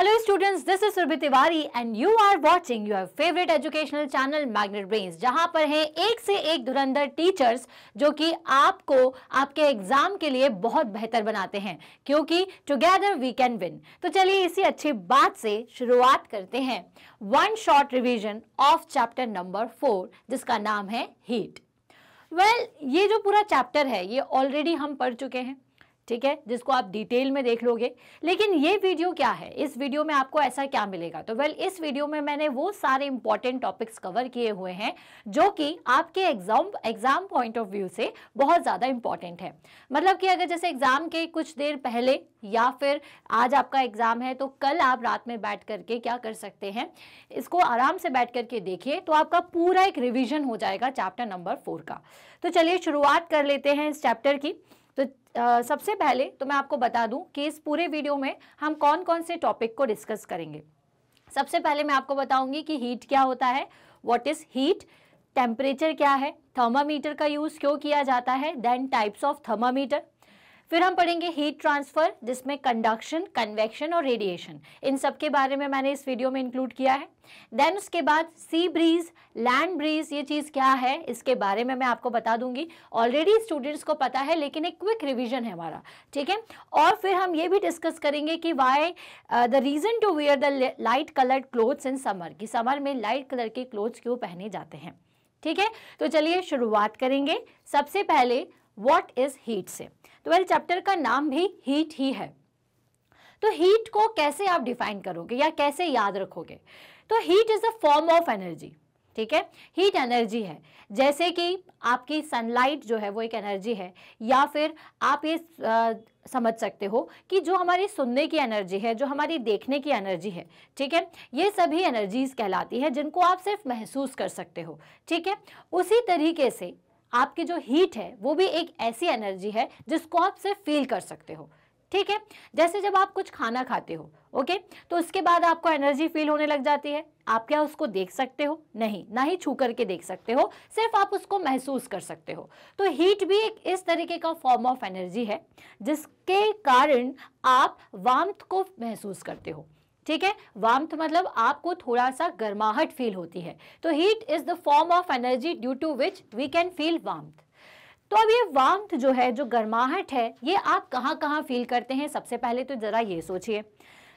Hello students, this is Surbhi Tiwari and you are watching your favorite educational channel Magnet Brains, जहां पर हैं एक से एक धुरंधर टीचर्स जो कि आपको आपके एग्जाम के लिए बहुत बेहतर बनाते हैं, क्योंकि टुगेदर वी कैन विन। तो चलिए इसी अच्छी बात से शुरुआत करते हैं। One short revision of chapter number 4 जिसका नाम है हीट। ये जो पूरा चैप्टर है ये ऑलरेडी हम पढ़ चुके हैं, ठीक है, जिसको आप डिटेल में देख लोगे। लेकिन ये वीडियो क्या है, इस वीडियो में आपको ऐसा क्या मिलेगा? तो इस वीडियो में मैंने वो सारे इंपॉर्टेंट टॉपिक्स कवर किए हुए हैं जो कि आपके एग्जाम पॉइंट ऑफ व्यू से बहुत ज़्यादा इंपॉर्टेंट है। मतलब कि अगर जैसे एग्जाम के कुछ देर पहले या फिर आज आपका एग्जाम है तो कल आप रात में बैठ करके क्या कर सकते हैं, इसको आराम से बैठ करके देखिए तो आपका पूरा एक रिविजन हो जाएगा चैप्टर नंबर 4 का। तो चलिए शुरुआत कर लेते हैं इस चैप्टर की। तो सबसे पहले तो मैं आपको बता दूं कि इस पूरे वीडियो में हम कौन कौन से टॉपिक को डिस्कस करेंगे। सबसे पहले मैं आपको बताऊंगी कि हीट क्या होता है, व्हाट इज हीट, टेम्परेचर क्या है, थर्मामीटर का यूज़ क्यों किया जाता है, देन टाइप्स ऑफ थर्मामीटर। फिर हम पढ़ेंगे हीट ट्रांसफ़र जिसमें कंडक्शन, कन्वेक्शन और रेडिएशन, इन सब के बारे में मैंने इस वीडियो में इंक्लूड किया है। देन उसके बाद सी ब्रीज, लैंड ब्रीज, ये चीज़ क्या है इसके बारे में मैं आपको बता दूंगी। ऑलरेडी स्टूडेंट्स को पता है लेकिन एक क्विक रिवीजन है हमारा, ठीक है। और फिर हम ये भी डिस्कस करेंगे कि why the reason to wear the light coloured clothes in summer, कि समर में लाइट कलर के क्लोथ्स क्यों पहने जाते हैं, ठीक है। तो चलिए शुरुआत करेंगे सबसे पहले व्हाट इज हीट से। तो चैप्टर का नाम भी हीट ही है। तो हीट को कैसे आप डिफाइन करोगे या कैसे याद रखोगे? तो heat is a form of energy, ठीक है। हीट एनर्जी है, जैसे कि आपकी सनलाइट जो है वो एक एनर्जी है, या फिर आप ये समझ सकते हो कि जो हमारी सुनने की एनर्जी है, जो हमारी देखने की एनर्जी है, ठीक है, ये सभी एनर्जीज कहलाती है जिनको आप सिर्फ महसूस कर सकते हो, ठीक है। उसी तरीके से आपकी जो हीट है वो भी एक ऐसी एनर्जी है जिसको आप सिर्फ फील कर सकते हो, ठीक है। जैसे जब आप कुछ खाना खाते हो, ओके, तो उसके बाद आपको एनर्जी फील होने लग जाती है। आप क्या उसको देख सकते हो? नहीं, ना ही छू करके देख सकते हो, सिर्फ आप उसको महसूस कर सकते हो। तो हीट भी एक इस तरीके का फॉर्म ऑफ एनर्जी है जिसके कारण आप वार्मथ को महसूस करते हो, ठीक है। वार्मथ मतलब आपको थोड़ा सा गर्माहट फील होती है। तो heat is the form of energy due to which we can feel warmth. तो अब ये वार्मथ जो है, जो गर्माहट है, ये आप कहाँ कहाँ फील करते हैं? सबसे पहले तो जरा ये सोचिए।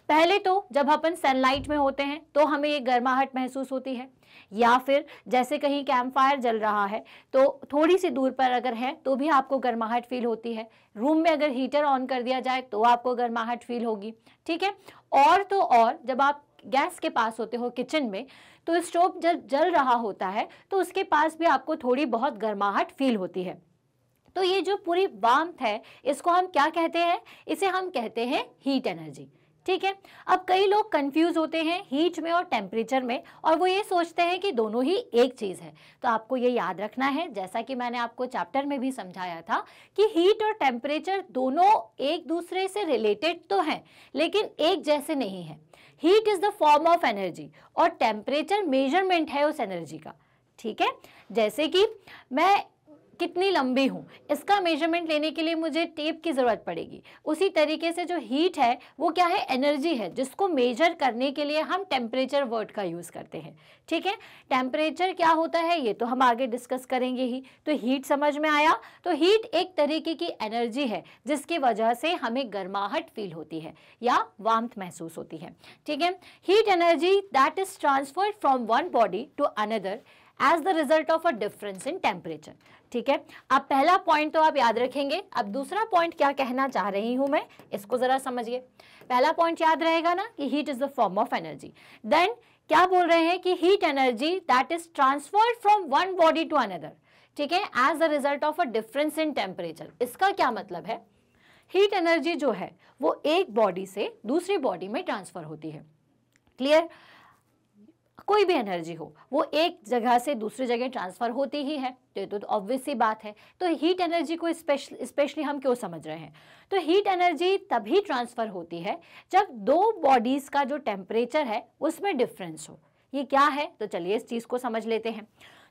पहले तो जब अपन सनलाइट में होते हैं तो हमें ये गर्माहट महसूस होती है, या फिर जैसे कहीं कैंप फायर जल रहा है तो थोड़ी सी दूर पर अगर है तो भी आपको गर्माहट फील होती है। रूम में अगर हीटर ऑन कर दिया जाए तो आपको गर्माहट फील होगी, ठीक है। और तो और जब आप गैस के पास होते हो किचन में, तो स्टोव जब जल रहा होता है तो उसके पास भी आपको थोड़ी बहुत गर्माहट फील होती है। तो ये जो पूरी वार्मथ है इसको हम क्या कहते हैं? इसे हम कहते हैं हीट एनर्जी, ठीक है। अब कई लोग कंफ्यूज होते हैं हीट में और टेम्परेचर में, और वो ये सोचते हैं कि दोनों ही एक चीज़ है। तो आपको ये याद रखना है, जैसा कि मैंने आपको चैप्टर में भी समझाया था, कि हीट और टेम्परेचर दोनों एक दूसरे से रिलेटेड तो हैं लेकिन एक जैसे नहीं है। Heat is the form of energy और टेम्परेचर मेजरमेंट है उस एनर्जी का, ठीक है। जैसे कि मैं कितनी लंबी हूँ, इसका मेजरमेंट लेने के लिए मुझे टेप की ज़रूरत पड़ेगी। उसी तरीके से जो हीट है वो क्या है? एनर्जी है, जिसको मेजर करने के लिए हम टेम्परेचर वर्ड का यूज़ करते हैं, ठीक है। टेम्परेचर क्या होता है ये तो हम आगे डिस्कस करेंगे ही। तो हीट समझ में आया? तो हीट एक तरीके की एनर्जी है जिसकी वजह से हमें गर्माहट फील होती है या वार्मथ महसूस होती है, ठीक है। Heat energy that is transferred from one body to another as the result of a difference in temperature, ठीक है। अब पहला पॉइंट तो आप याद रखेंगे। अब दूसरा पॉइंट क्या कहना चाह रही हूं मैं, इसको जरा समझिए। पहला पॉइंट याद रहेगा ना कि heat is the form of energy. Then क्या बोल रहे हैं कि heat energy that is transferred from one body to another, ठीक है, as the result of a difference in temperature. इसका क्या मतलब है? हीट एनर्जी जो है वो एक बॉडी से दूसरी बॉडी में ट्रांसफर होती है, क्लियर। कोई भी एनर्जी हो वो एक जगह से दूसरी जगह ट्रांसफर होती ही है, तो ऑब्वियस सी बात है। तो हीट एनर्जी को स्पेशली हम क्यों समझ रहे हैं? तो हीट एनर्जी तभी ट्रांसफर होती है जब दो बॉडीज का जो टेम्परेचर है उसमें डिफरेंस हो। ये क्या है? तो चलिए इस चीज़ को समझ लेते हैं।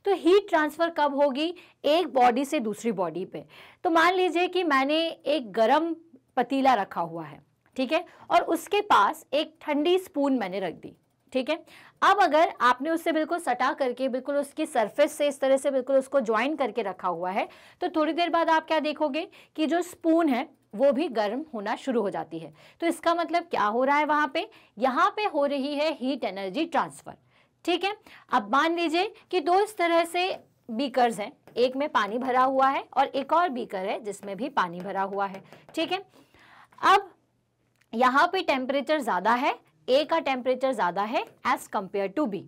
तो हीट ट्रांसफ़र कब होगी? एक बॉडी से दूसरी बॉडी पे। तो मान लीजिए कि मैंने एक गरम पतीला रखा हुआ है, ठीक है, और उसके पास एक ठंडी स्पून मैंने रख दी, ठीक है। अब अगर आपने उससे बिल्कुल सटा करके बिल्कुल उसकी सरफेस से इस तरह से बिल्कुल उसको ज्वाइन करके रखा हुआ है, तो थोड़ी देर बाद आप क्या देखोगे कि जो स्पून है वो भी गर्म होना शुरू हो जाती है। तो इसका मतलब क्या हो रहा है, वहां पे यहाँ पे हो रही है हीट एनर्जी ट्रांसफर, ठीक है। अब मान लीजिए कि दो इस तरह से बीकर्स हैं, एक में पानी भरा हुआ है और एक और बीकर है जिसमें भी पानी भरा हुआ है, ठीक है। अब यहाँ पे टेम्परेचर ज्यादा है, ए का टेम्परेचर ज्यादा है एज कंपेयर टू बी,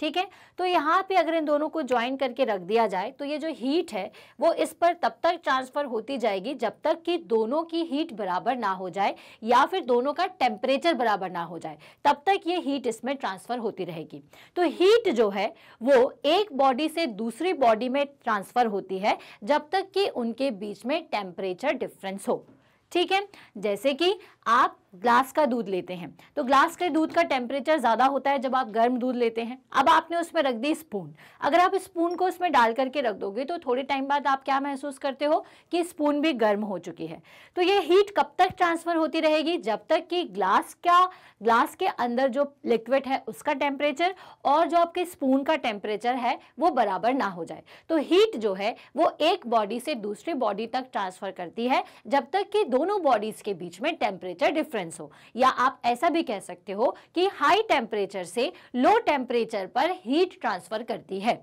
ठीक है। तो यहाँ पे अगर इन दोनों को ज्वाइन करके रख दिया जाए तो ये जो हीट है वो इस पर तब तक ट्रांसफर होती जाएगी जब तक कि दोनों की हीट बराबर ना हो जाए या फिर दोनों का टेम्परेचर बराबर ना हो जाए, तब तक ये हीट इसमें ट्रांसफर होती रहेगी। तो हीट जो है वो एक बॉडी से दूसरी बॉडी में ट्रांसफर होती है जब तक कि उनके बीच में टेम्परेचर डिफरेंस हो, ठीक है। जैसे कि आप ग्लास का दूध लेते हैं तो ग्लास के दूध का टेम्परेचर ज्यादा होता है जब आप गर्म दूध लेते हैं। अब आपने उसमें रख दी स्पून, अगर आप स्पून को उसमें डाल करके रख दोगे तो थोड़े टाइम बाद आप क्या महसूस करते हो कि स्पून भी गर्म हो चुकी है। तो ये हीट कब तक ट्रांसफर होती रहेगी, जब तक कि ग्लास के अंदर जो लिक्विड है उसका टेम्परेचर और जो आपके स्पून का टेम्परेचर है वो बराबर ना हो जाए। तो हीट जो है वो एक बॉडी से दूसरी बॉडी तक ट्रांसफर करती है जब तक कि दोनों बॉडीज के बीच में टेम्परेचर डिफरेंस हो, या आप ऐसा भी कह सकते हो कि हाई टेम्परेचर से लो टेम्परेचर पर हीट ट्रांसफर करती है,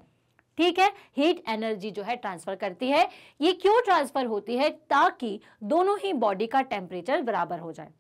ठीक है। हीट एनर्जी जो है ट्रांसफर करती है। ये क्यों ट्रांसफर होती है, ताकि दोनों ही बॉडी का टेम्परेचर बराबर हो जाए।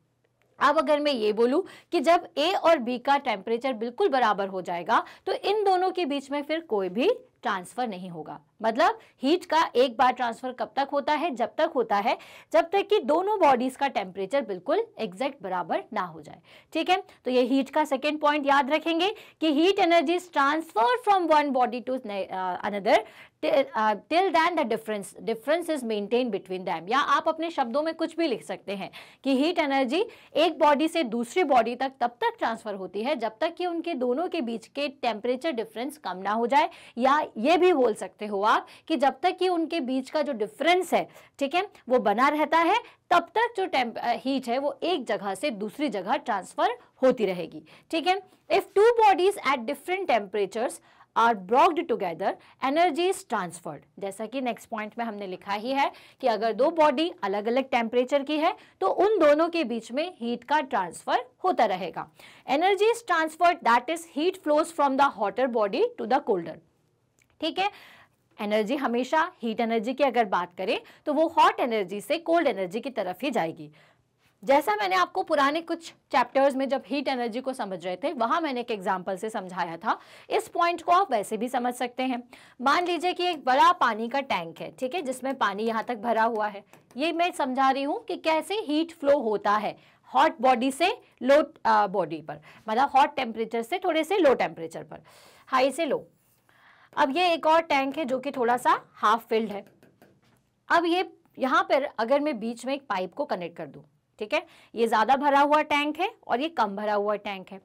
अब अगर मैं ये बोलूं कि जब ए और बी का टेम्परेचर बिल्कुल बराबर हो जाएगा तो इन दोनों के बीच में फिर कोई भी ट्रांसफर नहीं होगा। मतलब हीट का एक बार ट्रांसफर कब तक होता है, जब तक होता है जब तक कि दोनों बॉडीज का टेम्परेचर बिल्कुल एग्जैक्ट बराबर ना हो जाए, ठीक है। तो ये हीट का सेकेंड पॉइंट याद रखेंगे कि heat energy is transferred from one body to another till then the difference is maintain between them. या आप अपने शब्दों में कुछ भी लिख सकते हैं कि हीट एनर्जी एक बॉडी से दूसरी बॉडी तक तब तक ट्रांसफर होती है जब तक कि उनके दोनों के बीच के टेम्परेचर डिफरेंस कम ना हो जाए, या ये भी बोल सकते हो आप कि जब तक कि उनके बीच का जो डिफरेंस है, ठीक है, वो बना रहता है तब तक जो हीट है वो एक जगह से दूसरी जगह ट्रांसफर होती रहेगी, ठीक है। If two bodies at different temperatures are brought together energy is transferred. जैसा कि नेक्स्ट पॉइंट में हमने लिखा ही है कि अगर दो बॉडी अलग अलग टेम्परेचर की है तो उन दोनों के बीच में हीट का ट्रांसफर होता रहेगा। Energy is transferred, that is heat flows from the hotter body to the colder, ठीक है। एनर्जी हमेशा हीट एनर्जी की अगर बात करें तो वो हॉट एनर्जी से कोल्ड एनर्जी की तरफ ही जाएगी। जैसा मैंने आपको पुराने कुछ चैप्टर्स में जब हीट एनर्जी को समझ रहे थे वहां मैंने एक एग्जांपल से समझाया था, इस पॉइंट को आप वैसे भी समझ सकते हैं। मान लीजिए कि एक बड़ा पानी का टैंक है, ठीक है, जिसमें पानी यहाँ तक भरा हुआ है। ये मैं समझा रही हूँ कि कैसे हीट फ्लो होता है हॉट बॉडी से लो बॉडी पर, मतलब हॉट टेम्परेचर से थोड़े से लो टेम्परेचर पर, हाई से लो। अब ये एक और टैंक है जो कि थोड़ा सा हाफ फिल्ड है। अब ये यहाँ पर अगर मैं बीच में एक पाइप को कनेक्ट कर दूं, ठीक है, ये ज्यादा भरा हुआ टैंक है और ये कम भरा हुआ टैंक है।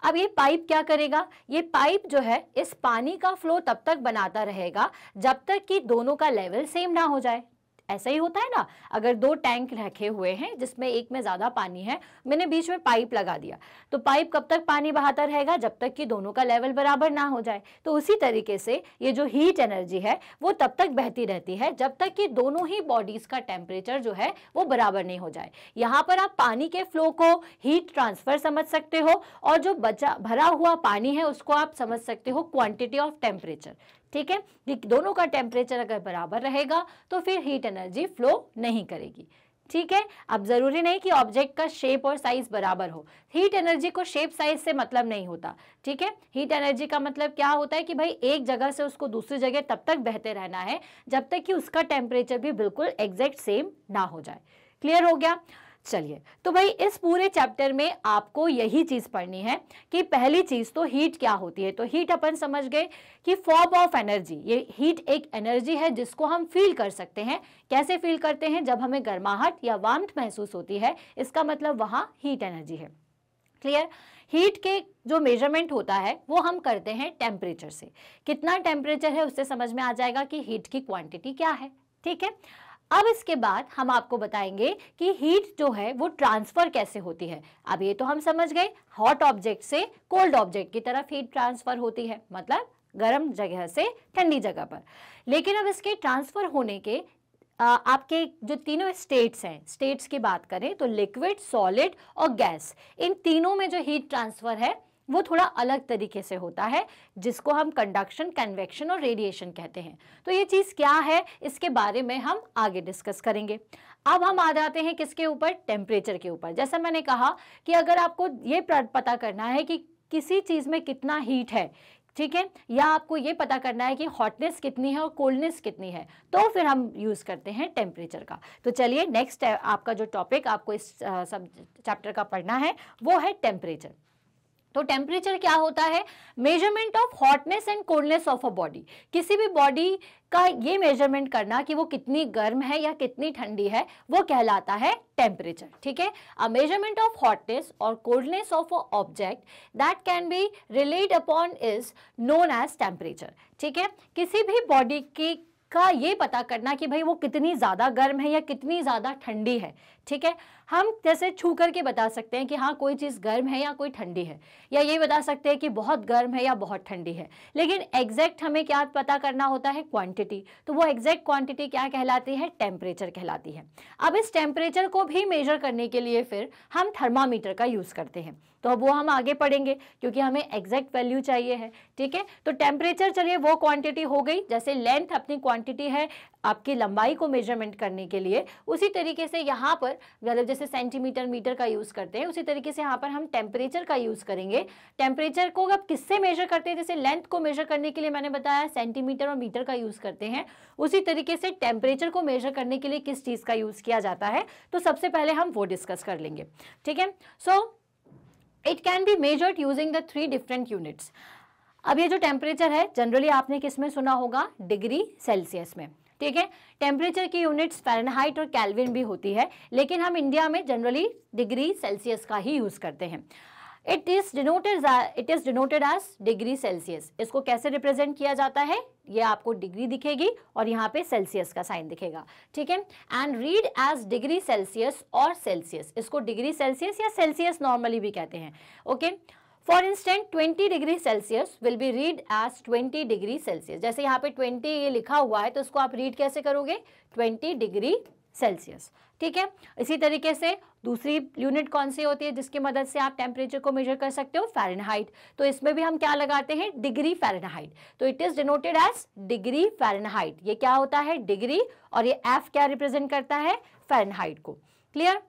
अब ये पाइप क्या करेगा, ये पाइप जो है इस पानी का फ्लो तब तक बनाता रहेगा जब तक कि दोनों का लेवल सेम ना हो जाए। ऐसा ही होता है ना, अगर दो टैंक रखे हुए हैं जिसमें एक में ज्यादा पानी है, मैंने बीच में पाइप लगा दिया तो पाइप कब तक पानी बहाता रहेगा, जब तक कि दोनों का लेवल बराबर ना हो जाए। तो उसी तरीके से ये जो हीट एनर्जी है वो तब तक बहती रहती है जब तक कि दोनों ही बॉडीज का टेम्परेचर जो है वो बराबर नहीं हो जाए। यहाँ पर आप पानी के फ्लो को हीट ट्रांसफर समझ सकते हो और जो बचा भरा हुआ पानी है उसको आप समझ सकते हो क्वांटिटी ऑफ टेम्परेचर, ठीक है। दोनों का टेम्परेचर अगर बराबर रहेगा तो फिर हीट एनर्जी फ्लो नहीं करेगी, ठीक है। अब जरूरी नहीं कि ऑब्जेक्ट का शेप और साइज बराबर हो, हीट एनर्जी को शेप साइज से मतलब नहीं होता, ठीक है। हीट एनर्जी का मतलब क्या होता है कि भाई एक जगह से उसको दूसरी जगह तब तक बहते रहना है जब तक कि उसका टेम्परेचर भी बिल्कुल एग्जैक्ट सेम ना हो जाए। क्लियर हो गया। चलिए, तो भाई इस पूरे चैप्टर में आपको यही चीज पढ़नी है कि पहली चीज तो हीट क्या होती है। तो हीट अपन समझ गए कि फॉर्म ऑफ एनर्जी, ये हीट एक एनर्जी है जिसको हम फील कर सकते हैं। कैसे फील करते हैं, जब हमें गर्माहट या वार्मथ महसूस होती है, इसका मतलब वहां हीट एनर्जी है। क्लियर। हीट के जो मेजरमेंट होता है वो हम करते हैं टेम्परेचर से। कितना टेम्परेचर है उससे समझ में आ जाएगा कि हीट की क्वांटिटी क्या है, ठीक है। अब इसके बाद हम आपको बताएंगे कि हीट जो है वो ट्रांसफर कैसे होती है। अब ये तो हम समझ गए, हॉट ऑब्जेक्ट से कोल्ड ऑब्जेक्ट की तरफ हीट ट्रांसफर होती है, मतलब गर्म जगह से ठंडी जगह पर। लेकिन अब इसके ट्रांसफर होने के आपके जो तीनों स्टेट्स हैं, स्टेट्स की बात करें तो लिक्विड, सॉलिड और गैस, इन तीनों में जो हीट ट्रांसफर है वो थोड़ा अलग तरीके से होता है, जिसको हम कंडक्शन, कन्वेक्शन और रेडिएशन कहते हैं। तो ये चीज़ क्या है, इसके बारे में हम आगे डिस्कस करेंगे। अब हम आ जाते हैं किसके ऊपर, टेम्परेचर के ऊपर। जैसा मैंने कहा कि अगर आपको ये पता करना है कि किसी चीज़ में कितना हीट है, ठीक है, या आपको ये पता करना है कि हॉटनेस कितनी है और कोल्डनेस कितनी है, तो फिर हम यूज़ करते हैं टेम्परेचर का। तो चलिए नेक्स्ट आपका जो टॉपिक आपको इस सब चैप्टर का पढ़ना है वो है टेम्परेचर। तो टेम्परेचर क्या होता है, measurement of hotness and coldness of a body. किसी भी बॉडी का ये मेजरमेंट करना कि वो कितनी गर्म है या कितनी ठंडी है, वो कहलाता है टेम्परेचर। ठीक है, अ मेजरमेंट ऑफ हॉटनेस और coldness of a object that can be relied upon is known as temperature. ठीक है, किसी भी बॉडी की का ये पता करना कि भाई वो कितनी ज़्यादा गर्म है या कितनी ज़्यादा ठंडी है। ठीक है, हम जैसे छू करके बता सकते हैं कि हाँ कोई चीज़ गर्म है या कोई ठंडी है, या ये बता सकते हैं कि बहुत गर्म है या बहुत ठंडी है। लेकिन एग्जैक्ट हमें क्या पता करना होता है, क्वांटिटी। तो वो एग्जैक्ट क्वांटिटी क्या कहलाती है, टेम्परेचर कहलाती है। अब इस टेम्परेचर को भी मेजर करने के लिए फिर हम थर्मामीटर का यूज़ करते हैं, तो अब वो हम आगे पढ़ेंगे क्योंकि हमें एग्जैक्ट वैल्यू चाहिए है। ठीक है, तो टेम्परेचर चलिए वो क्वांटिटी हो गई, जैसे लेंथ अपनी क्वांटिटी है आपकी लंबाई को मेजरमेंट करने के लिए, उसी तरीके से यहाँ पर मतलब जैसे सेंटीमीटर, मीटर का यूज़ करते हैं, उसी तरीके से यहाँ पर हम टेम्परेचर का यूज़ करेंगे। टेम्परेचर को अब किससे मेजर करते हैं, जैसे लेंथ को मेजर करने के लिए मैंने बताया सेंटीमीटर और मीटर का यूज़ करते हैं, उसी तरीके से टेम्परेचर को मेजर करने के लिए किस चीज़ का यूज़ किया जाता है, तो सबसे पहले हम वो डिस्कस कर लेंगे। ठीक है, so it can be measured using the 3 different units. अब ये जो टेम्परेचर है जनरली आपने किस में सुना होगा, डिग्री सेल्सियस में। ठीक है, टेम्परेचर की यूनिट्स फ़ारेनहाइट और केल्विन भी होती है, लेकिन हम इंडिया में जनरली डिग्री सेल्सियस का ही यूज़ करते हैं। It is denoted as degree Celsius. इसको कैसे रिप्रेजेंट किया जाता है, ये आपको डिग्री दिखेगी और यहाँ पे सेल्सियस का साइन दिखेगा। ठीक है, and read as degree Celsius और सेल्सियस। इसको डिग्री सेल्सियस या सेल्सियस नॉर्मली भी कहते हैं। Okay, for instant 20 degree Celsius will be read as 20 degree Celsius. जैसे यहाँ पे 20 ये लिखा हुआ है तो इसको आप रीड कैसे करोगे, 20 डिग्री सेल्सियस। ठीक है, इसी तरीके से दूसरी यूनिट कौन सी होती है जिसकी मदद से आप टेम्परेचर को मेजर कर सकते हो, फ़ारेनहाइट। तो इसमें भी हम क्या लगाते हैं, डिग्री फ़ारेनहाइट। तो it is denoted as degree Fahrenheit. ये क्या होता है, डिग्री, और ये एफ क्या रिप्रेजेंट करता है, फ़ारेनहाइट को। Clear,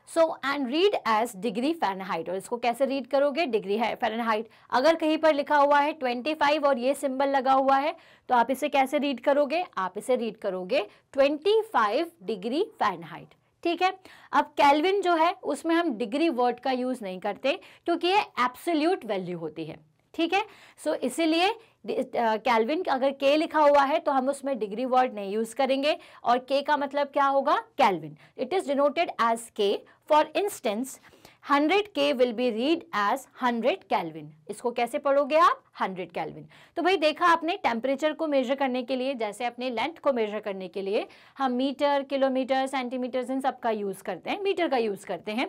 so and read as degree Fahrenheit. और इसको कैसे रीड करोगे, डिग्री है फ़ारेनहाइट। अगर कहीं पर लिखा हुआ है 25 और ये सिंबल लगा हुआ है तो आप इसे कैसे रीड करोगे, आप इसे रीड करोगे 25 डिग्री फ़ारेनहाइट। ठीक है, अब केल्विन जो है उसमें हम डिग्री वर्ड का यूज़ नहीं करते क्योंकि ये एब्सोल्यूट वैल्यू होती है। ठीक है, सो इसीलिए केल्विन अगर के लिखा हुआ है तो हम उसमें डिग्री वर्ड नहीं यूज करेंगे, और के का मतलब क्या होगा, Kelvin. It is denoted as K. For instance 100 K will be read as 100 Kelvin. इसको कैसे पढ़ोगे आप, 100 केल्विन। तो भाई देखा आपने, टेम्परेचर को मेजर करने के लिए जैसे अपने लेंथ को मेजर करने के लिए हम मीटर, किलोमीटर, सेंटीमीटर इन सब का यूज करते हैं, मीटर का यूज करते हैं।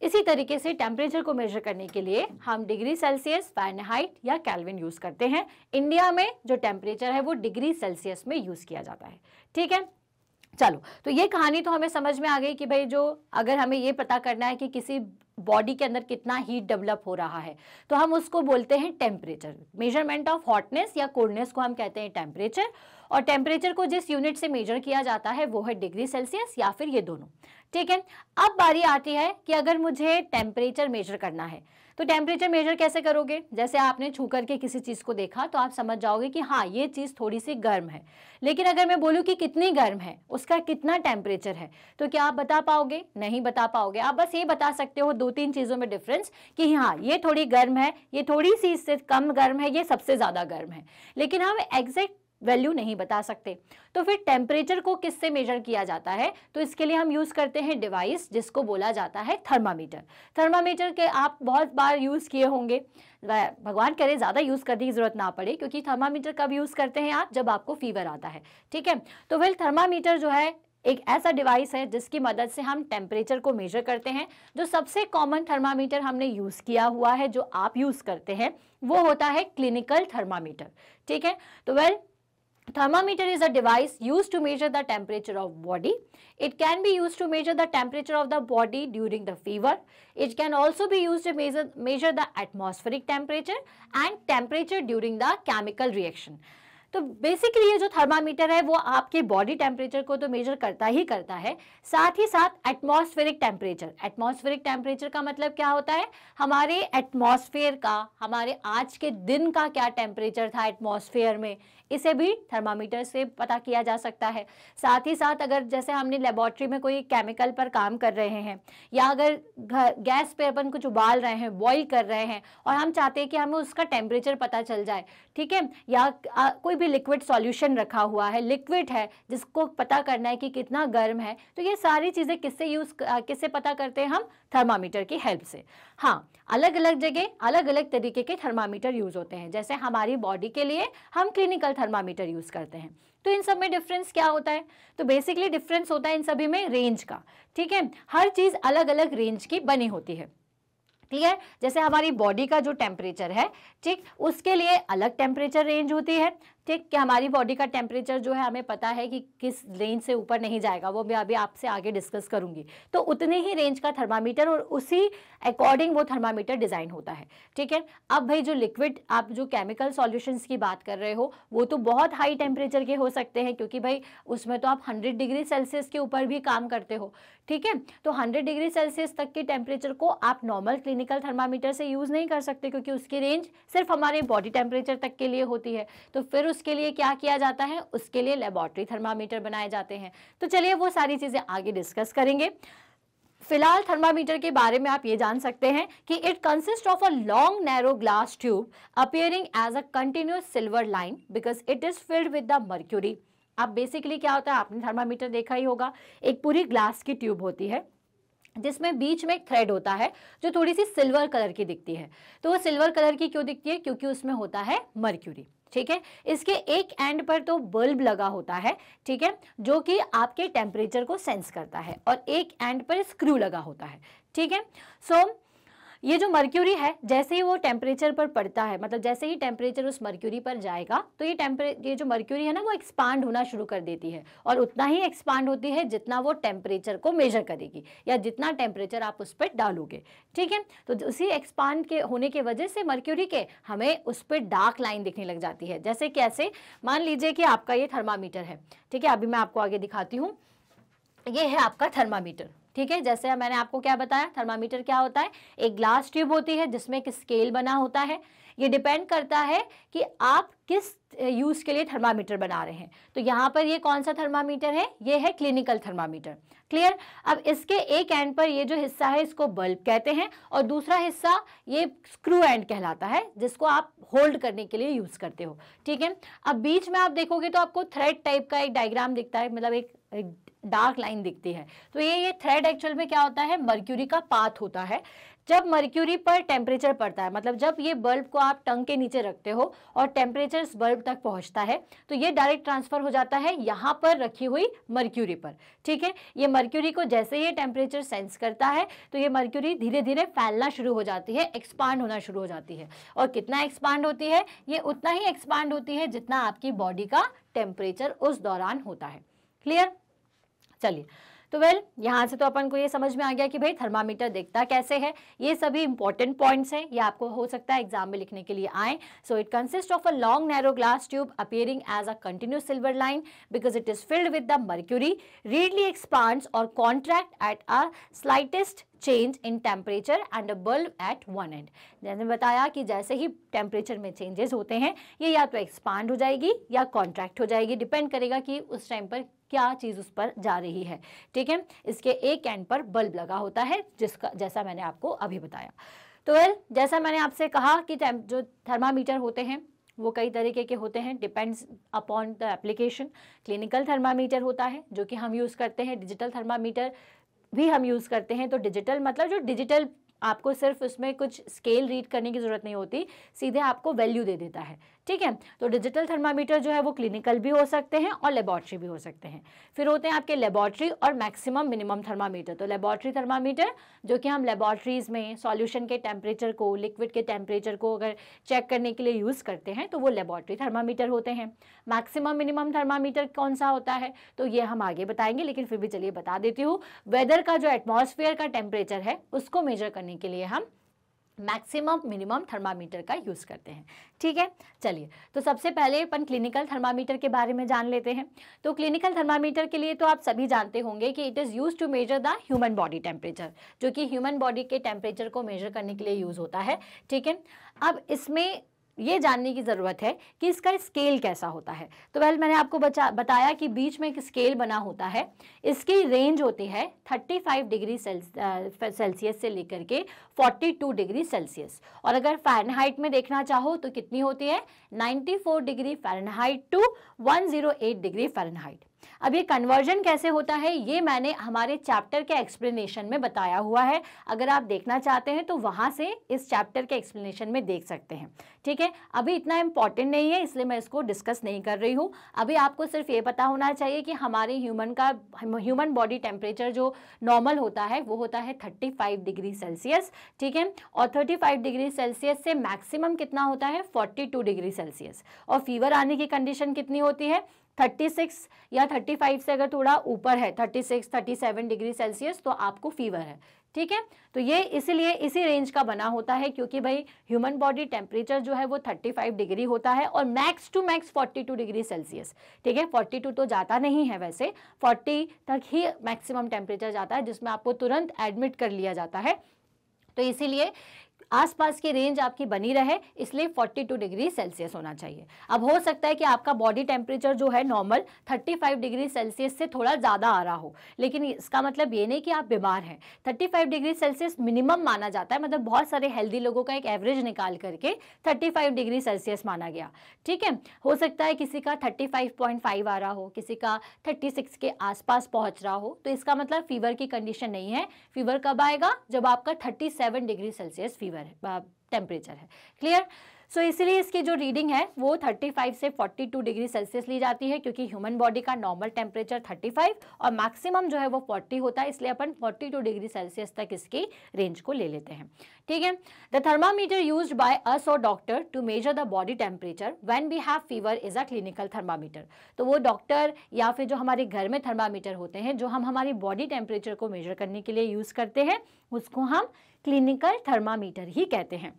इसी तरीके से टेम्परेचर को मेजर करने के लिए हम डिग्री सेल्सियस, फ़ारेनहाइट या केल्विन यूज़ करते हैं। इंडिया में जो टेम्परेचर है वो डिग्री सेल्सियस में यूज़ किया जाता है। ठीक है, चलो, तो ये कहानी तो हमें समझ में आ गई कि भाई जो अगर हमें ये पता करना है कि किसी बॉडी के अंदर कितना हीट डेवलप हो रहा है तो हम उसको बोलते हैं टेम्परेचर। मेजरमेंट ऑफ हॉटनेस या कोल्डनेस को हम कहते हैं टेम्परेचर, और टेम्परेचर को जिस यूनिट से मेजर किया जाता है वो है डिग्री सेल्सियस या फिर ये दोनों। ठीक है, अब बारी आती है कि अगर मुझे टेम्परेचर मेजर करना है तो टेम्परेचर मेजर कैसे करोगे। जैसे आपने छू करके किसी चीज़ को देखा तो आप समझ जाओगे कि हाँ ये चीज़ थोड़ी सी गर्म है, लेकिन अगर मैं बोलूँ कि कितनी गर्म है, उसका कितना टेम्परेचर है, तो क्या आप बता पाओगे, नहीं बता पाओगे। आप बस ये बता सकते हो 2-3 चीज़ों में डिफरेंस कि हाँ ये थोड़ी गर्म है, ये थोड़ी सी इससे कम गर्म है, ये सबसे ज़्यादा गर्म है। लेकिन हम एग्जैक्ट वैल्यू नहीं बता सकते। तो फिर टेम्परेचर को किससे मेजर किया जाता है? तो इसके लिए हम यूज़ करते हैं डिवाइस जिसको बोला जाता है थर्मामीटर। थर्मामीटर के आप बहुत बार यूज़ किए होंगे, भगवान करे ज़्यादा यूज़ करने की ज़रूरत ना पड़े, क्योंकि थर्मामीटर कब यूज़ करते हैं आप? जब आपको फीवर आता है, ठीक है। तो वेल थर्मामीटर जो है एक ऐसा डिवाइस है जिसकी मदद से हम टेम्परेचर को मेजर करते हैं। जो सबसे कॉमन थर्मामीटर हमने यूज़ किया हुआ है, जो आप यूज़ करते हैं, वो होता है क्लिनिकल थर्मामीटर, ठीक है। तो well thermometer is a device used to measure the temperature of body. It can be used to measure the temperature of the body during the fever. It can also be used to measure the atmospheric temperature and temperature during the chemical reaction. तो basically ये जो thermometer है वो आपके body temperature को तो major करता ही करता है, साथ ही साथ एटमॉस्फेरिक टेम्परेचर। एटमॉस्फेरिक टेम्परेचर का मतलब क्या होता है? हमारे एटमॉस्फेयर का, हमारे आज के दिन का क्या टेम्परेचर था एटमॉस्फेयर में, इसे भी थर्मामीटर से पता किया जा सकता है। साथ ही साथ अगर जैसे हमने लेबोरेटरी में कोई केमिकल पर काम कर रहे हैं, या अगर गैस पे अपन कुछ उबाल रहे हैं, बॉईल कर रहे हैं, और हम चाहते हैं कि हमें उसका टेम्परेचर पता चल जाए, ठीक है, या कोई भी लिक्विड सॉल्यूशन रखा हुआ है, लिक्विड है, जिसको पता करना है कि कितना गर्म है, तो ये सारी चीज़ें किससे पता करते हैं हम? थर्मामीटर की हेल्प से। हाँ, अलग अलग जगह अलग अलग तरीके के थर्मामीटर यूज़ होते हैं। जैसे हमारी बॉडी के लिए हम क्लिनिकल थर्मामीटर यूज़ करते हैं। तो इन सब में डिफरेंस क्या होता है? तो बेसिकली डिफरेंस होता है इन सभी में रेंज का, ठीक है। हर चीज़ अलग अलग रेंज की बनी होती है, क्लियर। जैसे हमारी बॉडी का जो टेम्परेचर है, ठीक, उसके लिए अलग टेम्परेचर रेंज होती है, ठीक, कि हमारी बॉडी का टेम्परेचर जो है हमें पता है कि किस रेंज से ऊपर नहीं जाएगा, वो मैं अभी आपसे आगे डिस्कस करूंगी। तो उतने ही रेंज का थर्मामीटर और उसी अकॉर्डिंग वो थर्मामीटर डिज़ाइन होता है, ठीक है। अब भाई जो लिक्विड, आप जो केमिकल सॉल्यूशंस की बात कर रहे हो, वो तो बहुत हाई टेम्परेचर के हो सकते हैं, क्योंकि भाई उसमें तो आप 100 डिग्री सेल्सियस के ऊपर भी काम करते हो, ठीक है। तो 100 डिग्री सेल्सियस तक के टेम्परेचर को आप नॉर्मल क्लिनिकल थर्मामीटर से यूज़ नहीं कर सकते, क्योंकि उसकी रेंज सिर्फ हमारे बॉडी टेम्परेचर तक के लिए होती है। तो फिर उसके लिए क्या किया जाता है? उसके लिए लेबोरेटरी थर्मामीटर बनाए जाते हैं। तो चलिए वो सारी चीज़ें आगे डिस्कस करेंगे। फिलहाल थर्मामीटर के बारे में आप ये जान सकते हैं कि it consist of a long narrow glass tube appearing as a continuous silver line because it is filled with the mercury. अब बेसिकली क्या होता है, आपने थर्मामीटर देखा ही होगा, एक पूरी ग्लास की ट्यूब होती है जिसमें बीच में एक थ्रेड होता है जो थोड़ी सी सिल्वर कलर की दिखती है। तो वो सिल्वर कलर की क्यों दिखती है? क्योंकि उसमें होता है मर्क्यूरी, ठीक है। इसके एक एंड पर तो बल्ब लगा होता है, ठीक है, जो कि आपके टेम्परेचर को सेंस करता है, और एक एंड पर स्क्रू लगा होता है, ठीक है। सो ये जो मर्क्यूरी है, जैसे ही वो टेम्परेचर पर पड़ता है, मतलब जैसे ही टेम्परेचर उस मर्क्यूरी पर जाएगा, तो ये जो मर्क्यूरी है ना, वो एक्सपांड होना शुरू कर देती है, और उतना ही एक्सपांड होती है जितना वो टेम्परेचर को मेजर करेगी, या जितना टेम्परेचर आप उस पर डालोगे, ठीक है। तो उसी एक्सपांड के होने की वजह से मर्क्यूरी के हमें उस पर डार्क लाइन दिखने लग जाती है। जैसे कैसे? मान लीजिए कि आपका ये थर्मामीटर है, ठीक है, अभी मैं आपको आगे दिखाती हूँ। ये है आपका थर्मामीटर, ठीक है। जैसे मैंने आपको क्या बताया, थर्मामीटर क्या होता है? एक ग्लास ट्यूब होती है जिसमें एक स्केल बना होता है। ये डिपेंड करता है कि आप किस यूज़ के लिए थर्मामीटर बना रहे हैं। तो यहाँ पर ये कौन सा थर्मामीटर है? ये है क्लिनिकल थर्मामीटर, क्लियर। अब इसके एक एंड पर ये जो हिस्सा है इसको बल्ब कहते हैं, और दूसरा हिस्सा ये स्क्रू एंड कहलाता है, जिसको आप होल्ड करने के लिए यूज़ करते हो, ठीक है। अब बीच में आप देखोगे तो आपको थ्रेड टाइप का एक डायग्राम दिखता है, मतलब एक डार्क लाइन दिखती है। तो ये थ्रेड एक्चुअल में क्या होता है? मर्क्यूरी का पाथ होता है। जब मर्क्यूरी पर टेम्परेचर पड़ता है, मतलब जब ये बल्ब को आप टंग के नीचे रखते हो और टेम्परेचर इस बल्ब तक पहुंचता है, तो ये डायरेक्ट ट्रांसफर हो जाता है यहाँ पर रखी हुई मर्क्यूरी पर, ठीक है। ये मर्क्यूरी को जैसे ये टेम्परेचर सेंस करता है, तो ये मर्क्यूरी धीरे धीरे फैलना शुरू हो जाती है, एक्सपांड होना शुरू हो जाती है। और कितना एक्सपांड होती है? ये उतना ही एक्सपांड होती है जितना आपकी बॉडी का टेम्परेचर उस दौरान होता है, क्लियर। चलिए, तो वेल यहाँ से तो अपन को ये समझ में आ गया कि भाई थर्मामीटर दिखता कैसे है। ये सभी इंपॉर्टेंट पॉइंट्स हैं, ये आपको हो सकता है एग्जाम में लिखने के लिए आए। So it consist of a long narrow glass tube appearing as a continuous silver line because it is filled with the mercury, readily expands or contract at a slightest change in temperature and a bulb at one end। जैसे बताया कि जैसे ही temperature में changes होते हैं, ये या तो एक्सपांड हो जाएगी या कॉन्ट्रैक्ट हो जाएगी, डिपेंड करेगा कि उस टाइम पर क्या चीज़ उस पर जा रही है, ठीक है। इसके एक एंड पर बल्ब लगा होता है, जिसका जैसा मैंने आपको अभी बताया। तो वेल, जैसा मैंने आपसे कहा कि जो थर्मामीटर होते हैं वो कई तरीके के होते हैं, depends upon the application. Clinical thermometer होता है जो कि हम यूज़ करते हैं, डिजिटल थर्मामीटर भी हम यूज़ करते हैं। तो डिजिटल मतलब जो डिजिटल, आपको सिर्फ उसमें कुछ स्केल रीड करने की ज़रूरत नहीं होती, सीधे आपको वैल्यू दे देता है, ठीक है। तो डिजिटल थर्मामीटर जो है वो क्लिनिकल भी हो सकते हैं और लेबॉर्ट्री भी हो सकते हैं। फिर होते हैं आपके लेबॉर्ट्री और मैक्सिमम मिनिमम थर्मामीटर। तो लेबॉर्ट्री थर्मामीटर जो कि हम लेबॉर्ट्रीज़ में सॉल्यूशन के टेम्परेचर को, लिक्विड के टेम्परेचर को अगर चेक करने के लिए यूज़ करते हैं तो वो लेबॉर्ट्री थर्मामीटर होते हैं। मैक्सिमम मिनिमम थर्मामीटर कौन सा होता है तो ये हम आगे बताएंगे, लेकिन फिर भी चलिए बता देती हूँ। वेदर का जो एटमॉस्फेयर का टेम्परेचर है उसको मेजर करने के लिए हम मैक्सिमम मिनिमम थर्मामीटर का यूज़ करते हैं, ठीक है। चलिए, तो सबसे पहले अपन क्लिनिकल थर्मामीटर के बारे में जान लेते हैं। तो क्लिनिकल थर्मामीटर के लिए तो आप सभी जानते होंगे कि it is use to measure the human body temperature, जो कि ह्यूमन बॉडी के टेम्परेचर को मेजर करने के लिए यूज़ होता है, ठीक है। अब इसमें ये जानने की ज़रूरत है कि इसका स्केल कैसा होता है। तो वेल मैंने आपको बताया कि बीच में एक स्केल बना होता है, इसकी रेंज होती है 35 डिग्री सेल्सियस से लेकर के 42 डिग्री सेल्सियस। और अगर फ़ारेनहाइट में देखना चाहो तो कितनी होती है, 94 degree Fahrenheit to 108 degree Fahrenheit. अब ये कन्वर्जन कैसे होता है ये मैंने हमारे चैप्टर के एक्सप्लेनेशन में बताया हुआ है। अगर आप देखना चाहते हैं तो वहाँ से इस चैप्टर के एक्सप्लेनेशन में देख सकते हैं, ठीक है। अभी इतना इम्पॉर्टेंट नहीं है इसलिए मैं इसको डिस्कस नहीं कर रही हूँ। अभी आपको सिर्फ ये पता होना चाहिए कि हमारे ह्यूमन बॉडी टेम्परेचर जो नॉर्मल होता है वो होता है 35 डिग्री सेल्सियस, ठीक है। और 35 डिग्री सेल्सियस से मैक्सिमम कितना होता है, 42 डिग्री सेल्सियस। और फीवर आने की कंडीशन कितनी होती है, 36 या 35 से अगर थोड़ा ऊपर है, 36, 37 डिग्री सेल्सियस, तो आपको फीवर है, ठीक है। तो ये इसीलिए इसी रेंज का बना होता है क्योंकि भाई ह्यूमन बॉडी टेम्परेचर जो है वो 35 डिग्री होता है और max to max 42 degree Celsius, ठीक है। 42 तो जाता नहीं है वैसे, 40 तक ही मैक्सिमम टेम्परेचर जाता है जिसमें आपको तुरंत एडमिट कर लिया जाता है। तो इसीलिए आसपास की रेंज आपकी बनी रहे, इसलिए 42 डिग्री सेल्सियस होना चाहिए। अब हो सकता है कि आपका बॉडी टेम्परेचर जो है नॉर्मल 35 डिग्री सेल्सियस से थोड़ा ज़्यादा आ रहा हो, लेकिन इसका मतलब ये नहीं कि आप बीमार हैं। 35 डिग्री सेल्सियस मिनिमम माना जाता है, मतलब बहुत सारे हेल्दी लोगों का एक एवरेज निकाल करके 35 डिग्री सेल्सियस माना गया, ठीक है। हो सकता है किसी का 35.5 आ रहा हो, किसी का 36 के आसपास पहुँच रहा हो, तो इसका मतलब फीवर की कंडीशन नहीं है। फीवर कब आएगा, जब आपका 37 डिग्री सेल्सियस फीवर टेम्परेचर है, क्लियर। सो इसीलिए इसकी जो रीडिंग है वो 35 से 42 डिग्री सेल्सियस ली जाती है क्योंकि ह्यूमन बॉडी का नॉर्मल टेम्परेचर 35 और मैक्सिमम जो है वो 40 होता है, इसलिए अपन 42 डिग्री सेल्सियस तक इसकी रेंज को ले लेते हैं, ठीक है। The thermometer used by us और doctor to measure the body temperature when we have fever is a clinical thermometer. तो वो डॉक्टर या फिर जो हमारे घर में थर्मामीटर होते हैं जो हम हमारी बॉडी टेम्परेचर को मेजर करने के लिए यूज़ करते हैं, उसको हम क्लिनिकल थर्मामीटर ही कहते हैं।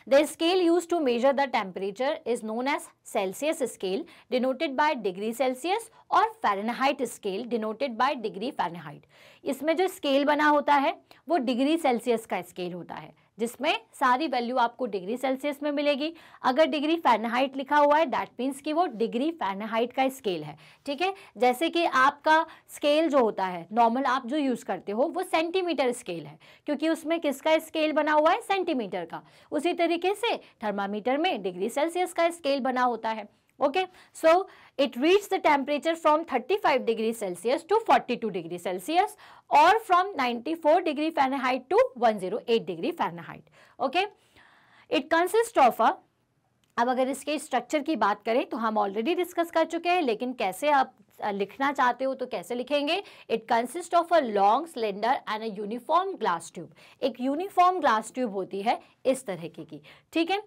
The scale used to measure the temperature is known as Celsius scale denoted by degree Celsius और Fahrenheit scale denoted by degree Fahrenheit। इसमें जो स्केल बना होता है वो डिग्री सेल्सियस का स्केल होता है जिसमें सारी वैल्यू आपको डिग्री सेल्सियस में मिलेगी। अगर डिग्री फ़ारेनहाइट लिखा हुआ है दैट मीन्स कि वो डिग्री फ़ारेनहाइट का स्केल है, ठीक है। जैसे कि आपका स्केल जो होता है नॉर्मल आप जो यूज़ करते हो वो सेंटीमीटर स्केल है क्योंकि उसमें किसका स्केल बना हुआ है, सेंटीमीटर का। उसी तरीके से थर्मामीटर में डिग्री सेल्सियस का स्केल बना होता है, okay, so it reaches the temperature from 35 degree Celsius to 42 degree Celsius or from 94 degree Fahrenheit to 108 degree Fahrenheit, okay। It consists of a, अब अगर इसके स्ट्रक्चर की बात करें तो हम ऑलरेडी डिस्कस कर चुके हैं, लेकिन कैसे आप लिखना चाहते हो तो कैसे लिखेंगे। It consist of a long cylinder and a uniform glass tube. एक यूनिफॉर्म ग्लास ट्यूब होती है इस तरह की, ठीक है,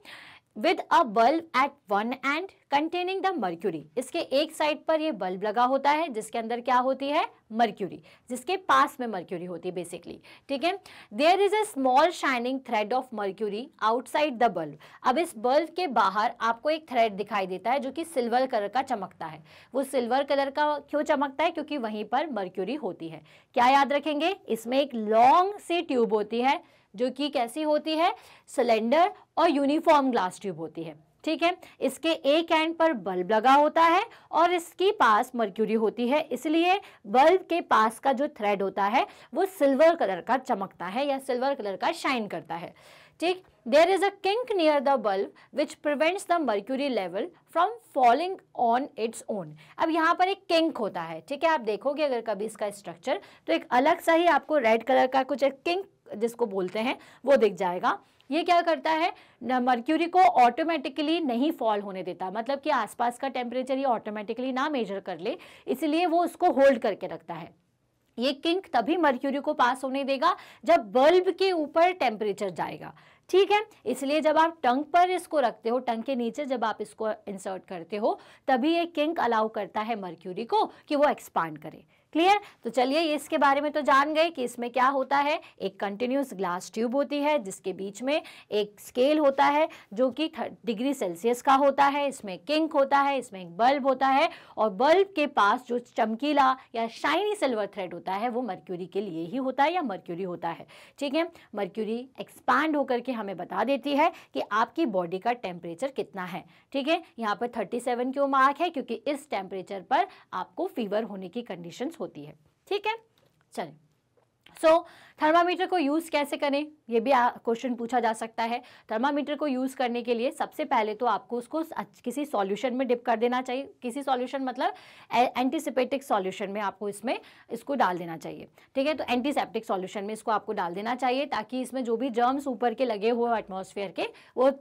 with a bulb at one end containing the mercury. इसके एक साइड पर ये बल्ब लगा होता है जिसके अंदर क्या होती है, मर्क्यूरी, जिसके पास में मर्क्यूरी होती है बेसिकली, ठीक है। There is a small shining thread of mercury outside the bulb. अब इस बल्ब के बाहर आपको एक थ्रेड दिखाई देता है जो कि सिल्वर कलर का चमकता है। वो सिल्वर कलर का क्यों चमकता है, क्योंकि वहीं पर मर्क्यूरी होती है। क्या याद रखेंगे, इसमें एक लॉन्ग सी ट्यूब होती है जो कि कैसी होती है, सिलेंडर और यूनिफॉर्म ग्लास ट्यूब होती है, ठीक है। इसके एक एंड पर बल्ब लगा होता है और इसके पास मर्क्यूरी होती है, इसलिए बल्ब के पास का जो थ्रेड होता है वो सिल्वर कलर का चमकता है या सिल्वर कलर का शाइन करता है, ठीक। There is a kink near the bulb which prevents the mercury level from falling on its own. अब यहाँ पर एक किंक होता है, ठीक है, आप देखोगे अगर कभी इसका स्ट्रक्चर तो एक अलग सा ही आपको रेड कलर का कुछ एक किंक जिसको बोलते हैं वो दिख जाएगा। ये क्या करता है, मर्क्यूरी को ऑटोमेटिकली नहीं फॉल होने देता, मतलब कि आसपास का टेम्परेचर ये ऑटोमेटिकली ना मेजर कर ले, इसलिए वो उसको होल्ड करके रखता है। ये किंक तभी मर्क्यूरी को पास होने देगा जब बल्ब के ऊपर टेम्परेचर जाएगा, ठीक है। इसलिए जब आप टंग पर इसको रखते हो, टंग के नीचे जब आप इसको इंसर्ट करते हो, तभी ये किंक अलाउ करता है मर्क्यूरी को कि वो एक्सपांड करे। क्लियर। तो चलिए इसके बारे में तो जान गए कि इसमें क्या होता है, एक कंटिन्यूस ग्लास ट्यूब होती है जिसके बीच में एक स्केल होता है जो कि 30 डिग्री सेल्सियस का होता है, इसमें किंक होता है, इसमें एक बल्ब होता है और बल्ब के पास जो चमकीला या शाइनी सिल्वर थ्रेड होता है वो मर्क्यूरी के लिए ही होता है या मर्क्यूरी होता है, ठीक है। मर्क्यूरी एक्सपांड होकर के हमें बता देती है कि आपकी बॉडी का टेम्परेचर कितना है, ठीक है। यहाँ पर 37 क्यों मार्क है, क्योंकि इस टेम्परेचर पर आपको फीवर होने की कंडीशन होती है, ठीक है। चलिए, सो थर्मामीटर को यूज़ कैसे करें, ये भी क्वेश्चन पूछा जा सकता है। थर्मामीटर को यूज़ करने के लिए सबसे पहले तो आपको उसको किसी सॉल्यूशन में डिप कर देना चाहिए। किसी सॉल्यूशन मतलब एंटीसेप्टिक सॉल्यूशन में आपको इसको डाल देना चाहिए, ठीक है। तो एंटीसेप्टिक सॉल्यूशन में इसको आपको डाल देना चाहिए ताकि इसमें जो भी जर्म्स ऊपर के लगे हुए एटमॉस्फेयर के वो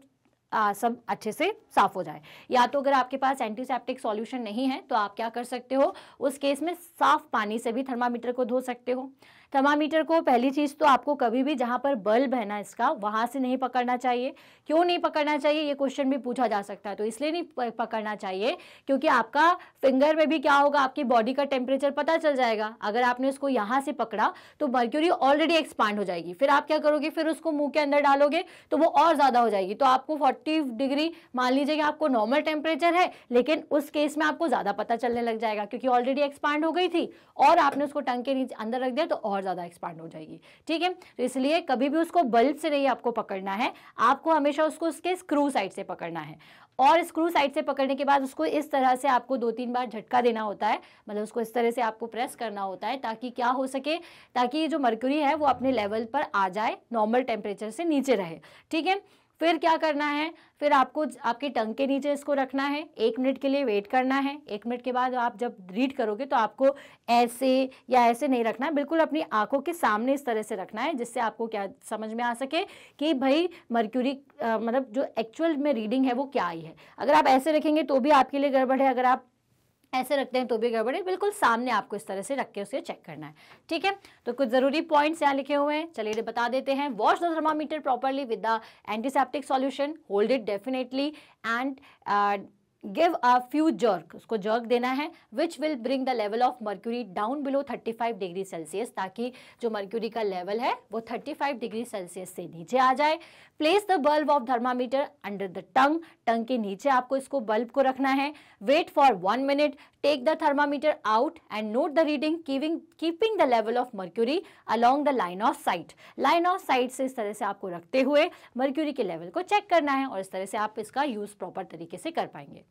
सब अच्छे से साफ हो जाए। या तो अगर आपके पास एंटीसेप्टिक सॉल्यूशन नहीं है तो आप क्या कर सकते हो, उस केस में साफ पानी से भी थर्मामीटर को धो सकते हो। थर्मामीटर को पहली चीज़ तो आपको कभी भी जहाँ पर बल्ब है ना इसका, वहाँ से नहीं पकड़ना चाहिए। क्यों नहीं पकड़ना चाहिए, ये क्वेश्चन भी पूछा जा सकता है। तो इसलिए नहीं पकड़ना चाहिए क्योंकि आपका फिंगर में भी क्या होगा, आपकी बॉडी का टेम्परेचर पता चल जाएगा। अगर आपने उसको यहाँ से पकड़ा तो मर्क्यूरी ऑलरेडी एक्सपांड हो जाएगी, फिर आप क्या करोगे, फिर उसको मुंह के अंदर डालोगे तो वो और ज़्यादा हो जाएगी। तो आपको 40 डिग्री मान लीजिए कि आपको नॉर्मल टेम्परेचर है, लेकिन उस केस में आपको ज़्यादा पता चलने लग जाएगा क्योंकि ऑलरेडी एक्सपांड हो गई थी और आपने उसको टंग के नीचे अंदर रख दिया तो और ज़्यादा एक्सपांड हो जाएगी, ठीक है। तो इसलिए कभी भी उसको बल्ब से नहीं आपको पकड़ना है, आपको हमेशा उसको उसके स्क्रू साइड से पकड़ना है। और स्क्रू साइड से पकड़ने के बाद उसको इस तरह से आपको 2-3 बार झटका देना होता है, मतलब उसको इस तरह से आपको प्रेस करना होता है ताकि क्या हो सके, ताकि जो मर्क्यूरी है वो अपने लेवल पर आ जाए, नॉर्मल टेम्परेचर से नीचे रहे, ठीक है। फिर क्या करना है, फिर आपको आपके टंग के नीचे इसको रखना है, 1 मिनट के लिए वेट करना है। 1 मिनट के बाद आप जब रीड करोगे तो आपको ऐसे या ऐसे नहीं रखना है, बिल्कुल अपनी आंखों के सामने इस तरह से रखना है जिससे आपको क्या समझ में आ सके कि भाई मर्क्यूरी मतलब जो एक्चुअल में रीडिंग है वो क्या आई है। अगर आप ऐसे रखेंगे तो भी आपके लिए गड़बड़ है, अगर आप ऐसे रखते हैं तो भी गड़बड़ है। बिल्कुल सामने आपको इस तरह से रख के उसे चेक करना है, ठीक है। तो कुछ ज़रूरी पॉइंट्स यहाँ लिखे हुए हैं, चलिए बता देते हैं। Wash the thermometer properly with the antiseptic solution, hold it definitely and give a few jerk, उसको जर्क देना है, which will bring the level of mercury down below 35 degree Celsius, ताकि जो मर्क्यूरी का लेवल है वो 35 डिग्री सेल्सियस से नीचे आ जाए। Place the bulb of thermometer under the tongue, tongue के नीचे आपको इसको बल्ब को रखना है। Wait for 1 minute, take the thermometer out and note the reading, keeping the level of mercury along the line of sight. Line of sight से इस तरह से आपको रखते हुए मर्क्यूरी के लेवल को चेक करना है और इस तरह से आप इसका यूज प्रॉपर तरीके से कर पाएंगे।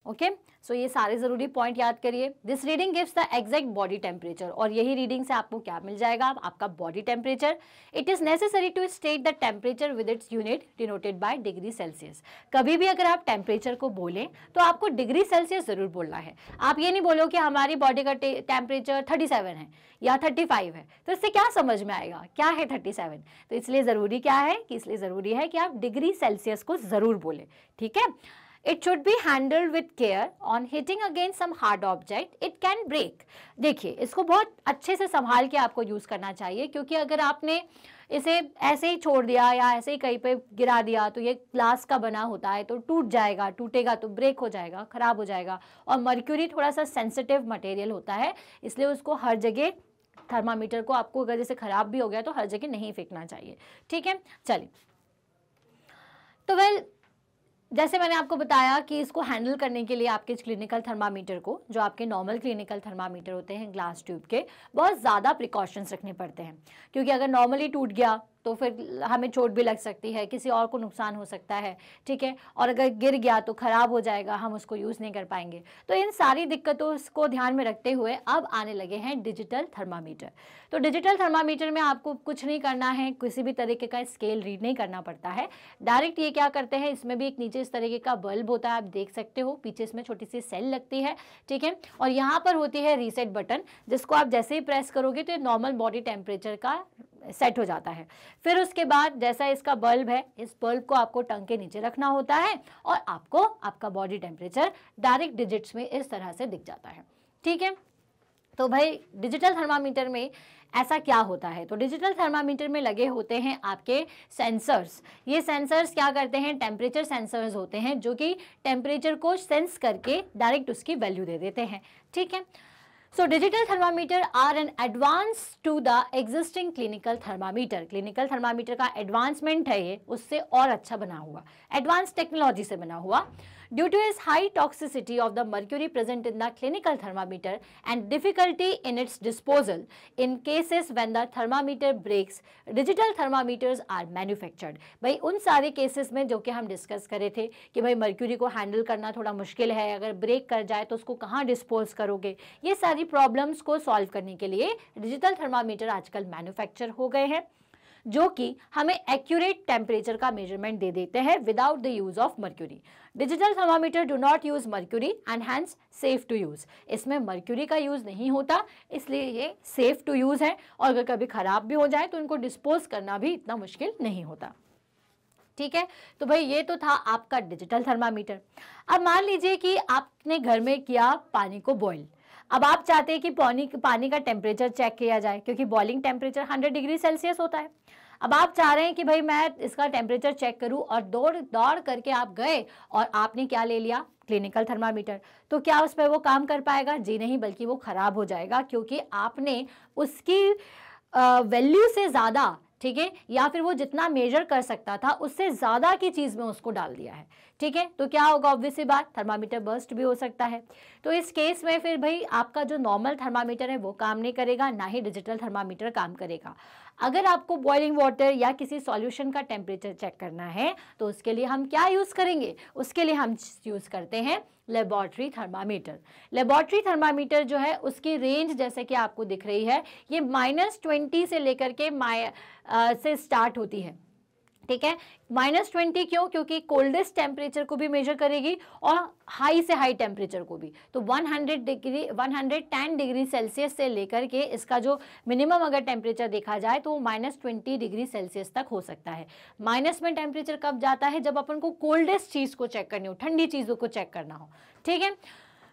ओके, सो ये सारे जरूरी पॉइंट याद करिए। This reading gives the exact body temperature, और यही रीडिंग से आपको क्या मिल जाएगा, आपका body temperature. It is necessary to state the temperature with its unit denoted by degree Celsius. कभी भी अगर आप टेम्परेचर को बोलें तो आपको डिग्री सेल्सियस जरूर बोलना है। आप ये नहीं बोलो कि हमारी बॉडी का टेम्परेचर 37 है या 35 है, तो इससे क्या समझ में आएगा क्या है 37। तो इसलिए ज़रूरी क्या है कि इसलिए ज़रूरी है कि आप डिग्री सेल्सियस को ज़रूर बोलें, ठीक है। It should be handled with care. On hitting against some hard object, it can break. देखिए, इसको बहुत अच्छे से संभाल के आपको यूज़ करना चाहिए, क्योंकि अगर आपने इसे ऐसे ही छोड़ दिया या ऐसे ही कहीं पे गिरा दिया तो ये ग्लास का बना होता है, तो टूट जाएगा, टूटेगा तो ब्रेक हो जाएगा, ख़राब हो जाएगा। और मर्क्यूरी थोड़ा सा सेंसिटिव मटेरियल होता है, इसलिए उसको हर जगह, थर्मामीटर को आपको अगर जैसे ख़राब भी हो गया तो हर जगह नहीं फेंकना चाहिए, ठीक है। चलिए, तो जैसे मैंने आपको बताया कि इसको हैंडल करने के लिए आपके क्लिनिकल थर्मामीटर को, जो आपके नॉर्मल क्लिनिकल थर्मामीटर होते हैं ग्लास ट्यूब के, बहुत ज़्यादा प्रिकॉशंस रखने पड़ते हैं, क्योंकि अगर नॉर्मली टूट गया तो फिर हमें चोट भी लग सकती है, किसी और को नुकसान हो सकता है, ठीक है, और अगर गिर गया तो ख़राब हो जाएगा, हम उसको यूज़ नहीं कर पाएंगे। तो इन सारी दिक्कतों को ध्यान में रखते हुए अब आने लगे हैं डिजिटल थर्मामीटर। तो डिजिटल थर्मामीटर में आपको कुछ नहीं करना है, किसी भी तरीके का स्केल रीड नहीं करना पड़ता है, डायरेक्ट ये क्या करते हैं, इसमें भी एक नीचे इस तरीके का बल्ब होता है, आप देख सकते हो, पीछे इसमें छोटी सी सेल लगती है, ठीक है, और यहाँ पर होती है रीसेट बटन, जिसको आप जैसे ही प्रेस करोगे तो ये नॉर्मल बॉडी टेम्परेचर का सेट हो जाता है। फिर उसके बाद जैसा इसका बल्ब है, इस बल्ब को आपको टंग के नीचे रखना होता है और आपको आपका बॉडी टेम्परेचर डायरेक्ट डिजिट्स में इस तरह से दिख जाता है, ठीक है। तो भाई डिजिटल थर्मामीटर में ऐसा क्या होता है, तो डिजिटल थर्मामीटर में लगे होते हैं आपके सेंसर्स। ये सेंसर्स क्या करते हैं, टेम्परेचर सेंसर्स होते हैं जो कि टेम्परेचर को सेंस करके डायरेक्ट उसकी वैल्यू दे देते हैं, ठीक है। So digital thermometer are an advance to the existing clinical thermometer. Clinical thermometer का advancement है ये, उससे और अच्छा बना हुआ, advanced technology से बना हुआ। Due to its high toxicity of the mercury present in the clinical thermometer and difficulty in its disposal, in cases when the thermometer breaks, digital thermometers are manufactured. भाई उन सारे केसेस में जो कि हम डिस्कस करे थे कि भाई मर्क्यूरी को हैंडल करना थोड़ा मुश्किल है, अगर ब्रेक कर जाए तो उसको कहाँ डिस्पोज करोगे, ये सारी प्रॉब्लम्स को सॉल्व करने के लिए डिजिटल थर्मामीटर आजकल मैन्युफैक्चर हो गए हैं, जो कि हमें एक्यूरेट टेम्परेचर का मेजरमेंट दे देते हैं without the use of mercury. Digital thermometer do not use mercury and hence safe to use. इसमें मर्क्यूरी का यूज नहीं होता, इसलिए ये सेफ टू यूज है, और अगर कभी खराब भी हो जाए तो इनको डिस्पोज करना भी इतना मुश्किल नहीं होता, ठीक है। तो भाई ये तो था आपका डिजिटल थर्मामीटर। अब मान लीजिए कि आपने घर में किया पानी को बॉईल, अब आप चाहते हैं कि पानी का टेम्परेचर चेक किया जाए, क्योंकि बॉइलिंग टेम्परेचर 100 डिग्री सेल्सियस होता है। अब आप चाह रहे हैं कि भाई मैं इसका टेम्परेचर चेक करूं, और दौड़ करके आप गए और आपने क्या ले लिया, क्लिनिकल थर्मामीटर। तो क्या उस पर वो काम कर पाएगा? जी नहीं, बल्कि वो खराब हो जाएगा, क्योंकि आपने उसकी वैल्यू से ज़्यादा, ठीक है, या फिर वो जितना मेजर कर सकता था उससे ज़्यादा की चीज़ में उसको डाल दिया है, ठीक है। तो क्या होगा, ऑब्वियस सी बात, थर्मामीटर बर्स्ट भी हो सकता है। तो इस केस में फिर भाई आपका जो नॉर्मल थर्मामीटर है वो काम नहीं करेगा, ना ही डिजिटल थर्मामीटर काम करेगा। अगर आपको बॉइलिंग वाटर या किसी सॉल्यूशन का टेम्परेचर चेक करना है तो उसके लिए हम क्या यूज़ करेंगे, उसके लिए हम यूज़ करते हैं लेबॉर्ट्री थर्मामीटर। लेबॉर्ट्री थर्मामीटर जो है उसकी रेंज जैसे कि आपको दिख रही है, ये -20 से लेकर के से स्टार्ट होती है, ठीक है। -20 क्यों? क्योंकि कोल्डेस्ट टेम्परेचर को भी मेजर करेगी और हाई से हाई टेम्परेचर को भी। तो 110 डिग्री सेल्सियस से लेकर के इसका जो मिनिमम अगर टेम्परेचर देखा जाए तो -20 डिग्री सेल्सियस तक हो सकता है। माइनस में टेम्परेचर कब जाता है? जब अपन को कोल्डेस्ट चीज़ को चेक करनी हो, ठंडी चीज़ों को चेक करना हो, ठीक है।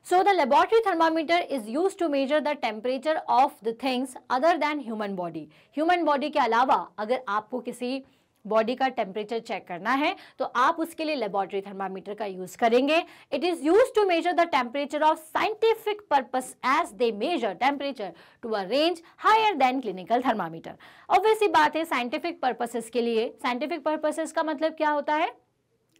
So the laboratory thermometer is used to measure the temperature of the things other than human body. Human body के अलावा अगर आपको किसी बॉडी का टेम्परेचर चेक करना है तो आप उसके लिए लेबॉर्ट्री थर्मामीटर का यूज करेंगे। It is use to measure the temperature of scientific purpose as they measure temperature to a range higher than clinical thermometer. Obviously बात है, साइंटिफिक पर्पसेस के लिए, साइंटिफिक पर्पसेस का मतलब क्या होता है,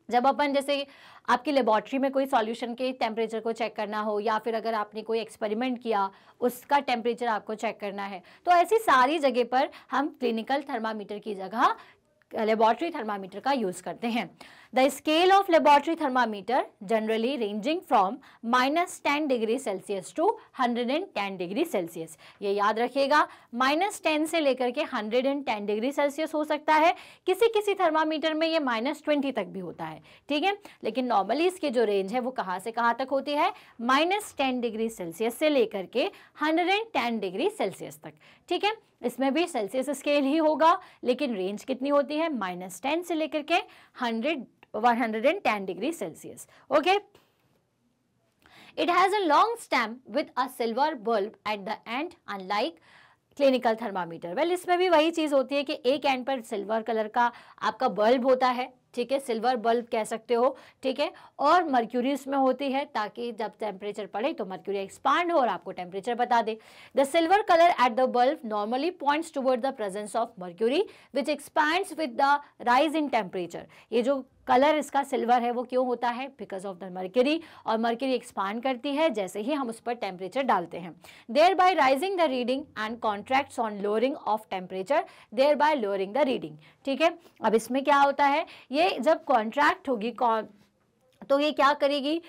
जब अपन जैसे आपकी लेबॉर्ट्री में कोई सॉल्यूशन के टेम्परेचर को चेक करना हो, या फिर अगर आपने कोई एक्सपेरिमेंट किया उसका टेम्परेचर आपको चेक करना है, तो ऐसी सारी जगह पर हम क्लिनिकल थर्मामीटर की जगह लेबॉर्ट्री थर्मामीटर का यूज करते हैं। The scale of laboratory thermometer generally ranging from -10 degree Celsius to 110 degree Celsius. ये याद रखिएगा, -10 से लेकर के 110 डिग्री सेल्सियस हो सकता है, किसी किसी थर्मामीटर में ये -20 तक भी होता है, ठीक है। लेकिन नॉर्मली इसकी जो रेंज है वो कहाँ से कहाँ तक होती है, -10 डिग्री सेल्सियस से लेकर के 110 डिग्री सेल्सियस तक, ठीक है। इसमें भी सेल्सियस स्केल ही होगा, लेकिन रेंज कितनी होती है, -10 से लेकर के 110 degree Celsius, okay. It has a long stem with a silver bulb at the end unlike clinical thermometer. Well, इसमें भी वही चीज़ होती है कि एक एंड पर सिल्वर कलर का आपका बल्ब होता है, ठीक है, सिल्वर बल्ब कह सकते हो, ठीक है, और मर्क्यूरी इसमें होती है ताकि जब टेम्परेचर पड़े तो मर्क्यूरी एक्सपांड हो और आपको टेम्परेचर बता दे। The silver colour at the bulb normally points toward the presence of mercury which expands with the rise in temperature. ये जो कलर इसका सिल्वर है वो क्यों होता है? बिकॉज ऑफ द मर्क्यूरी, और मर्क्यूरी एक्सपांड करती है जैसे ही हम उस पर टेम्परेचर डालते हैं। Thereby rising the reading and contracts on lowering of temperature, thereby lowering the reading. ठीक है, अब इसमें क्या होता है, ये जब कॉन्ट्रैक्ट होगी तो ये क्या करेगी,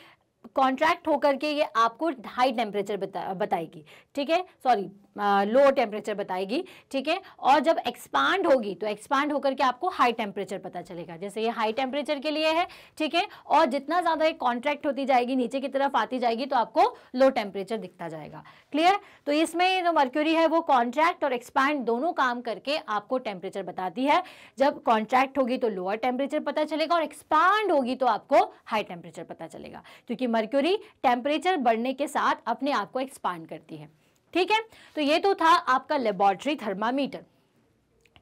कॉन्ट्रैक्ट होकर के ये आपको हाई टेम्परेचर बताएगी, ठीक है, सॉरी लो टेम्परेचर बताएगी, ठीक है, और जब एक्सपांड होगी तो एक्सपांड होकर के आपको हाई टेम्परेचर पता चलेगा। जैसे ये हाई टेम्परेचर के लिए है, ठीक है, और जितना ज़्यादा ये कॉन्ट्रैक्ट होती जाएगी, नीचे की तरफ आती जाएगी तो आपको लो टेम्परेचर दिखता जाएगा। क्लियर? तो इसमें जो मर्क्यूरी है वो कॉन्ट्रैक्ट और एक्सपैंड दोनों काम करके आपको टेम्परेचर बताती है। जब कॉन्ट्रैक्ट होगी तो लोअर टेम्परेचर पता चलेगा और एक्सपांड होगी तो आपको हाई टेम्परेचर पता चलेगा, क्योंकि मर्क्यूरी टेम्परेचर बढ़ने के साथ अपने आप को एक्सपांड करती है। ठीक है, तो ये तो था आपका लेबोरेटरी थर्मामीटर।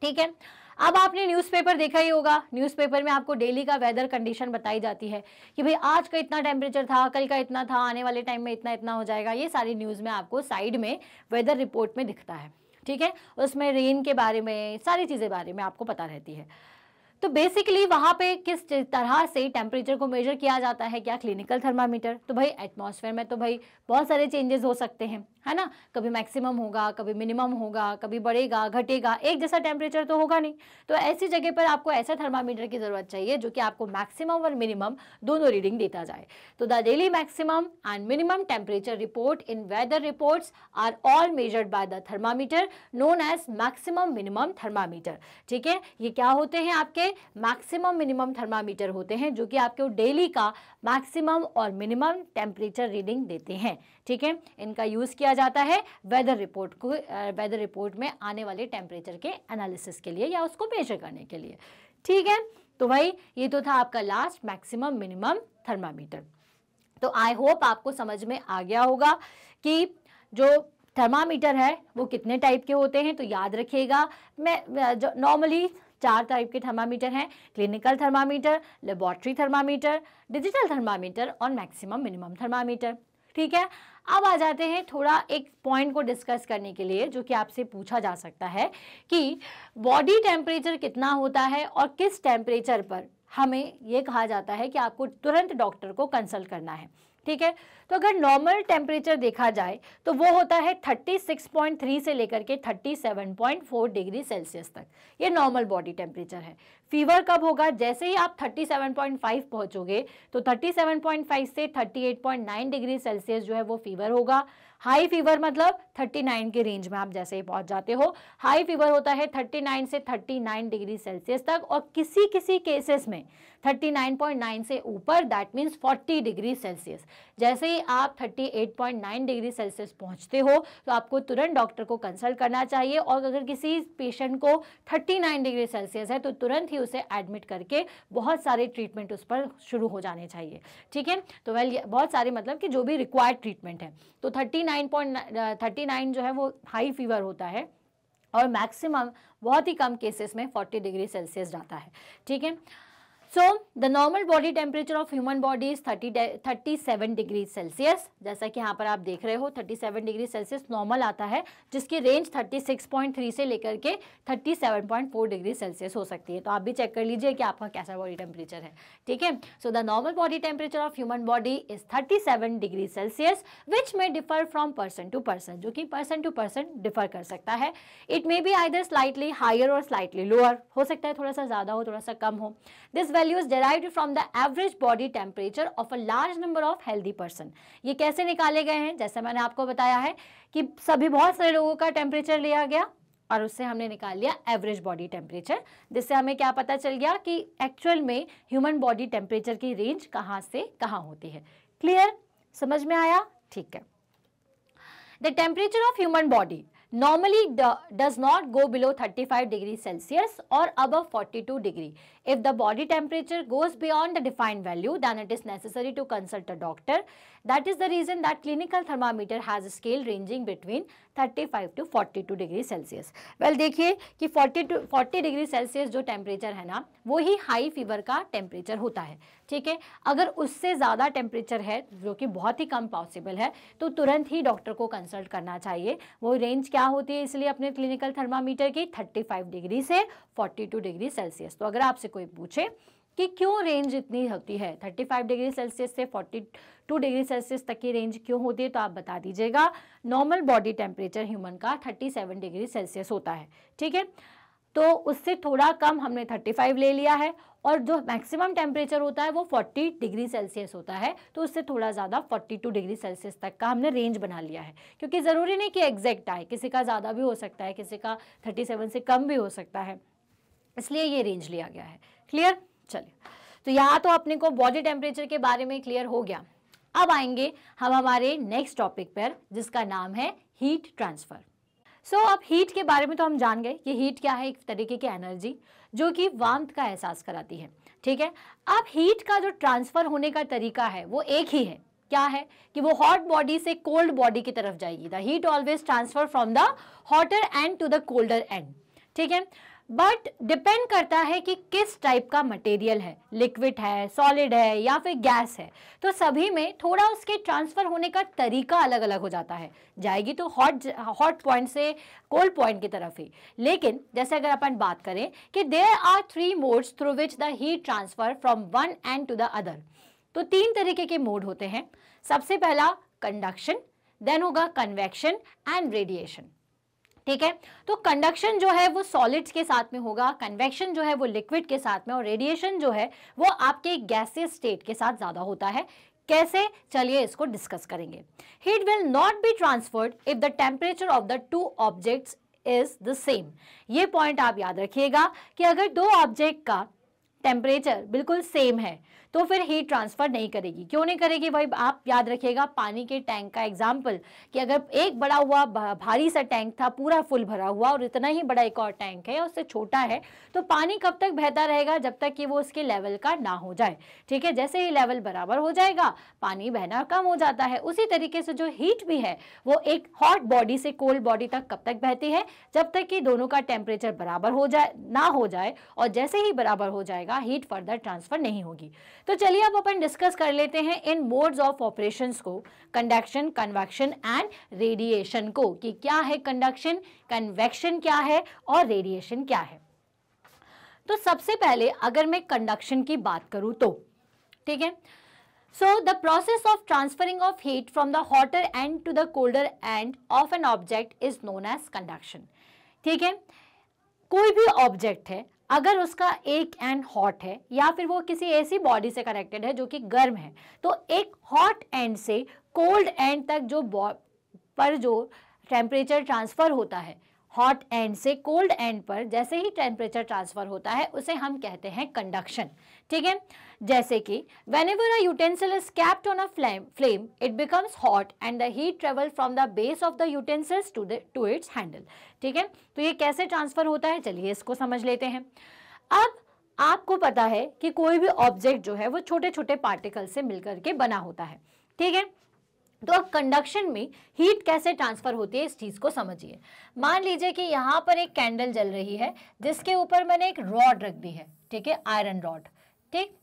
ठीक है, अब आपने न्यूज़पेपर देखा ही होगा, न्यूज़पेपर में आपको डेली का वेदर कंडीशन बताई जाती है कि भाई आज का इतना टेम्परेचर था, कल का इतना था, आने वाले टाइम में इतना इतना हो जाएगा। ये सारी न्यूज़ में आपको साइड में वेदर रिपोर्ट में दिखता है। ठीक है, उसमें रेन के बारे में, सारी चीज़ें बारे में आपको पता रहती है। तो बेसिकली वहाँ पे किस तरह से टेम्परेचर को मेजर किया जाता है, क्या? Clinical thermometer. तो भाई एटमॉस्फेयर में तो भाई बहुत सारे चेंजेस हो सकते हैं, है ना, कभी मैक्सिमम होगा, कभी मिनिमम होगा, कभी बढ़ेगा घटेगा, एक जैसा टेम्परेचर तो होगा नहीं। तो ऐसी जगह पर आपको ऐसा थर्मामीटर की ज़रूरत चाहिए जो कि आपको मैक्सिमम और मिनिमम दोनों रीडिंग देता जाए। तो the daily maximum and minimum temperature report in weather reports are all measured by the thermometer known as maximum minimum thermometer. ठीक है, ये क्या होते हैं? आपके मैक्सिमम मिनिमम थर्मामीटर होते हैं जो कि आपको डेली का मैक्सिमम और मिनिमम टेम्परेचर रीडिंग देते हैं। ठीक है, इनका यूज़ किया जाता है वेदर रिपोर्ट में आने वाले टेम्परेचर के एनालिसिस के लिए या उसको मेजर करने के लिए। ठीक है, तो भाई ये तो था आपका लास्ट मैक्सिमम मिनिमम थर्मामीटर। तो आई होप आपको समझ में आ गया होगा कि जो थर्मामीटर है वो कितने टाइप के होते हैं। तो याद रखिएगा, मैं जो नॉर्मली 4 टाइप के थर्मामीटर हैं, clinical thermometer, laboratory thermometer, digital thermometer और मैक्सिमम मिनिमम थर्मामीटर। ठीक है, अब आ जाते हैं थोड़ा एक पॉइंट को डिस्कस करने के लिए जो कि आपसे पूछा जा सकता है कि बॉडी टेम्परेचर कितना होता है और किस टेम्परेचर पर हमें ये कहा जाता है कि आपको तुरंत डॉक्टर को कंसल्ट करना है। ठीक है, तो अगर नॉर्मल टेम्परेचर देखा जाए तो वो होता है 36.3 से लेकर के 37.4 डिग्री सेल्सियस तक। ये नॉर्मल बॉडी टेम्परेचर है। फीवर कब होगा? जैसे ही आप 37.5 पहुंचोगे तो 37.5 से 38.9 डिग्री सेल्सियस जो है वो फीवर होगा। हाई फीवर मतलब 39 के रेंज में आप जैसे ही पहुंच जाते हो। हाई फीवर होता है 39 से 39 डिग्री सेल्सियस तक, और किसी किसी केसेस में 39.9 से ऊपर, दैट मीन्स 40 डिग्री सेल्सियस। जैसे ही आप 38.9 डिग्री सेल्सियस पहुंचते हो तो आपको तुरंत डॉक्टर को कंसल्ट करना चाहिए, और अगर किसी पेशेंट को 39 डिग्री सेल्सियस है तो तुरंत ही उसे एडमिट करके बहुत सारे ट्रीटमेंट उस पर शुरू हो जाने चाहिए। ठीक है, तो बहुत सारे मतलब कि जो भी रिक्वायर्ड ट्रीटमेंट है। तो 39 जो है वो हाई फीवर होता है, और मैक्सिमम बहुत ही कम केसेस में 40 डिग्री सेल्सियस जाता है। ठीक है, so the normal body temperature of human body is 37 degree Celsius. जैसा कि यहाँ पर आप देख रहे हो 37 डिग्री सेल्सियस नॉर्मल आता है, जिसकी रेंज 36.3 से लेकर के 37.4 डिग्री सेल्सियस हो सकती है। तो आप भी चेक कर लीजिए कि आपका कैसा बॉडी टेम्परेचर है। ठीक है, so the normal body temperature of human body is 37 degree Celsius which may differ from person to person, जो कि पर्सन टू पर्सन डिफर कर सकता है। It may be either slightly higher or slightly lower, हो सकता है थोड़ा सा ज़्यादा हो, थोड़ा सा कम हो। This values derived from the average body temperature of a large number of healthy person। ये कैसे निकाले गए हैं? जैसे मैंने आपको बताया है कि बहुत सारे लोगों का टेम्परेचर लिया गया और उससे हमने निकाल लिया एवरेज बॉडी टेम्परेचर, जिससे हमें क्या पता चल गया कि एक्चुअल में ह्यूमन बॉडी टेम्परेचर की रेंज कहाँ से कहाँ होती है। क्लियर? समझ में आया? ठीक है। The temperature of human body normally does not go below 35 degree Celsius or above 42 degree If the body temperature goes beyond the defined value, then it is necessary to consult a doctor. That is the reason that clinical thermometer has a scale ranging between 35 to 42 degree Celsius. Well देखिए कि 40 degree Celsius जो temperature है ना, वो ही high fever का temperature होता है. ठीक है, अगर उससे ज़्यादा टेम्परेचर है जो कि बहुत ही कम पॉसिबल है, तो तुरंत ही डॉक्टर को कंसल्ट करना चाहिए. वो रेंज क्या होती है इसलिए अपने क्लिनिकल थर्मामीटर की 35 डिग्री से 42 डिग्री सेल्सियस. तो अगर आपसे कोई पूछे कि क्यों रेंज इतनी होती है, 35 डिग्री सेल्सियस से 42 डिग्री सेल्सियस तक की रेंज क्यों होती है, तो आप बता दीजिएगा. नॉर्मल बॉडी टेम्परेचर ह्यूमन का 37 डिग्री सेल्सियस होता है. ठीक है, तो उससे थोड़ा कम हमने 35 ले लिया है, और जो मैक्सिमम टेम्परेचर होता है वो 40 डिग्री सेल्सियस होता है, तो उससे थोड़ा ज़्यादा 42 डिग्री सेल्सियस तक का हमने रेंज बना लिया है. क्योंकि ज़रूरी नहीं कि एग्जैक्ट आए, किसी का ज़्यादा भी हो सकता है, किसी का 37 से कम भी हो सकता है, इसलिए ये रेंज लिया गया है. क्लियर? चलिए, तो यहाँ तो अपने को बॉडी टेम्परेचर के बारे में क्लियर हो गया. अब आएंगे हम हमारे नेक्स्ट टॉपिक पर, जिसका नाम है हीट ट्रांसफर. अब हीट के बारे में तो हम जान गए कि हीट क्या है, एक तरीके की एनर्जी जो कि वार्मथ का एहसास कराती है. ठीक है, अब हीट का जो ट्रांसफर होने का तरीका है वो एक ही है. क्या है कि वो हॉट बॉडी से कोल्ड बॉडी की तरफ जाएगी. The heat always transfer from the hotter end to the colder end. ठीक है, बट डिपेंड करता है कि किस टाइप का मटेरियल है, लिक्विड है, सॉलिड है या फिर गैस है. तो सभी में थोड़ा उसके ट्रांसफर होने का तरीका अलग अलग हो जाता है. जाएगी तो हॉट पॉइंट से कोल्ड पॉइंट की तरफ ही. लेकिन जैसे अगर अपन बात करें कि there are 3 modes through which the heat transfer from one end to the other. तो 3 तरीके के मोड होते हैं. सबसे पहला कंडक्शन, देन होगा कन्वेक्शन एंड रेडिएशन. ठीक है, तो कंडक्शन जो है वो सॉलिड्स के साथ में होगा, कन्वेक्शन जो है वो लिक्विड के साथ में, और रेडिएशन जो है वो आपके गैसियस स्टेट के साथ ज़्यादा होता है. कैसे, चलिए इसको डिस्कस करेंगे. Heat will not be transferred if the temperature of the 2 objects is the same. ये पॉइंट आप याद रखिएगा कि अगर 2 ऑब्जेक्ट का टेम्परेचर बिल्कुल सेम है तो फिर हीट ट्रांसफर नहीं करेगी. क्यों नहीं करेगी भाई, आप याद रखिएगा पानी के टैंक का एग्जाम्पल, कि अगर एक बड़ा हुआ भारी सा टैंक था पूरा फुल भरा हुआ, और इतना ही बड़ा एक और टैंक है उससे छोटा है, तो पानी कब तक बहता रहेगा, जब तक कि वो उसके लेवल का ना हो जाए. ठीक है, जैसे ही लेवल बराबर हो जाएगा पानी बहना कम हो जाता है. उसी तरीके से जो हीट भी है वो एक हॉट बॉडी से कोल्ड बॉडी तक कब तक बहती है, जब तक कि दोनों का टेम्परेचर बराबर हो जाए ना हो जाए, और जैसे ही बराबर हो जाएगा हीट फर्दर ट्रांसफर नहीं होगी. तो चलिए अब अपन डिस्कस कर लेते हैं इन मोड्स ऑफ ऑपरेशंस को, कंडक्शन, कन्वेक्शन एंड रेडिएशन को, कि क्या है कंडक्शन, कन्वेक्शन क्या है और रेडिएशन क्या है. तो सबसे पहले अगर मैं कंडक्शन की बात करूं तो, ठीक है, so the process of transferring of heat from the hotter end to the colder end of an object is known as conduction. ठीक है, कोई भी ऑब्जेक्ट है, अगर उसका एक एंड हॉट है या फिर वो किसी ऐसी बॉडी से कनेक्टेड है जो कि गर्म है, तो एक हॉट एंड से कोल्ड एंड तक जो टेम्परेचर ट्रांसफर होता है, हॉट एंड से कोल्ड एंड पर जैसे ही टेम्परेचर ट्रांसफर होता है उसे हम कहते हैं कंडक्शन. ठीक है, जैसे कि whenever a utensil is kept on a flame it becomes hot and the heat travel from the base of the utensils to its handle. ठीक है, तो ये कैसे ट्रांसफर होता है, चलिए इसको समझ लेते हैं. अब आपको पता है कि कोई भी ऑब्जेक्ट जो है वो छोटे छोटे पार्टिकल से मिलकर के बना होता है. ठीक है, तो अब कंडक्शन में हीट कैसे ट्रांसफर होती है इस चीज को समझिए. मान लीजिए कि यहाँ पर एक कैंडल जल रही है जिसके ऊपर मैंने एक रॉड रख दी है. ठीक है, आयरन रॉड. ठीक,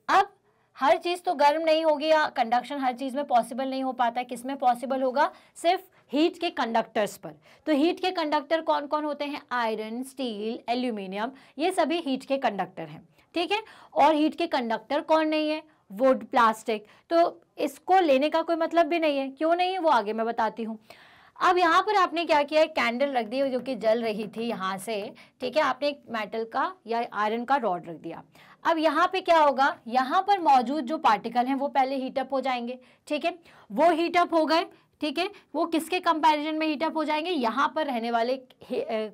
अब हर चीज तो गर्म नहीं होगी, या कंडक्शन हर चीज में पॉसिबल नहीं हो पाता. किस में पॉसिबल होगा, सिर्फ हीट के कंडक्टर्स पर. तो हीट के कंडक्टर कौन कौन होते हैं, आयरन, स्टील, एल्यूमिनियम, ये सभी हीट के कंडक्टर हैं. ठीक है, और हीट के कंडक्टर कौन नहीं है, वुड, प्लास्टिक. तो इसको लेने का कोई मतलब भी नहीं है. क्यों नहीं है वो आगे मैं बताती हूँ. अब यहाँ पर आपने क्या किया, एक कैंडल रख दी जो कि जल रही थी यहाँ से. ठीक है, आपने एक मेटल का या आयरन का रॉड रख दिया. अब यहाँ पे क्या होगा, यहाँ पर मौजूद जो पार्टिकल हैं वो पहले हीटअप हो जाएंगे. ठीक है, वो हीटअप हो गए. ठीक है, वो किसके कंपैरिजन में हीट अप हो जाएंगे, यहाँ पर रहने वाले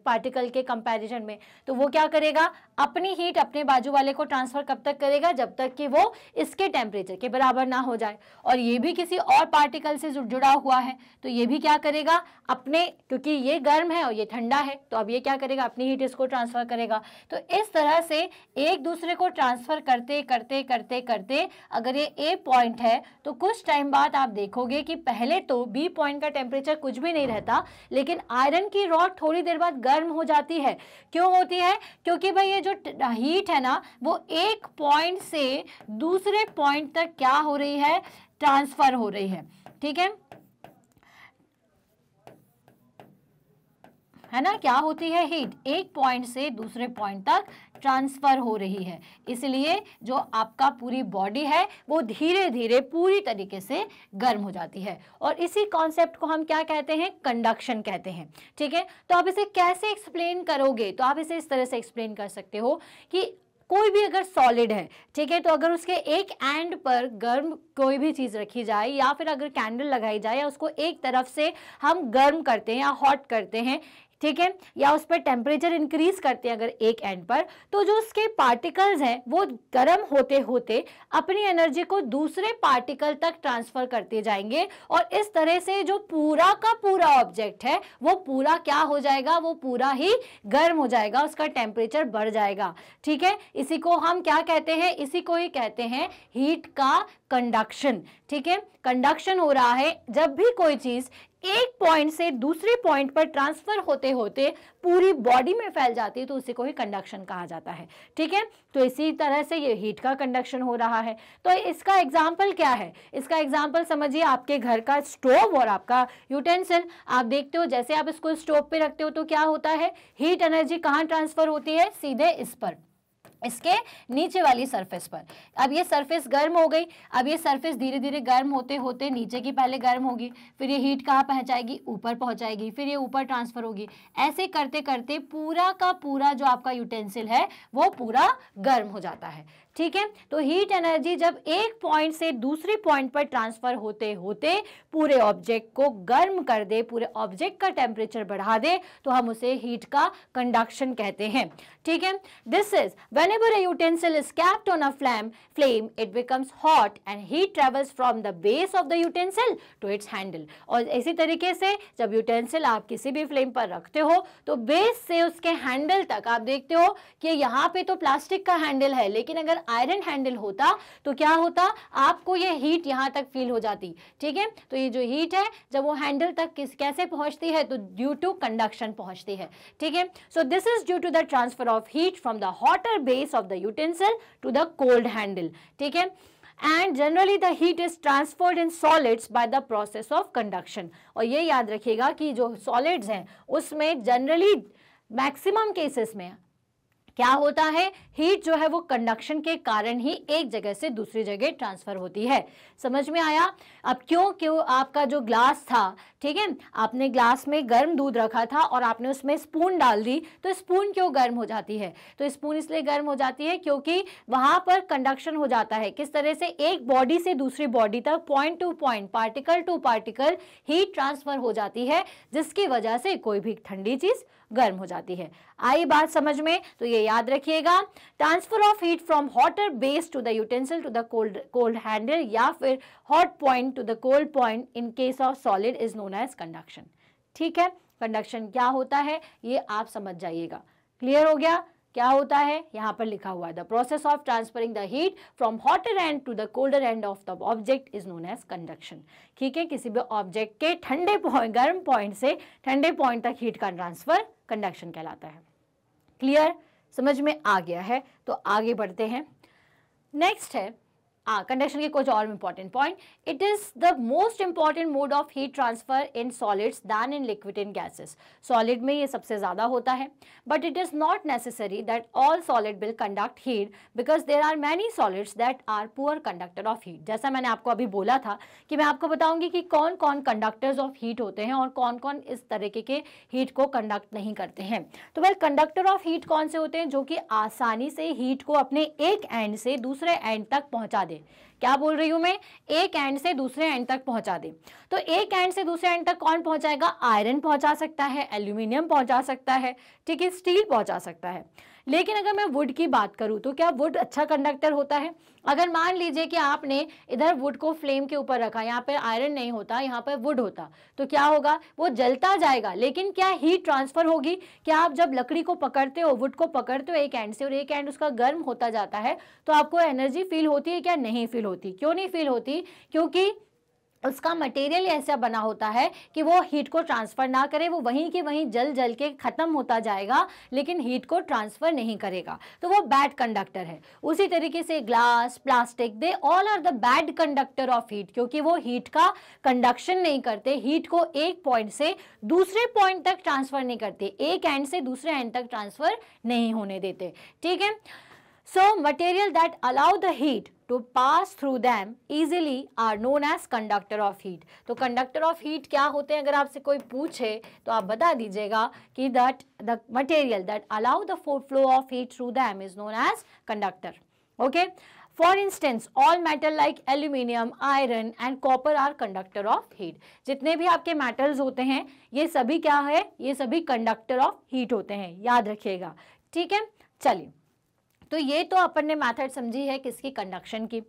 पार्टिकल के कंपैरिजन में। तो वो क्या करेगा, अपनी हीट अपने बाजू वाले को ट्रांसफर कब तक करेगा, जब तक कि वो इसके टेम्परेचर के बराबर ना हो जाए। और ये भी किसी और पार्टिकल से जुड़ा हुआ है, तो ये भी क्या करेगा अपने, क्योंकि ये गर्म है और ये ठंडा है, तो अब ये क्या करेगा अपनी हीट इसको ट्रांसफर करेगा। तो इस तरह से एक दूसरे को ट्रांसफर करते करते करते करते अगर ये ए पॉइंट है तो कुछ टाइम बाद आप देखोगे कि पहले तो बी पॉइंट का टेम्परेचर कुछ भी नहीं रहता, लेकिन आयरन की रॉड थोड़ी देर बाद गर्म हो जाती है। क्यों होती है, क्योंकि भाई ये जो हीट है ना वो एक पॉइंट से दूसरे पॉइंट तक क्या हो रही है, ट्रांसफर हो रही है। ठीक है ना, क्या होती है, हीट एक पॉइंट से दूसरे पॉइंट तक ट्रांसफर हो रही है, इसलिए जो आपका पूरी बॉडी है वो धीरे धीरे पूरी तरीके से गर्म हो जाती है। और इसी कॉन्सेप्ट को हम क्या कहते हैं, कंडक्शन कहते हैं। ठीक है, तो आप इसे कैसे एक्सप्लेन करोगे, तो आप इसे इस तरह से एक्सप्लेन कर सकते हो कि कोई भी अगर सॉलिड है, ठीक है, तो अगर उसके एक एंड पर गर्म कोई भी चीज़ रखी जाए या फिर अगर कैंडल लगाई जाए या उसको एक तरफ से हम गर्म करते हैं या हॉट करते हैं, ठीक है, या उस पर टेम्परेचर इंक्रीज करते हैं अगर एक एंड पर, तो जो उसके पार्टिकल्स हैं वो गर्म होते होते अपनी एनर्जी को दूसरे पार्टिकल तक ट्रांसफर करते जाएंगे और इस तरह से जो पूरा का पूरा ऑब्जेक्ट है वो पूरा क्या हो जाएगा, वो पूरा ही गर्म हो जाएगा, उसका टेम्परेचर बढ़ जाएगा। ठीक है, इसी को हम क्या कहते हैं, इसी को ही कहते हैं हीट का कंडक्शन। ठीक है, कंडक्शन हो रहा है जब भी कोई चीज एक पॉइंट से दूसरे पॉइंट पर ट्रांसफर होते होते पूरी बॉडी में फैल जाती है, तो उसी को ही कंडक्शन कहा जाता है। ठीक है, तो इसी तरह से ये हीट का कंडक्शन हो रहा है। तो इसका एग्जाम्पल क्या है, इसका एग्जाम्पल समझिए आपके घर का स्टोव और आपका यूटेंसिल। आप देखते हो जैसे आप इसको स्टोव पे रखते हो तो क्या होता है, हीट एनर्जी कहाँ ट्रांसफर होती है, सीधे इस पर, इसके नीचे वाली सरफेस पर। अब ये सरफेस गर्म हो गई, अब ये सरफेस धीरे धीरे गर्म होते होते नीचे की पहले गर्म होगी, फिर ये हीट कहाँ पहुंचाएगी, ऊपर पहुंचाएगी, फिर ये ऊपर ट्रांसफर होगी। ऐसे करते करते पूरा का पूरा जो आपका यूटेंसिल है वो पूरा गर्म हो जाता है। ठीक है, तो हीट एनर्जी जब एक पॉइंट से दूसरे पॉइंट पर ट्रांसफर होते होते पूरे ऑब्जेक्ट को गर्म कर दे, पूरे ऑब्जेक्ट का टेम्परेचर बढ़ा दे, तो हम उसे हीट का कंडक्शन कहते हैं। ठीक है, this is whenever a utensil is kept on a flame it becomes hot and heat travels from the base of the utensil to its handle। और इसी तरीके से जब यूटेंसिल आप किसी भी फ्लेम पर रखते हो तो बेस से उसके हैंडल तक आप देखते हो कि यहाँ पे तो प्लास्टिक का हैंडल है, लेकिन अगर आयरन हैंडल होता तो क्या होता, आपको ये हीट यहाँ तक फील हो जाती। ठीक है, तो ये जो हीट है जब वो हैंडल तक कैसे पहुंचती है, तो ड्यू टू कंडक्शन पहुंचती है। ठीक है, so this is due to the transfer of heat from the hotter base of the utensil to the cold handle। ठीक है, and generally the heat is transferred in solids by the process of conduction। और ये याद रखिएगा कि जो solids हैं उसमें generally maximum cases में क्या होता है, हीट जो है वो कंडक्शन के कारण ही एक जगह से दूसरी जगह ट्रांसफर होती है। समझ में आया। अब क्यों आपका जो ग्लास था, ठीक है, आपने ग्लास में गर्म दूध रखा था और आपने उसमें स्पून डाल दी, तो स्पून क्यों गर्म हो जाती है, तो स्पून इसलिए गर्म हो जाती है क्योंकि वहां पर कंडक्शन हो जाता है। किस तरह से, एक बॉडी से दूसरी बॉडी तक point to point, particle to particle heat transfer हो जाती है, जिसकी वजह से कोई भी ठंडी चीज गर्म हो जाती है। आई बात समझ में, तो ये याद रखिएगा, transfer of heat from hotter base to the utensil to the cold handle या फिर hot point to the cold point in case of solid is known as conduction. ठीक है, कंडक्शन क्या होता है ये आप समझ जाइएगा। क्लियर हो गया, क्या होता है, यहाँ पर लिखा हुआ है, the process of transferring the heat from hotter end to the colder end of the object is known as conduction. ठीक है, किसी भी ऑब्जेक्ट के ठंडे पॉइंट, गर्म पॉइंट से ठंडे पॉइंट तक हीट का ट्रांसफर कंडक्शन कहलाता है। क्लियर, समझ में आ गया है, तो आगे बढ़ते हैं। नेक्स्ट है कंडक्शन के कुछ और important point. It is the most important mode of heat transfer in solids than in liquid in gases. Solid में ये सबसे ज्यादा होता है, but it is not necessary that all solid will conduct heat because there are many solids that are poor conductor of heat. जैसा मैंने आपको अभी बोला था कि मैं आपको बताऊंगी कि कौन कौन कंडक्टर्स ऑफ हीट होते हैं और कौन कौन इस तरीके के हीट को कंडक्ट नहीं करते हैं। तो वेल, कंडक्टर ऑफ हीट कौन से होते हैं, जो कि आसानी से हीट को अपने एक एंड से दूसरे एंड तक पहुंचा दे। दे। क्या बोल रही हूं मैं? एक एंड से दूसरे एंड तक पहुंचा दे। तो एक एंड से दूसरे एंड तक कौन पहुंचाएगा? आयरन पहुंचा सकता है, एल्यूमिनियम पहुंचा सकता है, ठीक है, स्टील पहुंचा सकता है। लेकिन अगर मैं वुड की बात करूं तो क्या वुड अच्छा कंडक्टर होता है? अगर मान लीजिए कि आपने इधर वुड को फ्लेम के ऊपर रखा, यहाँ पर आयरन नहीं होता, यहाँ पर वुड होता, तो क्या होगा? वो जलता जाएगा, लेकिन क्या हीट ट्रांसफर होगी? क्या आप जब लकड़ी को पकड़ते हो, वुड को पकड़ते हो एक एंड से और एक एंड उसका गर्म होता जाता है, तो आपको एनर्जी फील होती है क्या? नहीं फील होती। क्यों नहीं फील होती? क्योंकि उसका मटेरियल ऐसा बना होता है कि वो हीट को ट्रांसफर ना करे, वो वहीं के वहीं जल जल के खत्म होता जाएगा, लेकिन हीट को ट्रांसफर नहीं करेगा, तो वो बैड कंडक्टर है। उसी तरीके से glass, plastic, they all are the bad conductor of heat, क्योंकि वो हीट का कंडक्शन नहीं करते, हीट को एक पॉइंट से दूसरे पॉइंट तक ट्रांसफर नहीं करते, एक एंड से दूसरे एंड तक ट्रांसफर नहीं होने देते, ठीक है। So material that allow the heat to pass through them easily are known as conductor of heat. तो conductor of heat क्या होते हैं? अगर आपसे कोई पूछे तो आप बता दीजिएगा कि that the material that allow the flow of heat through them is known as conductor. Okay. For instance, all metal like aluminium, iron and copper are conductor of heat. जितने भी आपके metals होते हैं ये सभी क्या है? ये सभी conductor of heat होते हैं, याद रखिएगा, ठीक है। चलिए, तो ये तो अपन ने मेथड समझी है किसकी? कंडक्शन की।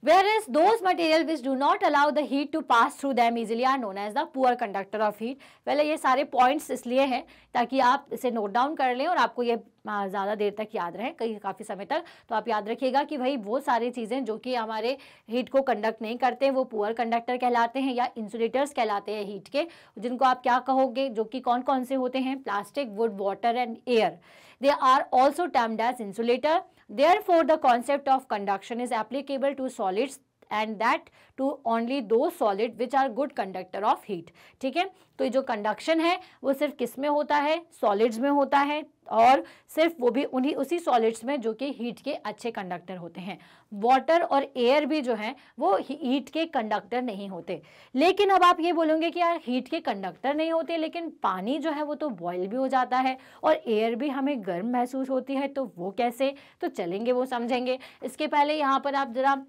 Whereas those material which do not allow the heat to pass through them easily are known as the poor conductor of heat. पहले ये सारे पॉइंट्स इसलिए हैं ताकि आप इसे नोट डाउन कर लें और आपको ये ज़्यादा देर तक याद रहे, काफ़ी समय तक। तो आप याद रखिएगा कि भाई वो सारी चीज़ें जो कि हमारे हीट को कंडक्ट नहीं करते वो पुअर कंडक्टर कहलाते हैं या इंसुलेटर्स कहलाते हैं हीट के, जिनको आप क्या कहोगे? जो कि कौन कौन से होते हैं? Plastic, would, water and air. They are also termed as insulator. Therefore, the concept of conduction is applicable to solids and that to only those solid which are good conductor of heat. ठीक है, तो ये जो conduction है वो सिर्फ किस में होता है? सॉलिड्स में होता है, और सिर्फ वो भी उन्हीं उसी सॉलिड्स में जो कि हीट के अच्छे कंडक्टर होते हैं। वाटर और एयर भी जो है वो हीट के कंडक्टर नहीं होते। लेकिन अब आप ये बोलोगे कि यार हीट के कंडक्टर नहीं होते, लेकिन पानी जो है वो तो बॉयल भी हो जाता है और एयर भी हमें गर्म महसूस होती है, तो वो कैसे? तो चलेंगे वो समझेंगे। इसके पहले यहाँ पर आप जरा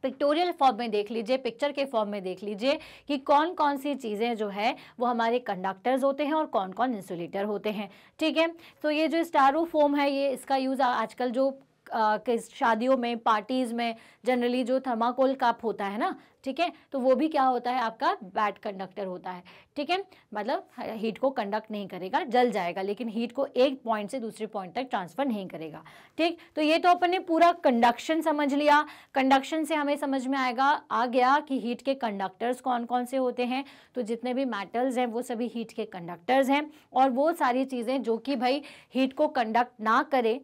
पिक्टोरियल फॉर्म में देख लीजिए, पिक्चर के फॉर्म में देख लीजिए कि कौन कौन सी चीज़ें जो है वो हमारे कंडक्टर्स होते हैं और कौन कौन इंसुलेटर होते हैं, ठीक है। तो ये जो स्टायरोफोम है, ये इसका यूज़ आजकल जो शादियों में, पार्टीज़ में जनरली जो थर्माकोल कप होता है ना, ठीक है, तो वो भी क्या होता है? आपका बैड कंडक्टर होता है, ठीक है। मतलब हीट को कंडक्ट नहीं करेगा, जल जाएगा, लेकिन हीट को एक पॉइंट से दूसरे पॉइंट तक ट्रांसफ़र नहीं करेगा, ठीक। तो ये तो अपन ने पूरा कंडक्शन समझ लिया। कंडक्शन से हमें समझ में आ गया कि हीट के कंडक्टर्स कौन कौन से होते हैं। तो जितने भी मेटल्स हैं वो सभी हीट के कंडक्टर्स हैं, और वो सारी चीज़ें जो कि भाई हीट को कंडक्ट ना करें,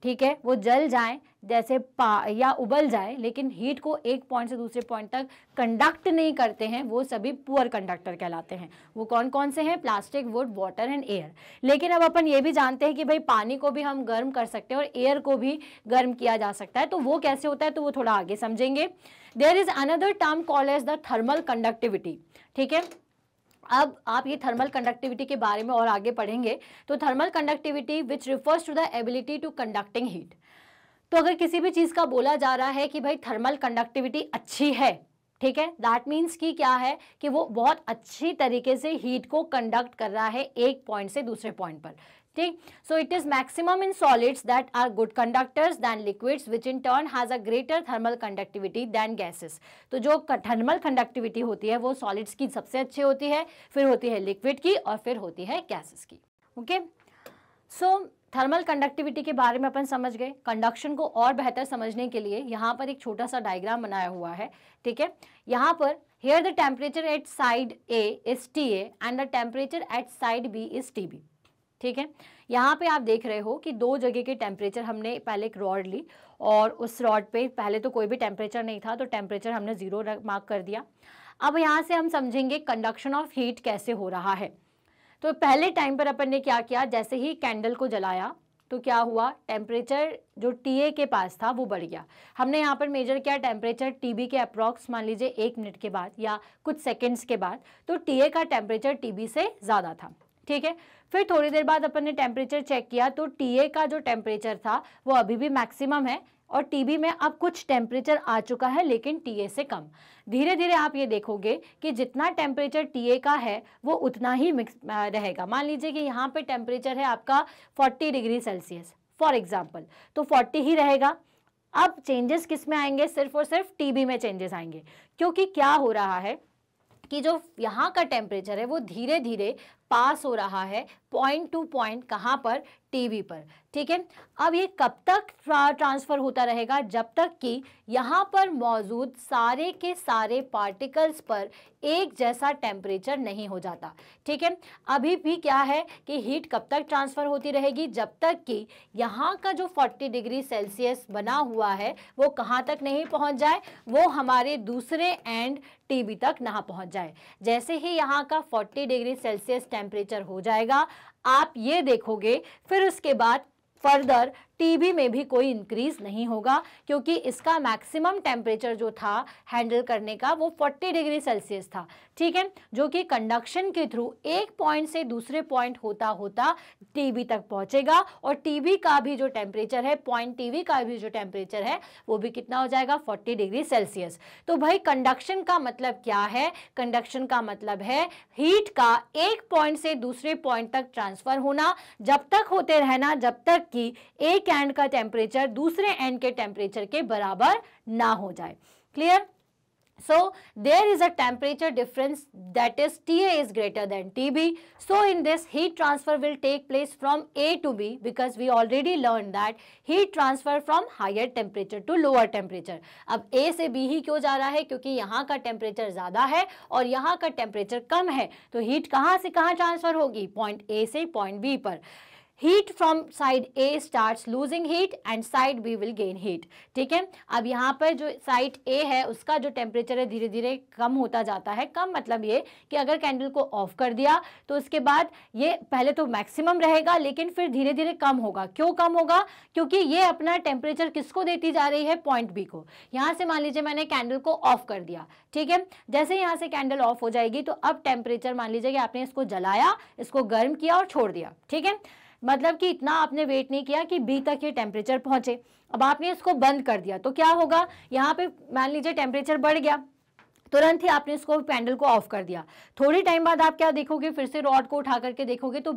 ठीक है, वो जल जाए जैसे या उबल जाए, लेकिन हीट को एक पॉइंट से दूसरे पॉइंट तक कंडक्ट नहीं करते हैं, वो सभी पुअर कंडक्टर कहलाते हैं। वो कौन कौन से हैं? Plastic, would, water and air. लेकिन अब अपन ये भी जानते हैं कि भाई पानी को भी हम गर्म कर सकते हैं और एयर को भी गर्म किया जा सकता है, तो वो कैसे होता है? तो वो थोड़ा आगे समझेंगे। There is another term called as the thermal conductivity, ठीक है। अब आप ये थर्मल कंडक्टिविटी के बारे में और आगे पढ़ेंगे। तो thermal conductivity which refers to the ability to conducting heat. तो अगर किसी भी चीज़ का बोला जा रहा है कि भाई थर्मल कंडक्टिविटी अच्छी है, ठीक है, दैट मीन्स कि क्या है कि वो बहुत अच्छी तरीके से हीट को कंडक्ट कर रहा है एक पॉइंट से दूसरे पॉइंट पर, ठीक। So it is maximum in solids that are good conductors than liquids which in turn has a greater thermal conductivity than gases. तो जो थर्मल कंडक्टिविटी होती है वो सॉलिड्स की सबसे अच्छी होती है, फिर होती है लिक्विड की, और फिर होती है गैसेस की। ओके, सो थर्मल कंडक्टिविटी के बारे में अपन समझ गए। कंडक्शन को और बेहतर समझने के लिए यहाँ पर एक छोटा सा डायग्राम बनाया हुआ है, ठीक है। यहाँ पर here the temperature at side A is TA and the temperature at side B is TB, ठीक है। यहाँ पे आप देख रहे हो कि दो जगह के टेम्परेचर, हमने पहले एक रॉड ली और उस रॉड पे पहले तो कोई भी टेम्परेचर नहीं था, तो टेम्परेचर हमने 0 मार्क कर दिया। अब यहाँ से हम समझेंगे कंडक्शन ऑफ हीट कैसे हो रहा है। तो पहले टाइम पर अपन ने क्या किया, जैसे ही कैंडल को जलाया तो क्या हुआ, टेम्परेचर जो TA के पास था वो बढ़ गया। हमने यहाँ पर मेजर किया टेम्परेचर TB के अप्रॉक्स, मान लीजिए 1 मिनट के बाद या कुछ सेकेंड्स के बाद, तो TA का टेम्परेचर TB से ज़्यादा था, ठीक है। फिर थोड़ी देर बाद अपन ने टेम्परेचर चेक किया तो TA का जो टेम्परेचर था वो अभी भी मैक्सिमम है और TB में अब कुछ टेम्परेचर आ चुका है लेकिन TA से कम। धीरे धीरे आप ये देखोगे कि जितना टेम्परेचर TA का है वो उतना ही रहेगा। मान लीजिए कि यहाँ पे टेम्परेचर है आपका 40 डिग्री सेल्सियस फॉर एग्जाम्पल, तो 40 ही रहेगा। अब चेंजेस किस में आएंगे? सिर्फ और सिर्फ TB में चेंजेस आएंगे, क्योंकि क्या हो रहा है कि जो यहाँ का टेम्परेचर है वो धीरे धीरे पास हो रहा है पॉइंट टू पॉइंट, कहाँ पर? TB पर, ठीक है। अब ये कब तक ट्रांसफर होता रहेगा? जब तक कि यहाँ पर मौजूद सारे के सारे पार्टिकल्स पर एक जैसा टेम्परेचर नहीं हो जाता, ठीक है। अभी भी क्या है कि हीट कब तक ट्रांसफर होती रहेगी? जब तक कि यहाँ का जो 40 डिग्री सेल्सियस बना हुआ है वो कहाँ तक नहीं पहुँच जाए, वो हमारे दूसरे एंड TB तक ना पहुँच जाए। जैसे ही यहाँ का 40 डिग्री सेल्सियस टेम्परेचर हो जाएगा, आप ये देखोगे फिर उसके बाद फर्दर TB में भी कोई इंक्रीज नहीं होगा, क्योंकि इसका मैक्सिमम टेम्परेचर जो था हैंडल करने का वो 40 डिग्री सेल्सियस था, ठीक है, जो कि कंडक्शन के थ्रू एक पॉइंट से दूसरे पॉइंट होता होता TB तक पहुंचेगा। और TB का भी जो टेम्परेचर है, पॉइंट TB का भी जो टेम्परेचर है वो भी कितना हो जाएगा? 40 डिग्री सेल्सियस। तो भाई कंडक्शन का मतलब क्या है? कंडक्शन का मतलब है हीट का एक पॉइंट से दूसरे पॉइंट तक ट्रांसफर होना, जब तक होते रहना जब तक कि एक एंड का टेम्परेचर दूसरे एंड के टेम्परेचर के बराबर ना हो जाए। Clear? So there is a temperature difference, that is TA is greater than TB. So in this heat transfer will take place from A to B, because we already learned that heat transfer from higher temperature to lower temperature. अब A से B ही क्यों जा रहा है? क्योंकि यहाँ का temperature ज़्यादा है और यहाँ का टेम्परेचर कम है, तो हीट कहाँ से कहाँ ट्रांसफर होगी? पॉइंट A से पॉइंट B पर। Heat from side A starts losing heat and side B will gain heat, ठीक है। अब यहाँ पर जो साइड A है उसका जो टेम्परेचर है धीरे धीरे कम होता जाता है। कम मतलब ये कि अगर कैंडल को ऑफ कर दिया तो उसके बाद ये पहले तो मैक्सिमम रहेगा लेकिन फिर धीरे धीरे कम होगा। क्यों कम होगा? क्योंकि ये अपना टेम्परेचर किसको देती जा रही है? पॉइंट B को। यहाँ से मान लीजिए मैंने कैंडल को ऑफ कर दिया, ठीक है। जैसे यहाँ से कैंडल ऑफ हो जाएगी तो अब टेम्परेचर, मान लीजिए कि आपने इसको जलाया, इसको गर्म किया और छोड़ दिया, ठीक है। मतलब कि इतना आपने वेट नहीं किया कि B तक ये टेम्परेचर पहुंचे। अब आपने इसको बंद कर दिया तो क्या होगा? यहाँ पे मान लीजिए टेम्परेचर बढ़ गया, तुरंत ही आपने इसको कैंडल को ऑफ कर दिया। थोड़ी टाइम बाद आप क्या देखोगे? फिर से रॉड को उठा करके देखोगे तो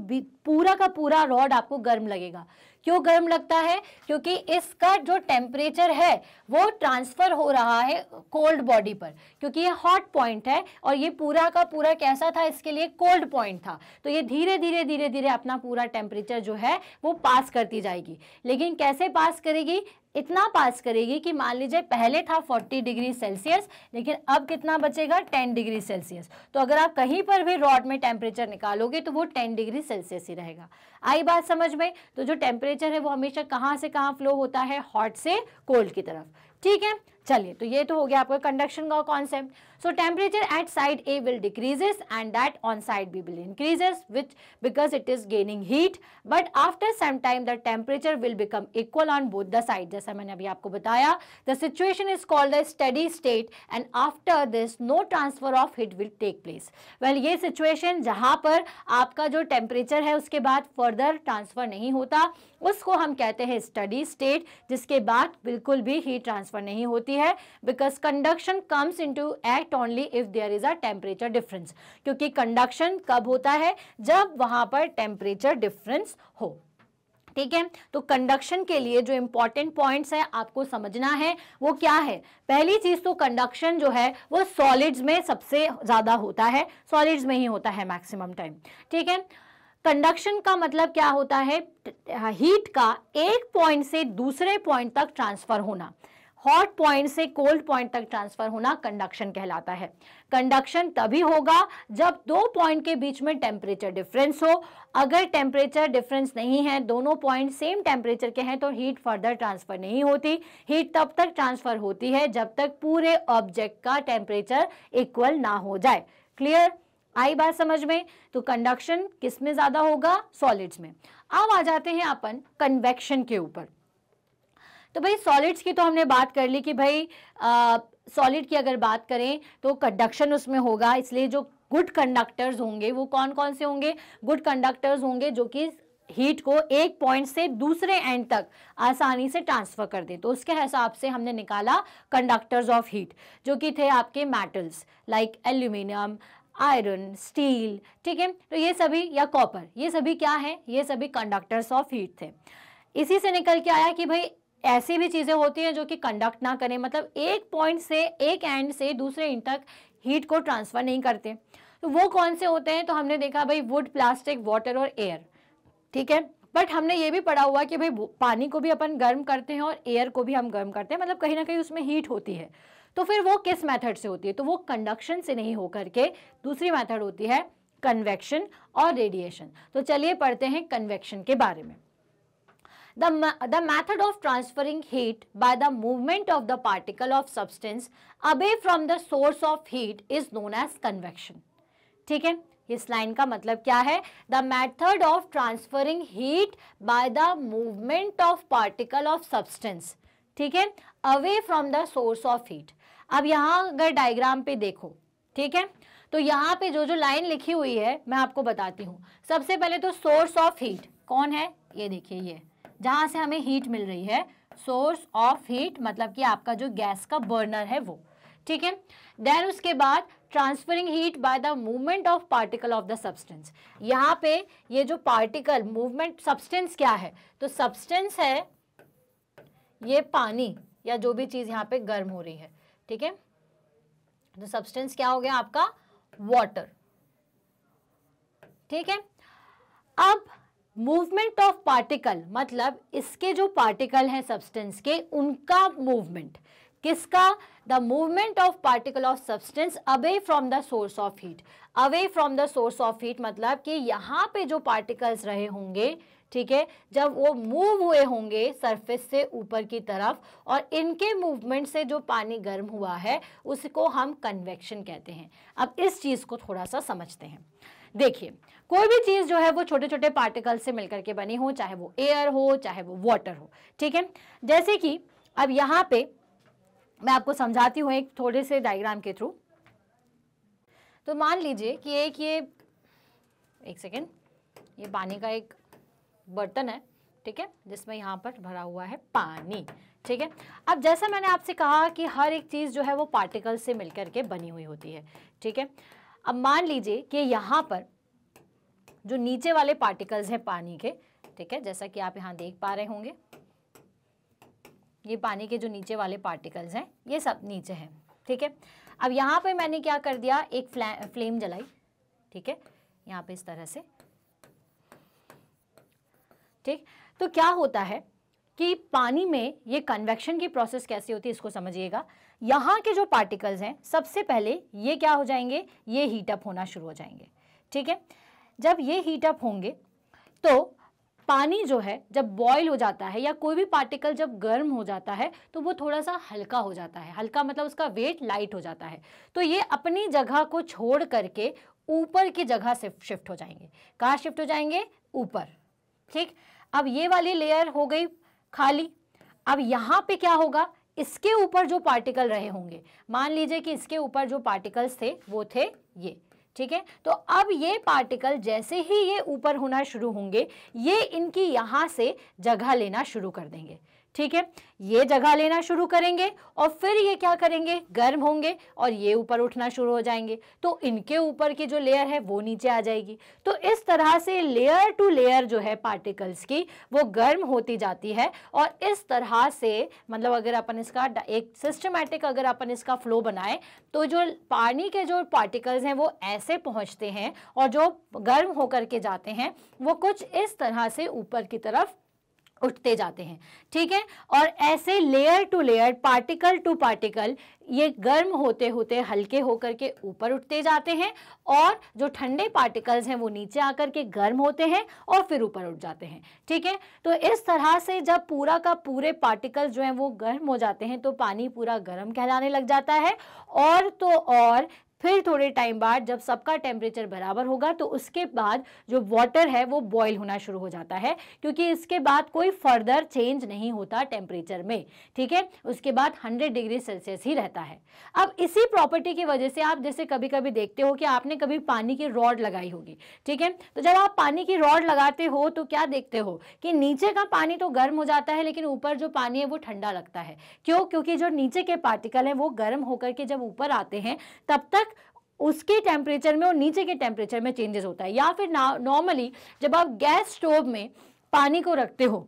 पूरा का पूरा रॉड आपको गर्म लगेगा। क्यों गर्म लगता है? क्योंकि इसका जो टेम्परेचर है वो ट्रांसफर हो रहा है कोल्ड बॉडी पर, क्योंकि ये हॉट पॉइंट है और ये पूरा का पूरा कैसा था? इसके लिए कोल्ड पॉइंट था। तो ये धीरे धीरे धीरे धीरे अपना पूरा टेम्परेचर जो है वो पास करती जाएगी। लेकिन कैसे पास करेगी? इतना पास करेगी कि मान लीजिए पहले था 40 डिग्री सेल्सियस लेकिन अब कितना बचेगा? 10 डिग्री सेल्सियस। तो अगर आप कहीं पर भी रॉड में टेम्परेचर निकालोगे तो वो 10 डिग्री सेल्सियस ही रहेगा। आई बात समझ में? तो जो टेम्परेचर है वो हमेशा कहाँ से कहाँ फ्लो होता है? हॉट से कोल्ड की तरफ, ठीक है। चलिए, तो ये तो हो गया आपका कंडक्शन का concept. So temperature at side A will decreases and that on side B will increases, which because it is gaining heat, but after some time the temperature will become equal on both the sides. जैसा मैंने अभी आपको बताया, the situation is called a steady state and after this no transfer of heat will take place. Well, ये situation जहाँ पर आपका जो टेम्परेचर है उसके बाद फर्दर ट्रांसफर नहीं होता उसको हम कहते हैं स्टडी स्टेट, जिसके बाद बिल्कुल भी हीट ट्रांसफर नहीं होती है, because conduction comes into act only if there is a temperature difference. क्योंकि कंडक्शन कब होता है? जब वहां पर टेम्परेचर डिफरेंस हो, ठीक है। तो कंडक्शन के लिए जो इंपॉर्टेंट पॉइंट्स है आपको समझना है वो क्या है? पहली चीज तो कंडक्शन जो है वो सॉलिड्स में सबसे ज्यादा होता है, सॉलिड्स में ही होता है मैक्सिमम टाइम, ठीक है। कंडक्शन का मतलब क्या होता है? हीट का एक पॉइंट से दूसरे पॉइंट तक ट्रांसफर होना, हॉट पॉइंट से कोल्ड पॉइंट तक ट्रांसफर होना कंडक्शन कहलाता है। कंडक्शन तभी होगा जब दो पॉइंट के बीच में टेम्परेचर डिफरेंस हो। अगर टेम्परेचर डिफरेंस नहीं है, दोनों पॉइंट सेम टेम्परेचर के हैं, तो हीट फर्दर ट्रांसफर नहीं होती। हीट तब तक ट्रांसफर होती है जब तक पूरे ऑब्जेक्ट का टेम्परेचर इक्वल ना हो जाए। क्लियर? आई बात समझ में? तो कंडक्शन किस में ज्यादा होगा? सॉलिड्स में। अब आ जाते हैं अपन कन्वेक्शन के ऊपर। तो भाई सॉलिड्स की तो हमने बात कर ली कि भाई सॉलिड की अगर बात करें तो कंडक्शन उसमें होगा, इसलिए जो गुड कंडक्टर्स होंगे वो कौन कौन से होंगे? गुड कंडक्टर्स होंगे जो कि हीट को एक पॉइंट से दूसरे एंड तक आसानी से ट्रांसफर कर दे। तो उसके हिसाब से हमने निकाला कंडक्टर्स ऑफ हीट, जो कि थे आपके metals like aluminium, iron, steel, ठीक है। तो ये सभी, या कॉपर, ये सभी क्या है? ये सभी कंडक्टर्स ऑफ हीट थे। इसी से निकल के आया कि भाई ऐसी भी चीजें होती हैं जो कि कंडक्ट ना करें, मतलब एक पॉइंट से, एक एंड से दूसरे एंड तक हीट को ट्रांसफर नहीं करते। तो वो कौन से होते हैं? तो हमने देखा भाई वुड, प्लास्टिक, वाटर और एयर, ठीक है। बट हमने ये भी पढ़ा हुआ कि भाई पानी को भी अपन गर्म करते हैं और एयर को भी हम गर्म करते हैं, मतलब कहीं ना कहीं उसमें हीट होती है। तो फिर वो किस मेथड से होती है? तो वो कंडक्शन से नहीं होकर के दूसरी मेथड होती है कन्वेक्शन और रेडिएशन। तो चलिए पढ़ते हैं कन्वेक्शन के बारे में। The method of transferring heat by the movement of the particle of substance away from the source of heat is known as convection, ठीक है। इस लाइन का मतलब क्या है? The method of transferring heat by the movement of particle of substance, ठीक है, away from the source of heat। अब यहाँ अगर डायग्राम पे देखो, ठीक है, तो यहाँ पे जो जो लाइन लिखी हुई है मैं आपको बताती हूँ। सबसे पहले तो सोर्स ऑफ हीट कौन है? ये देखिए, ये जहां से हमें हीट मिल रही है, सोर्स ऑफ हीट मतलब कि आपका जो गैस का बर्नर है वो, ठीक है। देन उसके बाद transferring heat by the movement of particle of the substance. यहाँ पे ये जो पार्टिकल मूवमेंट, सब्सटेंस क्या है? तो सब्सटेंस है ये पानी या जो भी चीज यहाँ पे गर्म हो रही है, ठीक है। तो सब्सटेंस क्या हो गया आपका? वाटर, ठीक है। अब मूवमेंट ऑफ पार्टिकल मतलब इसके जो पार्टिकल हैं सब्सटेंस के, उनका मूवमेंट, किसका? The movement of particle of substance away from the source of heat. Away from the source of heat मतलब कि यहाँ पे जो पार्टिकल्स रहे होंगे, ठीक है, जब वो मूव हुए होंगे सरफेस से ऊपर की तरफ, और इनके मूवमेंट से जो पानी गर्म हुआ है उसको हम कन्वेक्शन कहते हैं। अब इस चीज को थोड़ा सा समझते हैं। देखिए, कोई भी चीज जो है वो छोटे छोटे पार्टिकल से मिलकर के बनी हो, चाहे वो एयर हो चाहे वो वाटर हो, ठीक है। जैसे कि अब यहाँ पे मैं आपको समझाती हूँ एक थोड़े से डायग्राम के थ्रू। तो मान लीजिए कि एक सेकेंड, ये पानी का एक बर्तन है, ठीक है, जिसमें यहाँ पर भरा हुआ है पानी, ठीक है। अब जैसा मैंने आपसे कहा कि हर एक चीज जो है वो पार्टिकल से मिलकर के बनी हुई होती है, ठीक है। अब मान लीजिए कि यहाँ पर जो नीचे वाले पार्टिकल्स हैं पानी के, ठीक है, जैसा कि आप यहाँ देख पा रहे होंगे, ये पानी के जो नीचे वाले पार्टिकल्स हैं ये सब नीचे हैं, ठीक है। अब यहाँ पे मैंने क्या कर दिया, एक फ्लेम जलाई, ठीक है, यहाँ पे इस तरह से, ठीक। तो क्या होता है कि पानी में ये कन्वेक्शन की प्रोसेस कैसे होती है इसको समझिएगा। यहाँ के जो पार्टिकल्स हैं सबसे पहले ये क्या हो जाएंगे, ये हीट अप होना शुरू हो जाएंगे, ठीक है। जब ये हीट अप होंगे तो पानी जो है जब बॉयल हो जाता है या कोई भी पार्टिकल जब गर्म हो जाता है तो वो थोड़ा सा हल्का हो जाता है। हल्का मतलब उसका वेट लाइट हो जाता है। तो ये अपनी जगह को छोड़ करके ऊपर की जगह से शिफ्ट हो जाएंगे। कहाँ शिफ्ट हो जाएंगे? ऊपर, ठीक। अब ये वाली लेयर हो गई खाली। अब यहाँ पे क्या होगा, इसके ऊपर जो पार्टिकल रहे होंगे, मान लीजिए कि इसके ऊपर जो पार्टिकल्स थे वो थे ये, ठीक है। तो अब ये पार्टिकल जैसे ही ये ऊपर होना शुरू होंगे, ये इनकी यहाँ से जगह लेना शुरू कर देंगे, ठीक है। ये जगह लेना शुरू करेंगे और फिर ये क्या करेंगे, गर्म होंगे और ये ऊपर उठना शुरू हो जाएंगे। तो इनके ऊपर की जो लेयर है वो नीचे आ जाएगी। तो इस तरह से लेयर टू लेयर जो है पार्टिकल्स की वो गर्म होती जाती है। और इस तरह से मतलब अगर अपन इसका एक सिस्टमैटिक अगर अपन इसका फ्लो बनाए तो जो पानी के जो पार्टिकल्स हैं वो ऐसे पहुंचते हैं और जो गर्म होकर के जाते हैं वो कुछ इस तरह से ऊपर की तरफ उठते जाते हैं, ठीक है। और ऐसे layer to layer, particle to particle ये गर्म होते होते हल्के होकर के ऊपर उठते जाते हैं और जो ठंडे पार्टिकल्स हैं वो नीचे आकर के गर्म होते हैं और फिर ऊपर उठ जाते हैं, ठीक है। तो इस तरह से जब पूरा का पूरे पार्टिकल्स जो हैं वो गर्म हो जाते हैं तो पानी पूरा गर्म कहलाने लग जाता है। और तो और फिर थोड़े टाइम बाद जब सबका टेम्परेचर बराबर होगा तो उसके बाद जो वाटर है वो बॉयल होना शुरू हो जाता है, क्योंकि इसके बाद कोई फर्दर चेंज नहीं होता टेम्परेचर में, ठीक है। उसके बाद 100 डिग्री सेल्सियस ही रहता है। अब इसी प्रॉपर्टी की वजह से आप जैसे कभी कभी देखते हो कि आपने कभी पानी की रॉड लगाई होगी, ठीक है। तो जब आप पानी की रॉड लगाते हो तो क्या देखते हो कि नीचे का पानी तो गर्म हो जाता है, लेकिन ऊपर जो पानी है वो ठंडा लगता है। क्यों? क्योंकि जो नीचे के पार्टिकल हैं वो गर्म होकर के जब ऊपर आते हैं तब तक उसके टेम्परेचर में और नीचे के टेम्परेचर में चेंजेस होता है। या फिर नॉर्मली जब आप गैस स्टोव में पानी को रखते हो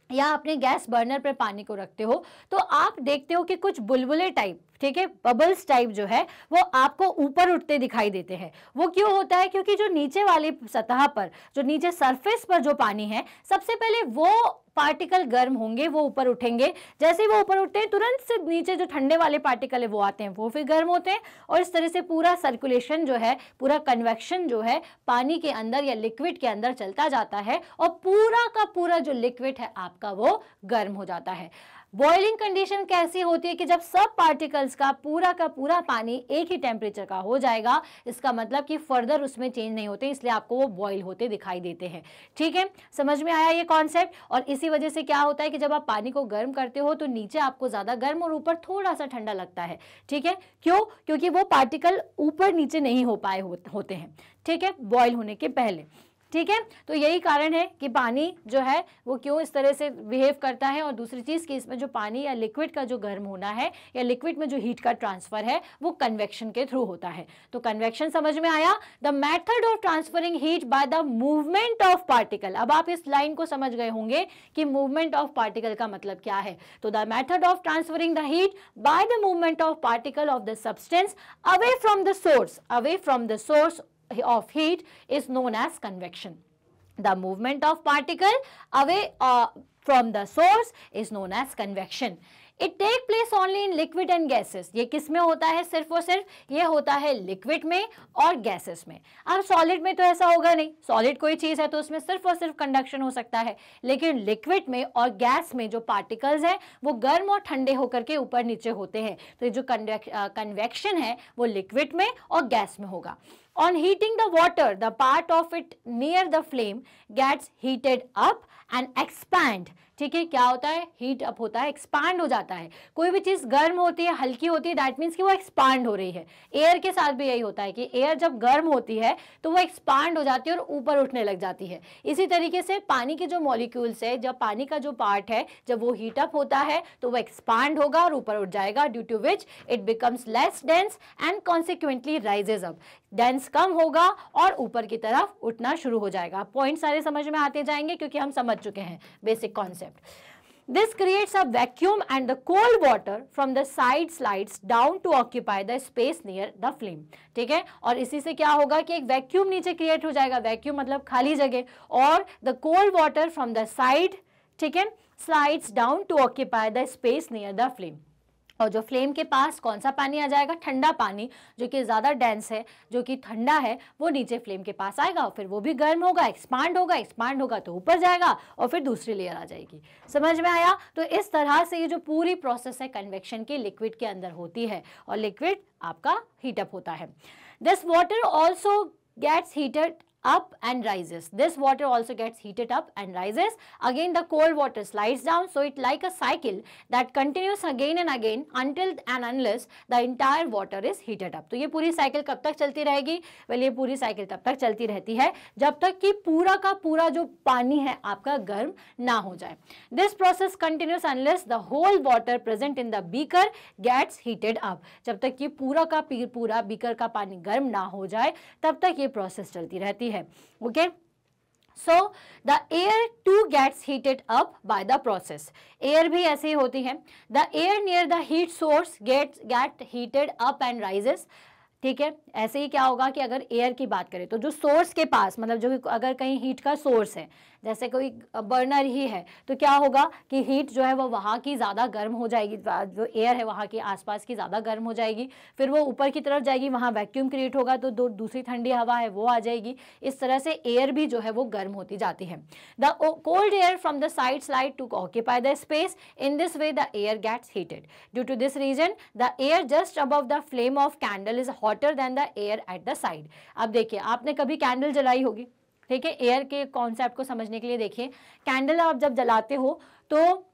या अपने गैस बर्नर पर पानी को रखते हो तो आप देखते हो कि कुछ बुलबुले टाइप, ठीक है, बबल्स टाइप जो है वो आपको ऊपर उठते दिखाई देते हैं। वो क्यों होता है? क्योंकि जो नीचे वाली सतह पर, जो नीचे सरफेस पर जो पानी है, सबसे पहले वो पार्टिकल गर्म होंगे, वो ऊपर उठेंगे। जैसे ही वो ऊपर उठते हैं तुरंत से नीचे जो ठंडे वाले पार्टिकल है वो आते हैं, वो फिर गर्म होते हैं, और इस तरह से पूरा सर्कुलेशन जो है, पूरा कन्वेक्शन जो है पानी के अंदर या लिक्विड के अंदर चलता जाता है, और पूरा का पूरा जो लिक्विड है आपका वो गर्म हो जाता है। बॉइलिंग कंडीशन कैसी होती है कि जब सब पार्टिकल्स का पूरा पानी एक ही टेम्परेचर का हो जाएगा, इसका मतलब कि फर्दर उसमें चेंज नहीं होते, इसलिए आपको वो बॉईल होते दिखाई देते हैं, ठीक है। समझ में आया ये कॉन्सेप्ट? और इसी वजह से क्या होता है कि जब आप पानी को गर्म करते हो तो नीचे आपको ज्यादा गर्म और ऊपर थोड़ा सा ठंडा लगता है, ठीक है। क्यों? क्योंकि वो पार्टिकल ऊपर नीचे नहीं हो पाए होते हैं, ठीक है, बॉयल होने के पहले, ठीक है। तो यही कारण है कि पानी जो है वो क्यों इस तरह से बिहेव करता है। और दूसरी चीज़ कि इसमें जो पानी या लिक्विड का जो गर्म होना है या लिक्विड में जो हीट का ट्रांसफर है वो कन्वेक्शन के थ्रू होता है। तो कन्वेक्शन समझ में आया? The method of transferring heat by the movement of particle. अब आप इस लाइन को समझ गए होंगे कि मूवमेंट ऑफ पार्टिकल का मतलब क्या है। तो the method of transferring the heat by the movement of particle of the substance away from the source of heat is known as convection. The movement of particle away from the source is known as convection. It take place only in liquid and gases. ये किस में होता है? सिर्फ और सिर्फ ये होता है लिक्विड में और गैसेस में। अब सॉलिड में तो ऐसा होगा नहीं, सॉलिड कोई चीज़ है तो उसमें सिर्फ और सिर्फ कंडक्शन हो सकता है, लेकिन लिक्विड में और गैस में जो पार्टिकल्स हैं वो गर्म और ठंडे होकर के ऊपर नीचे होते हैं। तो जो कन्वेक्शन है वो लिक्विड में और गैस में होगा। On heating the water, the part of it near the flame gets heated up and expand. ठीक है, क्या होता है? हीट अप होता है, एक्सपांड हो जाता है। कोई भी चीज गर्म होती है, हल्की होती है, दैट मीन्स कि वो एक्सपांड हो रही है। एयर के साथ भी यही होता है कि एयर जब गर्म होती है तो वो एक्सपांड हो जाती है और ऊपर उठने लग जाती है। इसी तरीके से पानी के जो मॉलिक्यूल्स है, जब पानी का जो पार्ट है जब वो हीट अप होता है तो वो एक्सपांड होगा और ऊपर उठ जाएगा, due to which it becomes less dense and consequently rises up. Dense कम होगा और ऊपर की तरफ उठना शुरू हो जाएगा। पॉइंट सारे समझ में आते जाएंगे क्योंकि हम समझ चुके हैं basic concept. This creates a vacuum and the cold water from the side slides down to occupy the space near the flame. ठीक है, और इसी से क्या होगा कि एक वैक्यूम नीचे क्रिएट हो जाएगा। वैक्यूम मतलब खाली जगह, और the cold water from the side, ठीक है, slides down to occupy the space near the flame. और जो फ्लेम के पास कौन सा पानी आ जाएगा? ठंडा पानी, जो कि ज़्यादा डेंस है, जो कि ठंडा है, वो नीचे फ्लेम के पास आएगा और फिर वो भी गर्म होगा, एक्सपांड होगा तो ऊपर जाएगा और फिर दूसरी लेयर आ जाएगी। समझ में आया? तो इस तरह से ये जो पूरी प्रोसेस है कन्वेक्शन की लिक्विड के अंदर होती है और लिक्विड आपका हीटअप होता है। This water also gets heated up and rises. This water also gets heated up and rises. Again the cold water slides down, so it like a cycle that continues again and again until and unless the entire water is heated up. तो ये पूरी cycle कब तक चलती रहेगी? Well, ये पूरी cycle तब तक चलती रहती है जब तक कि पूरा का पूरा जो पानी है आपका गर्म ना हो जाए। This process continues unless the whole water present in the beaker gets heated up. जब तक कि पूरा का पूरा बीकर का पानी गर्म ना हो जाए तब तक ये प्रोसेस चलती रहती है। Okay, so the air too gets heated up by the process. Air भी ऐसे ही होती है। The air near the heat source get heated up and rises. ठीक है, ऐसे ही क्या होगा कि अगर एयर की बात करें तो जो सोर्स के पास, मतलब जो अगर कहीं हीट का सोर्स है, जैसे कोई बर्नर ही है, तो क्या होगा कि हीट जो है वो वहाँ की ज़्यादा गर्म हो जाएगी, जो एयर है वहाँ के आसपास की ज़्यादा गर्म हो जाएगी, फिर वो ऊपर की तरफ जाएगी, वहाँ वैक्यूम क्रिएट होगा तो दूसरी ठंडी हवा है वो आ जाएगी। इस तरह से एयर भी जो है वो गर्म होती जाती है। The cold air from the side slide to occupy the space, in this way the air gets heated. Due to this reason the air just above the flame of candle is hotter than the air at the side. अब देखिए, आपने कभी candle जलाई होगी, ठीक है, air के concept को समझने के लिए देखिए, कैंडल आप जब जलाते हो तो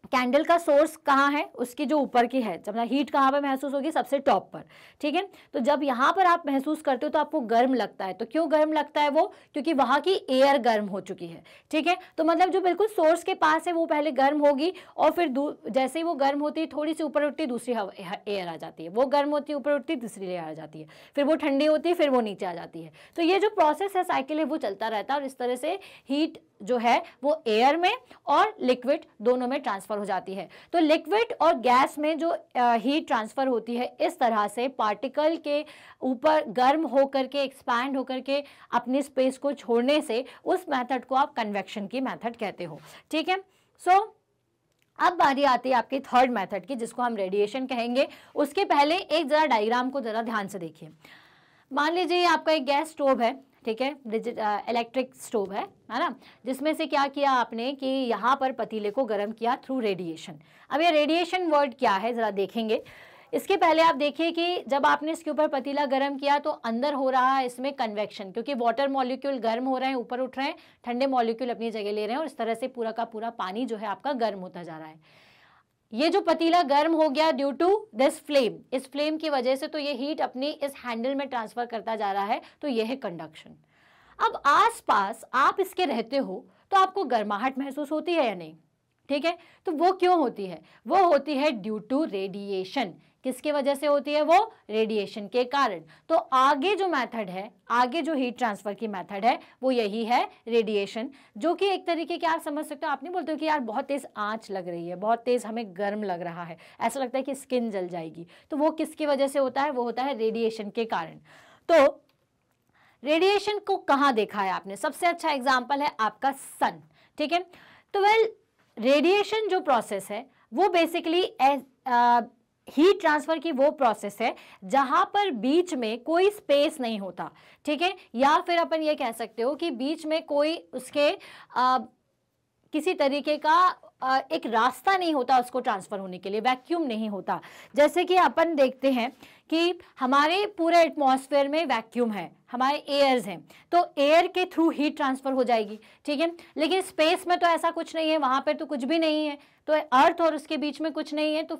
कैंडल का सोर्स कहाँ है, उसकी जो ऊपर की है, जब हीट कहाँ पर महसूस होगी, सबसे टॉप पर, ठीक है। तो जब यहाँ पर आप महसूस करते हो तो आपको गर्म लगता है। तो क्यों गर्म लगता है वो? क्योंकि वहाँ की एयर गर्म हो चुकी है, ठीक है। तो मतलब जो बिल्कुल सोर्स के पास है वो पहले गर्म होगी और फिर जैसे ही वो गर्म होती है, थोड़ी सी ऊपर उठती, दूसरी एयर आ जाती है, वो गर्म होती है, ऊपर उठती, दूसरी एयर आ जाती है, फिर वो ठंडी होती है, फिर वो नीचे आ जाती है। तो ये जो प्रोसेस है, साइकिल है, वो चलता रहता है और इस तरह से हीट जो है वो एयर में और लिक्विड दोनों में ट्रांसफर हो जाती है। तो लिक्विड और गैस में जो हीट ट्रांसफर होती है, इस तरह से पार्टिकल के ऊपर गर्म होकर के, एक्सपैंड होकर के अपनी स्पेस को छोड़ने से, उस मेथड को आप कन्वेक्शन की मेथड कहते हो, ठीक है। सो अब बारी आती है आपकी थर्ड मेथड की, जिसको हम रेडिएशन कहेंगे। उसके पहले एक जरा डायग्राम को जरा ध्यान से देखिए। मान लीजिए आपका एक गैस स्टोव है, ठीक है, इलेक्ट्रिक स्टोव है ना, जिसमें से क्या किया आपने कि यहाँ पर पतीले को गर्म किया थ्रू रेडिएशन। अब ये रेडिएशन वर्ड क्या है ज़रा देखेंगे। इसके पहले आप देखिए कि जब आपने इसके ऊपर पतीला गर्म किया तो अंदर हो रहा है इसमें कन्वेक्शन, क्योंकि वाटर मॉलिक्यूल गर्म हो रहे हैं, ऊपर उठ रहे हैं, ठंडे मॉलिक्यूल अपनी जगह ले रहे हैं और इस तरह से पूरा का पूरा पानी जो है आपका गर्म होता जा रहा है। ये जो पतीला गर्म हो गया ड्यू टू दिस फ्लेम, इस फ्लेम की वजह से तो ये हीट अपनी इस हैंडल में ट्रांसफर करता जा रहा है, तो ये है कंडक्शन। अब आसपास आप इसके रहते हो तो आपको गर्माहट महसूस होती है या नहीं, ठीक है। तो वो क्यों होती है? वो होती है ड्यू टू रेडिएशन। किसकी वजह से होती है वो? रेडिएशन के कारण। तो आगे जो मेथड है, आगे जो हीट ट्रांसफर की मेथड है वो यही है रेडिएशन, जो कि एक तरीके के आप समझ सकते हो, आप नहीं बोलते हो कि यार बहुत तेज आंच लग रही है, बहुत तेज हमें गर्म लग रहा है, ऐसा लगता है कि स्किन जल जाएगी, तो वो किसकी वजह से होता है? वो होता है रेडिएशन के कारण। तो रेडिएशन को कहाँ देखा है आपने? सबसे अच्छा एग्जाम्पल है आपका सन, ठीक है। तो रेडिएशन जो प्रोसेस है वो बेसिकली हीट ट्रांसफर की वो प्रोसेस है जहां पर बीच में कोई स्पेस नहीं होता, ठीक है, या फिर अपन ये कह सकते हो कि बीच में कोई उसके किसी तरीके का एक रास्ता नहीं होता उसको ट्रांसफर होने के लिए, वैक्यूम नहीं होता। जैसे कि अपन देखते हैं कि हमारे पूरे एटमॉस्फेयर में वैक्यूम है, हमारे एयर्स हैं, तो एयर के थ्रू हीट ट्रांसफर हो जाएगी, ठीक है। लेकिन स्पेस में तो ऐसा कुछ नहीं है, वहां पर तो कुछ भी नहीं है, तो अर्थ और उसके बीच में कुछ नहीं है, तो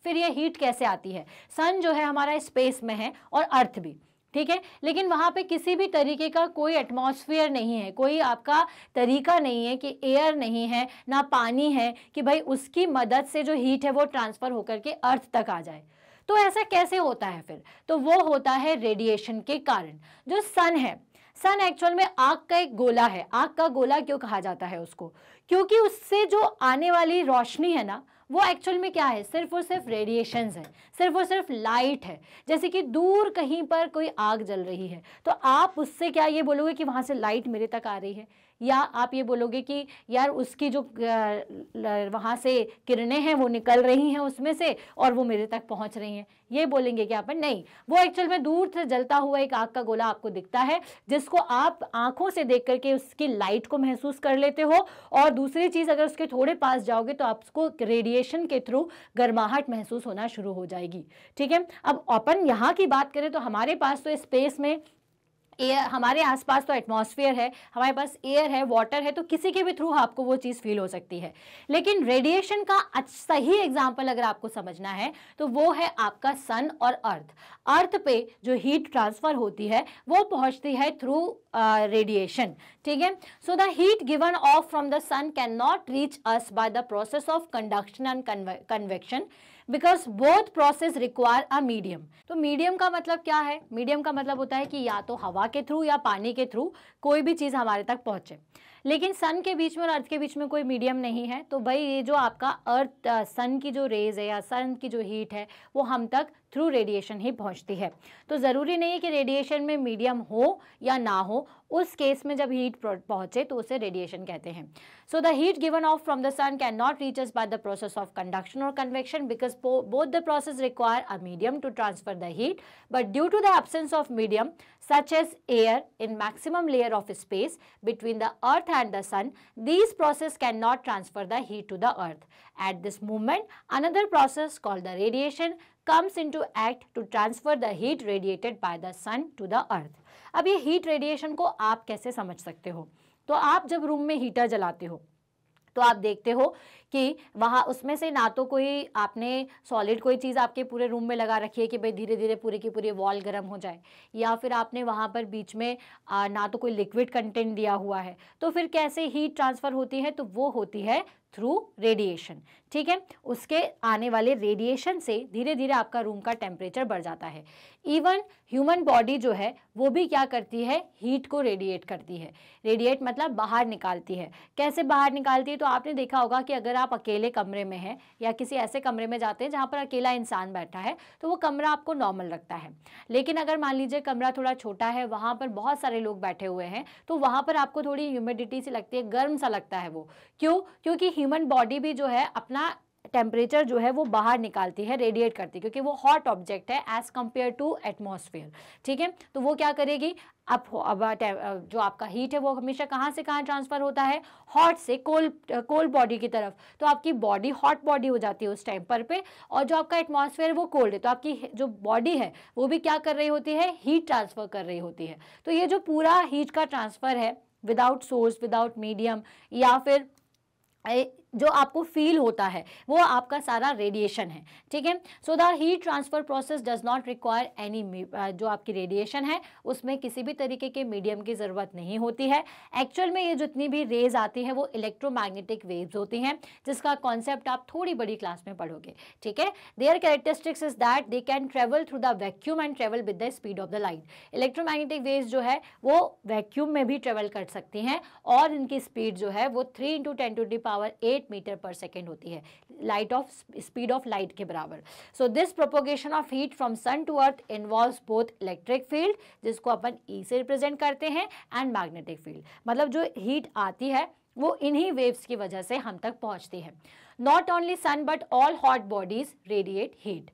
फिर ये हीट कैसे आती है? सन जो है हमारा स्पेस में है और अर्थ भी, ठीक है, लेकिन वहां पे किसी भी तरीके का कोई एटमॉस्फेयर नहीं है, कोई आपका तरीका नहीं है कि एयर नहीं है ना पानी है कि भाई उसकी मदद से जो हीट है वो ट्रांसफर होकर के अर्थ तक आ जाए। तो ऐसा कैसे होता है फिर? तो वो होता है रेडिएशन के कारण। जो सन है, सन एक्चुअल में आग का एक गोला है। आग का गोला क्यों कहा जाता है उसको? क्योंकि उससे जो आने वाली रोशनी है ना, वो एक्चुअल में क्या है? सिर्फ और सिर्फ रेडिएशंस है, सिर्फ और सिर्फ लाइट है। जैसे कि दूर कहीं पर कोई आग जल रही है तो आप उससे क्या ये बोलोगे कि वहाँ से लाइट मेरे तक आ रही है, या आप ये बोलोगे कि यार उसकी जो वहाँ से किरणें हैं वो निकल रही हैं उसमें से और वो मेरे तक पहुँच रही हैं, ये बोलेंगे कि अपन? नहीं, वो एक्चुअल में दूर से जलता हुआ एक आग का गोला आपको दिखता है, जिसको आप आंखों से देख करके उसकी लाइट को महसूस कर लेते हो। और दूसरी चीज़, अगर उसके थोड़े पास जाओगे तो आपको रेडिएशन के थ्रू गर्माहट महसूस होना शुरू हो जाएगी, ठीक है। अब अपन यहाँ की बात करें तो हमारे पास तो स्पेस में एयर, हमारे आसपास तो एटमॉस्फेयर है, हमारे पास एयर है, वाटर है, तो किसी के भी थ्रू आपको वो चीज़ फील हो सकती है। लेकिन रेडिएशन का सही एग्जाम्पल अगर आपको समझना है तो वो है आपका सन और अर्थ। अर्थ पे जो हीट ट्रांसफर होती है वो पहुंचती है थ्रू रेडिएशन, ठीक है। So the heat given off from the sun can not reach us by the process of conduction and convection, because both process require a medium. तो मीडियम का मतलब क्या है? मीडियम का मतलब होता है कि या तो हवा के थ्रू या पानी के थ्रू कोई भी चीज़ हमारे तक पहुंचे। लेकिन सन के बीच में और अर्थ के बीच में कोई मीडियम नहीं है, तो भाई ये जो आपका अर्थ सन की जो रेज है या सन की जो हीट है वो हम तक थ्रू रेडिएशन ही पहुंचती है। तो ज़रूरी नहीं है कि रेडिएशन में मीडियम हो या ना हो, उस केस में जब हीट पहुंचे तो उसे रेडिएशन कहते हैं। So the heat given off from the sun can not reach us by the process of conduction or convection because both the process require a medium to transfer the heat, but due to the absence of medium such as air in maximum layer of space between the earth and the sun, these process cannot transfer the heat to the earth. At this moment, another process called the radiation comes into act to transfer the heat radiated by the sun to the earth. अब ये heat radiation को आप कैसे समझ सकते हो? तो आप जब रूम में हीटर जलाते हो तो आप देखते हो कि वहाँ उसमें से ना तो कोई आपने सॉलिड कोई चीज़ आपके पूरे रूम में लगा रखी है कि भाई धीरे धीरे पूरी की पूरी वॉल गर्म हो जाए, या फिर आपने वहाँ पर बीच में ना तो कोई लिक्विड कंटेंट दिया हुआ है, तो फिर कैसे हीट ट्रांसफ़र होती है? तो वो होती है थ्रू रेडिएशन। ठीक है, उसके आने वाले रेडिएशन से धीरे धीरे आपका रूम का टेम्परेचर बढ़ जाता है। इवन ह्यूमन बॉडी जो है वो भी क्या करती है? हीट को रेडिएट करती है। रेडिएट मतलब बाहर निकालती है। कैसे बाहर निकालती है? तो आपने देखा होगा कि अगर आप अकेले कमरे में हैं या किसी ऐसे कमरे में जाते हैं जहाँ पर अकेला इंसान बैठा है तो वो कमरा आपको नॉर्मल लगता है, लेकिन अगर मान लीजिए कमरा थोड़ा छोटा है, वहाँ पर बहुत सारे लोग बैठे हुए हैं, तो वहाँ पर आपको थोड़ी ह्यूमिडिटी सी लगती है, गर्म सा लगता है वो। क्यों? क्योंकि ह्यूमन बॉडी भी जो है अपना टेम्परेचर जो है वो बाहर निकालती है, रेडिएट करती है, क्योंकि वो हॉट ऑब्जेक्ट है एज कंपेयर टू एटमॉस्फेयर। ठीक है, तो वो क्या करेगी? अब जो आपका हीट है वो हमेशा कहाँ से कहाँ ट्रांसफ़र होता है? हॉट से कोल्ड बॉडी की तरफ। तो आपकी बॉडी हॉट बॉडी हो जाती है उस टाइम पे, और जो आपका एटमॉस्फेयर वो कोल्ड है, तो आपकी जो बॉडी है वो भी क्या कर रही होती है? हीट ट्रांसफ़र कर रही होती है। तो ये जो पूरा हीट का ट्रांसफ़र है विदाउट सोर्स, विदाउट मीडियम, या फिर जो आपको फील होता है वो आपका सारा रेडिएशन है। ठीक है, so the heat transfer process does not require any, जो आपकी रेडिएशन है उसमें किसी भी तरीके के मीडियम की ज़रूरत नहीं होती है। एक्चुअल में ये जितनी भी रेज आती है वो इलेक्ट्रोमैग्नेटिक वेव्स होती हैं, जिसका कॉन्सेप्ट आप थोड़ी बड़ी क्लास में पढ़ोगे। ठीक है, there characteristics is that they can travel through the vacuum and travel with the speed of the light. Electromagnetic waves जो है वो वैक्यूम में भी ट्रेवल कर सकती हैं, और इनकी स्पीड जो है वो 3 × 10⁸ मीटर पर सेकेंड होती है, light of speed of light के बराबर। So this propagation of heat from sun to earth involves both electric field, जिसको अपन ई से रिप्रेजेंट करते हैं, एंड मैग्नेटिक फील्ड। मतलब जो हीट आती है वो इन्हीं वेव्स की वजह से हम तक पहुंचती है। Not only son but all hot bodies radiate heat.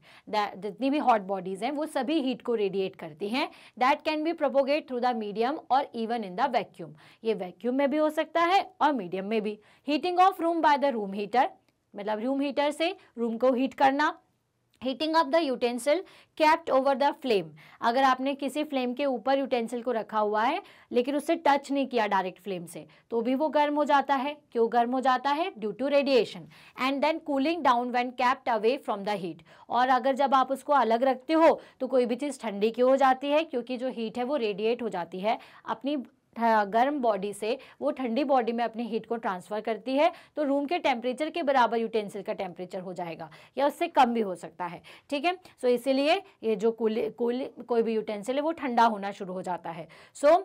जितनी भी हॉट बॉडीज हैं वो सभी हीट को रेडिएट करती हैं। That can B propagate through the medium और इवन इन द वैक्यूम। ये वैक्यूम में भी हो सकता है और मीडियम में भी। Heating of room by the room heater, मतलब रूम हीटर से रूम को हीट करना। Heating up the utensil kept over the flame, अगर आपने किसी फ्लेम के ऊपर यूटेंसिल को रखा हुआ है लेकिन उससे टच नहीं किया डायरेक्ट फ्लेम से, तो भी वो गर्म हो जाता है। क्यों गर्म हो जाता है? Due to radiation. And then cooling down when kept away from the heat, और अगर जब आप उसको अलग रखते हो तो कोई भी चीज़ ठंडी क्यों हो जाती है? क्योंकि जो हीट है वो रेडिएट हो जाती है अपनी गर्म बॉडी से, वो ठंडी बॉडी में अपनी हीट को ट्रांसफ़र करती है, तो रूम के टेम्परेचर के बराबर यूटेंसिल का टेम्परेचर हो जाएगा, या उससे कम भी हो सकता है। ठीक है, सो इसीलिए ये जो कोई भी यूटेंसिल है वो ठंडा होना शुरू हो जाता है। सो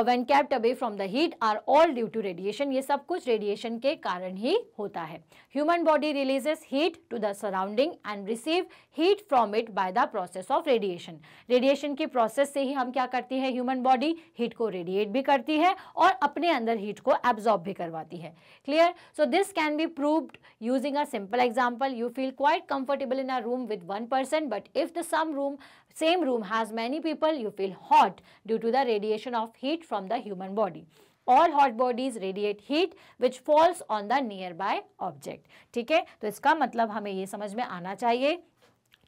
when kept away from the heat are all due to radiation। ये सब कुछ रेडिएशन के कारण ही होता है। Human body releases heat to the surrounding and receive heat from it by the process of radiation। Radiation की प्रोसेस से ही हम क्या करती है? ह्यूमन बॉडी हीट को रेडिएट भी करती है और अपने अंदर हीट को एब्जॉर्ब भी करवाती है। Clear? So this can be proved using a simple example. You feel quite comfortable in a room with one person, but if the same room has many people, you feel hot due to the radiation of heat from the human body. All hot bodies radiate heat which falls on the nearby object. ठीक है, तो इसका मतलब हमें ये समझ में आना चाहिए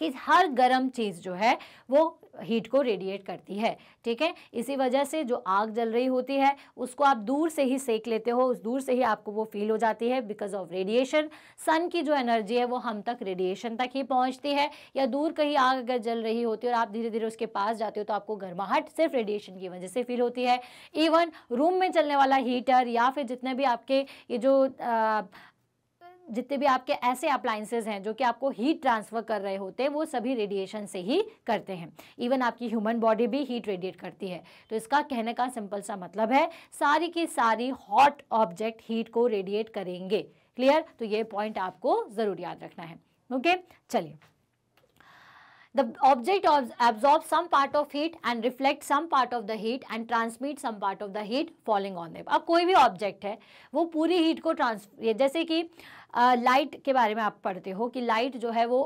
कि हर गर्म चीज़ जो है वो हीट को रेडिएट करती है। ठीक है, इसी वजह से जो आग जल रही होती है उसको आप दूर से ही सेक लेते हो, उस दूर से ही आपको वो फील हो जाती है बिकॉज ऑफ रेडिएशन। सन की जो एनर्जी है वो हम तक रेडिएशन तक ही पहुंचती है, या दूर कहीं आग अगर जल रही होती है और आप धीरे धीरे उसके पास जाते हो तो आपको गर्माहट सिर्फ रेडिएशन की वजह से फील होती है। इवन रूम में चलने वाला हीटर या फिर जितने भी आपके ये जो जितने भी आपके ऐसे अप्लायंसेज हैं जो कि आपको हीट ट्रांसफर कर रहे होते हैं, वो सभी रेडिएशन से ही करते हैं। इवन आपकी ह्यूमन बॉडी भी हीट रेडिएट करती है। तो इसका कहने का सिंपल सा मतलब है सारी की सारी हॉट ऑब्जेक्ट हीट को रेडिएट करेंगे। क्लियर? तो ये पॉइंट आपको जरूर याद रखना है। ओके, चलिए। The object absorbs some part of heat and reflects some part of the heat and transmits some part of the heat falling on them. अब कोई भी ऑब्जेक्ट है वो पूरी हीट को जैसे कि लाइट के बारे में आप पढ़ते हो कि लाइट जो है वो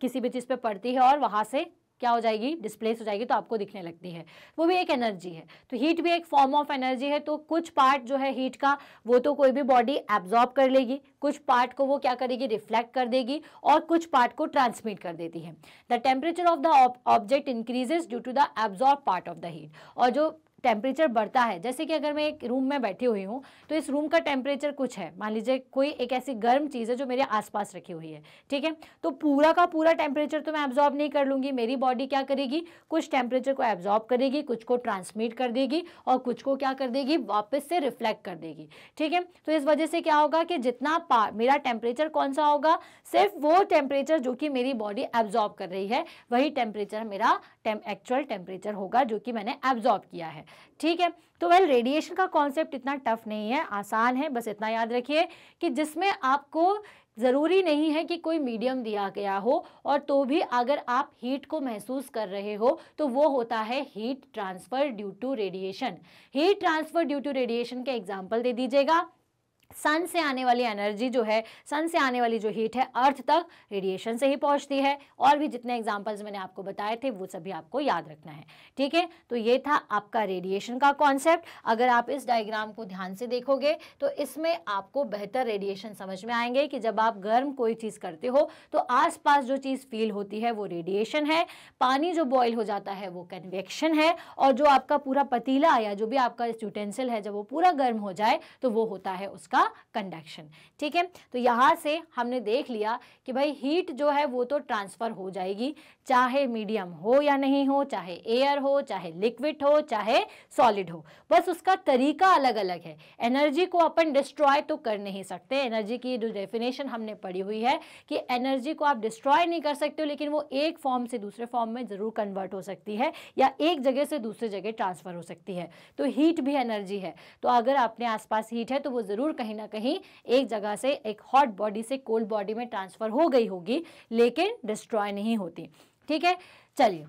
किसी भी चीज़ पे पड़ती है और वहाँ से क्या हो जाएगी, डिस्प्लेस हो जाएगी, तो आपको दिखने लगती है। वो भी एक एनर्जी है। तो हीट भी एक फॉर्म ऑफ एनर्जी है। तो कुछ पार्ट जो है हीट का वो तो कोई भी बॉडी एब्जॉर्ब कर लेगी, कुछ पार्ट को वो क्या करेगी, रिफ्लेक्ट कर देगी, और कुछ पार्ट को ट्रांसमिट कर देती है। The temperature of the object increases due to the absorb part of the heat. और जो टेम्परेचर बढ़ता है, जैसे कि अगर मैं एक रूम में बैठी हुई हूँ तो इस रूम का टेम्परेचर कुछ है, मान लीजिए कोई एक ऐसी गर्म चीज़ है जो मेरे आसपास रखी हुई है, ठीक है। तो पूरा का पूरा टेम्परेचर तो मैं एब्जॉर्ब नहीं कर लूँगी। मेरी बॉडी क्या करेगी, कुछ टेम्परेचर को एब्जॉर्ब करेगी, कुछ को ट्रांसमिट कर देगी, और कुछ को क्या कर देगी, वापस से रिफ्लेक्ट कर देगी, ठीक है। तो इस वजह से क्या होगा कि जितना मेरा टेम्परेचर कौन सा होगा, सिर्फ वो टेम्परेचर जो कि मेरी बॉडी एब्जॉर्ब कर रही है वही टेम्परेचर मेरा एक्चुअल टेम्परेचर होगा जो कि मैंने एब्जॉर्ब किया है, ठीक है। तो रेडिएशन का कॉन्सेप्ट इतना टफ नहीं है, आसान है। बस इतना याद रखिए कि जिसमें आपको ज़रूरी नहीं है कि कोई मीडियम दिया गया हो, और तो भी अगर आप हीट को महसूस कर रहे हो तो वो होता है heat transfer due to radiation. Heat transfer due to radiation के एग्जाम्पल दे दीजिएगा। सन से आने वाली एनर्जी जो है, सन से आने वाली जो हीट है अर्थ तक रेडिएशन से ही पहुंचती है। और भी जितने एग्जांपल्स मैंने आपको बताए थे वो सभी आपको याद रखना है, ठीक है। तो ये था आपका रेडिएशन का कॉन्सेप्ट। अगर आप इस डायग्राम को ध्यान से देखोगे तो इसमें आपको बेहतर रेडिएशन समझ में आएंगे कि जब आप गर्म कोई चीज़ करते हो तो आसपास जो चीज़ फील होती है वो रेडिएशन है। पानी जो बॉयल हो जाता है वो कन्वेक्शन है, और जो आपका पूरा पतीला या जो भी आपका यूटेंसिल है जब वो पूरा गर्म हो जाए तो वो होता है उसका कंडक्शन, ठीक है। तो यहां से हमने देख लिया कि भाई हीट जो है वो तो ट्रांसफर हो जाएगी, चाहे मीडियम हो या नहीं हो, चाहे एयर हो, चाहे लिक्विड हो, चाहे सॉलिड हो, बस उसका तरीका अलग अलग है। एनर्जी को अपन डिस्ट्रॉय तो कर नहीं सकते। एनर्जी की जो डेफिनेशन हमने पढ़ी हुई है कि एनर्जी को आप डिस्ट्रॉय नहीं कर सकते हो, लेकिन वो एक फॉर्म से दूसरे फॉर्म में जरूर कन्वर्ट हो सकती है या एक जगह से दूसरी जगह ट्रांसफर हो सकती है। तो हीट भी एनर्जी है। तो अगर अपने आसपास हीट है तो वो जरूर कहीं ना कहीं एक जगह से एक हॉट बॉडी से कोल्ड बॉडी में ट्रांसफर हो गई होगी, लेकिन डिस्ट्रॉय नहीं होती, ठीक है। चलिए,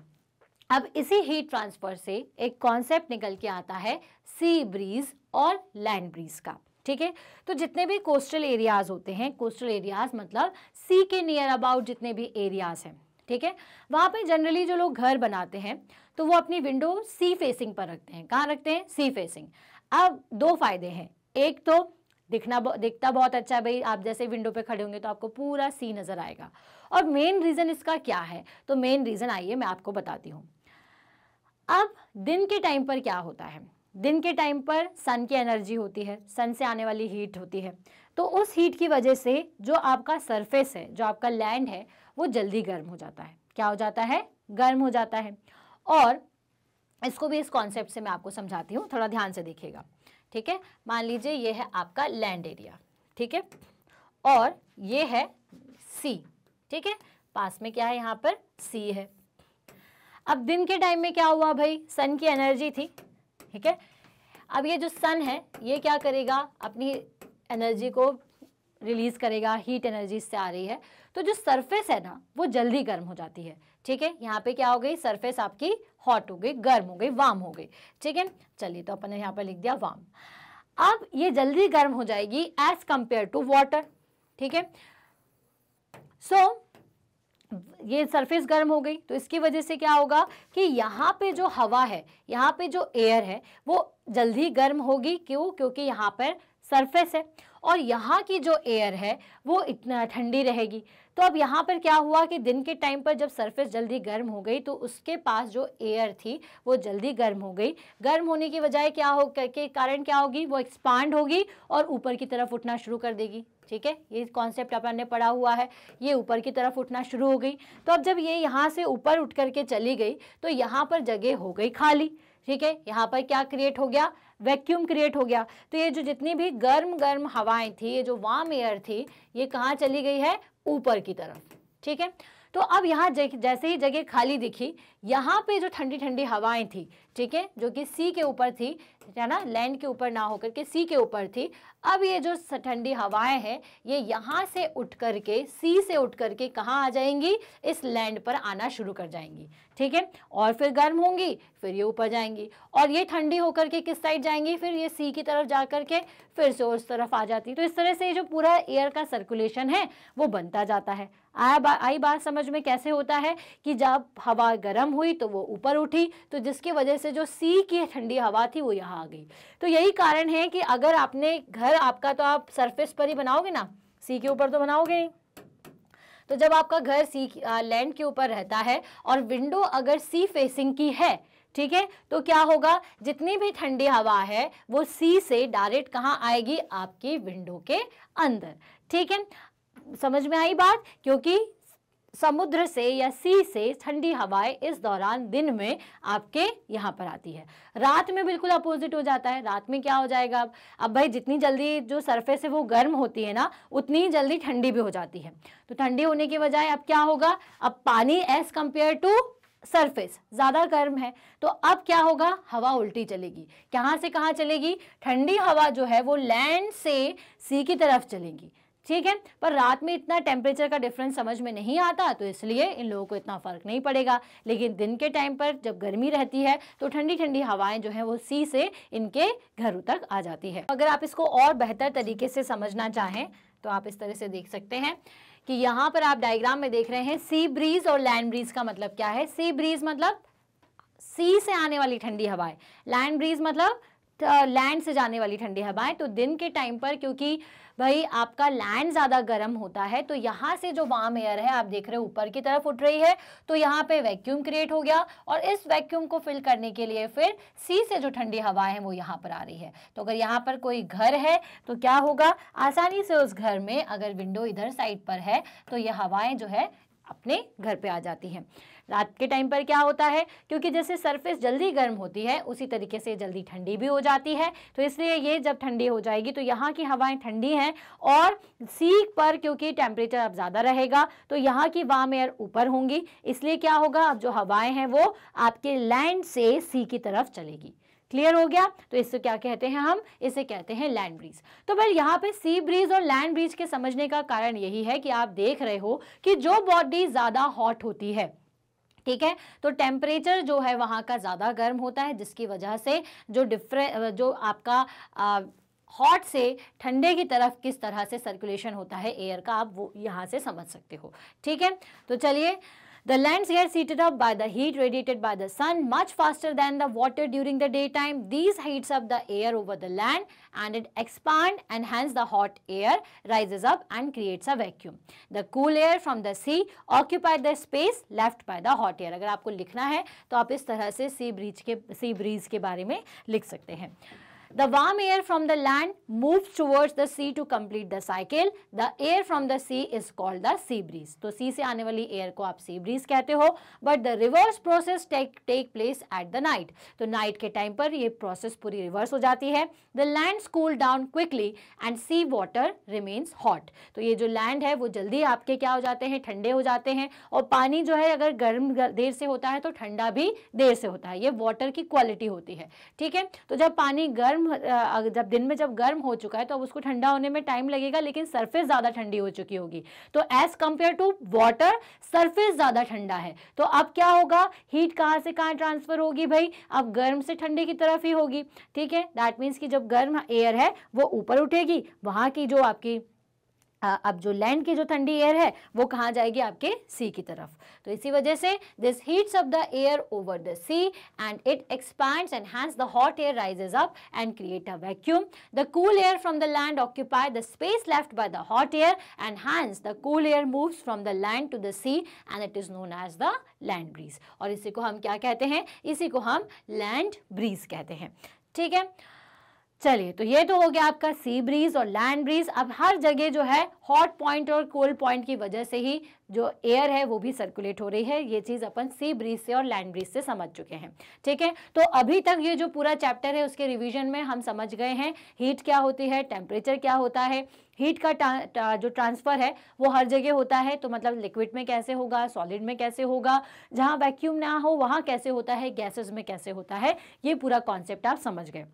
अब इसी हीट ट्रांसफर से एक कॉन्सेप्ट निकल के आता है सी ब्रीज और लैंड ब्रीज का, ठीक है। तो जितने भी कोस्टल एरियाज होते हैं, कोस्टल एरियाज मतलब सी के नियर अबाउट जितने भी एरियाज हैं, ठीक है, वहाँ पे जनरली जो लोग घर बनाते हैं तो वो अपनी विंडो सी फेसिंग पर रखते हैं। कहाँ रखते हैं? Sea facing. अब दो फायदे हैं, एक तो दिखता बहुत अच्छा है भाई, आप जैसे विंडो पे खड़े होंगे तो आपको पूरा सी नजर आएगा। और मेन रीजन इसका क्या है? तो मेन रीजन आइए मैं आपको बताती हूँ। अब दिन के टाइम पर क्या होता है, दिन के टाइम पर सन की एनर्जी होती है, सन से आने वाली हीट होती है। तो उस हीट की वजह से जो आपका सरफेस है, जो आपका लैंड है, वो जल्दी गर्म हो जाता है। क्या हो जाता है? गर्म हो जाता है। और इसको भी इस कॉन्सेप्ट से मैं आपको समझाती हूँ, थोड़ा ध्यान से देखिएगा, ठीक है। मान लीजिए ये है आपका लैंड एरिया, ठीक है, और ये है सी, ठीक है। पास में क्या है? यहाँ पर सी है। अब दिन के टाइम में क्या हुआ भाई? सन की एनर्जी थी, ठीक है। अब ये जो सन है ये क्या करेगा? अपनी एनर्जी को रिलीज करेगा, हीट एनर्जी इससे आ रही है। तो जो सरफेस है ना वो जल्दी गर्म हो जाती है, ठीक है। यहाँ पे क्या हो गई? सरफेस आपकी हॉट हो गई, गर्म हो गई, वार्म हो गई, ठीक है। चलिए, तो अपन ने यहाँ पर लिख दिया वार्म। अब ये जल्दी गर्म हो जाएगी एज कंपेयर टू वाटर, ठीक है। सो ये सरफेस गर्म हो गई, तो इसकी वजह से क्या होगा कि यहाँ पे जो हवा है, यहाँ पे जो एयर है वो जल्दी गर्म होगी। क्यों? क्योंकि यहाँ पर सरफेस है और यहाँ की जो एयर है वो इतना ठंडी रहेगी। तो अब यहाँ पर क्या हुआ कि दिन के टाइम पर जब सरफेस जल्दी गर्म हो गई तो उसके पास जो एयर थी वो जल्दी गर्म हो गई। गर्म होने की बजाय क्या हो के कारण क्या होगी? वो एक्सपांड होगी और ऊपर की तरफ उठना शुरू कर देगी, ठीक है। ये कॉन्सेप्ट अपन ने पढ़ा हुआ है। ये ऊपर की तरफ उठना शुरू हो गई। तो अब जब ये यहाँ से ऊपर उठ करके चली गई तो यहाँ पर जगह हो गई खाली, ठीक है, यहाँ पर क्या क्रिएट हो गया, वैक्यूम क्रिएट हो गया। तो ये जो जितनी भी गर्म गर्म हवाएं थी, ये जो वार्म एयर थी, ये कहाँ चली गई है, ऊपर की तरफ। ठीक है, तो अब यहाँ जैसे ही जगह खाली दिखी, यहाँ पे जो ठंडी ठंडी हवाएं थी, ठीक है, जो कि सी के ऊपर थी, है ना, लैंड के ऊपर ना होकर के सी के ऊपर थी। अब ये जो ठंडी हवाएं हैं, ये यहाँ से उठ करके, सी से उठ करके कहाँ आ जाएंगी, इस लैंड पर आना शुरू कर जाएंगी। ठीक है, और फिर गर्म होंगी, फिर ये ऊपर जाएंगी, और ये ठंडी होकर के किस साइड जाएंगी, फिर ये सी की तरफ जा करके फिर से उस तरफ आ जाती। तो इस तरह से ये जो पूरा एयर का सर्कुलेशन है वो बनता जाता है। आई बात समझ में कैसे होता है कि जब हवा गर्म हुई तो वो ऊपर उठी, तो जिसकी वजह से जो सी की ठंडी हवा थी वो यहाँ आ गई। तो यही कारण है कि अगर आपने घर आपका, तो आप सरफेस पर ही बनाओगे ना, सी के ऊपर तो बनाओगे नहीं। तो जब आपका घर सी लैंड के ऊपर रहता है और विंडो अगर सी फेसिंग की है, ठीक है, तो क्या होगा, जितनी भी ठंडी हवा है वो सी से डायरेक्ट कहाँ आएगी, आपकी विंडो के अंदर। ठीक है, समझ में आई बात, क्योंकि समुद्र से या सी से ठंडी हवाएं इस दौरान दिन में आपके यहाँ पर आती है। रात में बिल्कुल अपोजिट हो जाता है। रात में क्या हो जाएगा, अब भाई जितनी जल्दी जो सरफेस है वो गर्म होती है ना, उतनी जल्दी ठंडी भी हो जाती है। तो ठंडी होने की बजाय अब क्या होगा, अब पानी एज कंपेयर टू सरफेस ज़्यादा गर्म है, तो अब क्या होगा, हवा उल्टी चलेगी। कहाँ से कहाँ चलेगी, ठंडी हवा जो है वो लैंड से सी की तरफ चलेगी। ठीक है, पर रात में इतना टेम्परेचर का डिफरेंस समझ में नहीं आता, तो इसलिए इन लोगों को इतना फर्क नहीं पड़ेगा। लेकिन दिन के टाइम पर जब गर्मी रहती है तो ठंडी ठंडी हवाएं जो हैं वो सी से इनके घरों तक आ जाती है। अगर आप इसको और बेहतर तरीके से समझना चाहें तो आप इस तरह से देख सकते हैं कि यहाँ पर आप डायग्राम में देख रहे हैं सी ब्रीज और लैंड ब्रीज का मतलब क्या है। सी ब्रीज मतलब सी से आने वाली ठंडी हवाएं, लैंड ब्रीज मतलब लैंड से जाने वाली ठंडी हवाएं। तो दिन के टाइम पर क्योंकि भाई आपका लैंड ज़्यादा गर्म होता है, तो यहाँ से जो वार्म एयर है आप देख रहे हो ऊपर की तरफ उठ रही है, तो यहाँ पे वैक्यूम क्रिएट हो गया, और इस वैक्यूम को फिल करने के लिए फिर सी से जो ठंडी हवाएं हैं वो यहाँ पर आ रही है। तो अगर यहाँ पर कोई घर है तो क्या होगा, आसानी से उस घर में अगर विंडो इधर साइड पर है तो ये हवाएं जो है अपने घर पे आ जाती हैं। रात के टाइम पर क्या होता है, क्योंकि जैसे सरफेस जल्दी गर्म होती है उसी तरीके से जल्दी ठंडी भी हो जाती है, तो इसलिए ये जब ठंडी हो जाएगी तो यहाँ की हवाएं ठंडी हैं, और सी पर क्योंकि टेम्परेचर अब ज़्यादा रहेगा तो यहाँ की वार्म एयर ऊपर होंगी, इसलिए क्या होगा, अब जो हवाएं हैं वो आपके लैंड से सी की तरफ चलेगी। क्लियर हो गया, तो इससे क्या कहते हैं, हम इसे कहते हैं लैंड ब्रीज। तो भाई यहाँ पे सी ब्रीज और लैंड ब्रीज के समझने का कारण यही है कि आप देख रहे हो कि जो बॉडी ज़्यादा हॉट होती है, ठीक है, तो टेम्परेचर जो है वहाँ का ज़्यादा गर्म होता है, जिसकी वजह से जो आपका हॉट से ठंडे की तरफ किस तरह से सर्कुलेशन होता है एयर का, आप वो यहाँ से समझ सकते हो। ठीक है, तो चलिए, the lands get heated up by the heat radiated by the sun much faster than the water during the daytime. These heats up the air over the land and it expands, and hence the hot air rises up and creates a vacuum. The cool air from the sea occupy the space left by the hot air. अगर आपको लिखना है तो आप इस तरह से sea breeze के बारे में लिख सकते हैं। The warm air from the land moves towards the sea to complete the cycle. The air from the sea is called the sea breeze. तो sea से आने वाली air को आप sea breeze कहते हो, but the reverse process take place at the night. तो night के time पर ये process पूरी reverse हो जाती है. The lands cool down quickly and sea water remains hot. तो ये जो land है वो जल्दी आपके क्या हो जाते हैं, ठंडे हो जाते हैं, और पानी जो है अगर गर्म देर से होता है तो ठंडा भी देर से होता है। ये वाटर की क्वालिटी होती है। ठीक है, तो जब पानी गर्म, जब दिन में जब गर्म हो चुका है तो अब उसको ठंडा होने में टाइम लगेगा, लेकिन सरफेस ज़्यादा ठंडी हो चुकी होगी, तो as compare to water surface ज़्यादा ठंडा है। तो अब क्या होगा, हीट कहाँ से कहाँ ट्रांसफर होगी भाई, अब गर्म से ठंडे की तरफ ही होगी। ठीक है, दैट मीन्स कि जब गर्म एयर है वो ऊपर उठेगी, वहाँ की जो आपकी अब जो लैंड की जो ठंडी एयर है वो कहाँ जाएगी, आपके सी की तरफ। तो इसी वजह से this heats up the air over the sea and it expands and hence the hot air rises up and create a vacuum. The cool air from the land occupy the space left by the hot air and hence the cool air moves from the land to the sea and it is known as the land breeze. और इसी को हम क्या कहते हैं, इसी को हम लैंड ब्रीज कहते हैं। ठीक है, चलिए, तो ये तो हो गया आपका सी ब्रीज और लैंड ब्रीज। अब हर जगह जो है हॉट पॉइंट और कोल्ड पॉइंट की वजह से ही जो एयर है वो भी सर्कुलेट हो रही है। ये चीज़ अपन सी ब्रीज से और लैंड ब्रीज से समझ चुके हैं, ठीक है। तो अभी तक ये जो पूरा चैप्टर है उसके रिवीजन में हम समझ गए हैं हीट क्या होती है, टेम्परेचर क्या होता है, हीट का जो ट्रांसफर है वो हर जगह होता है, तो मतलब लिक्विड में कैसे होगा, सॉलिड में कैसे होगा, जहाँ वैक्यूम ना हो वहाँ कैसे होता है, गैसेस में कैसे होता है, ये पूरा कॉन्सेप्ट आप समझ गए।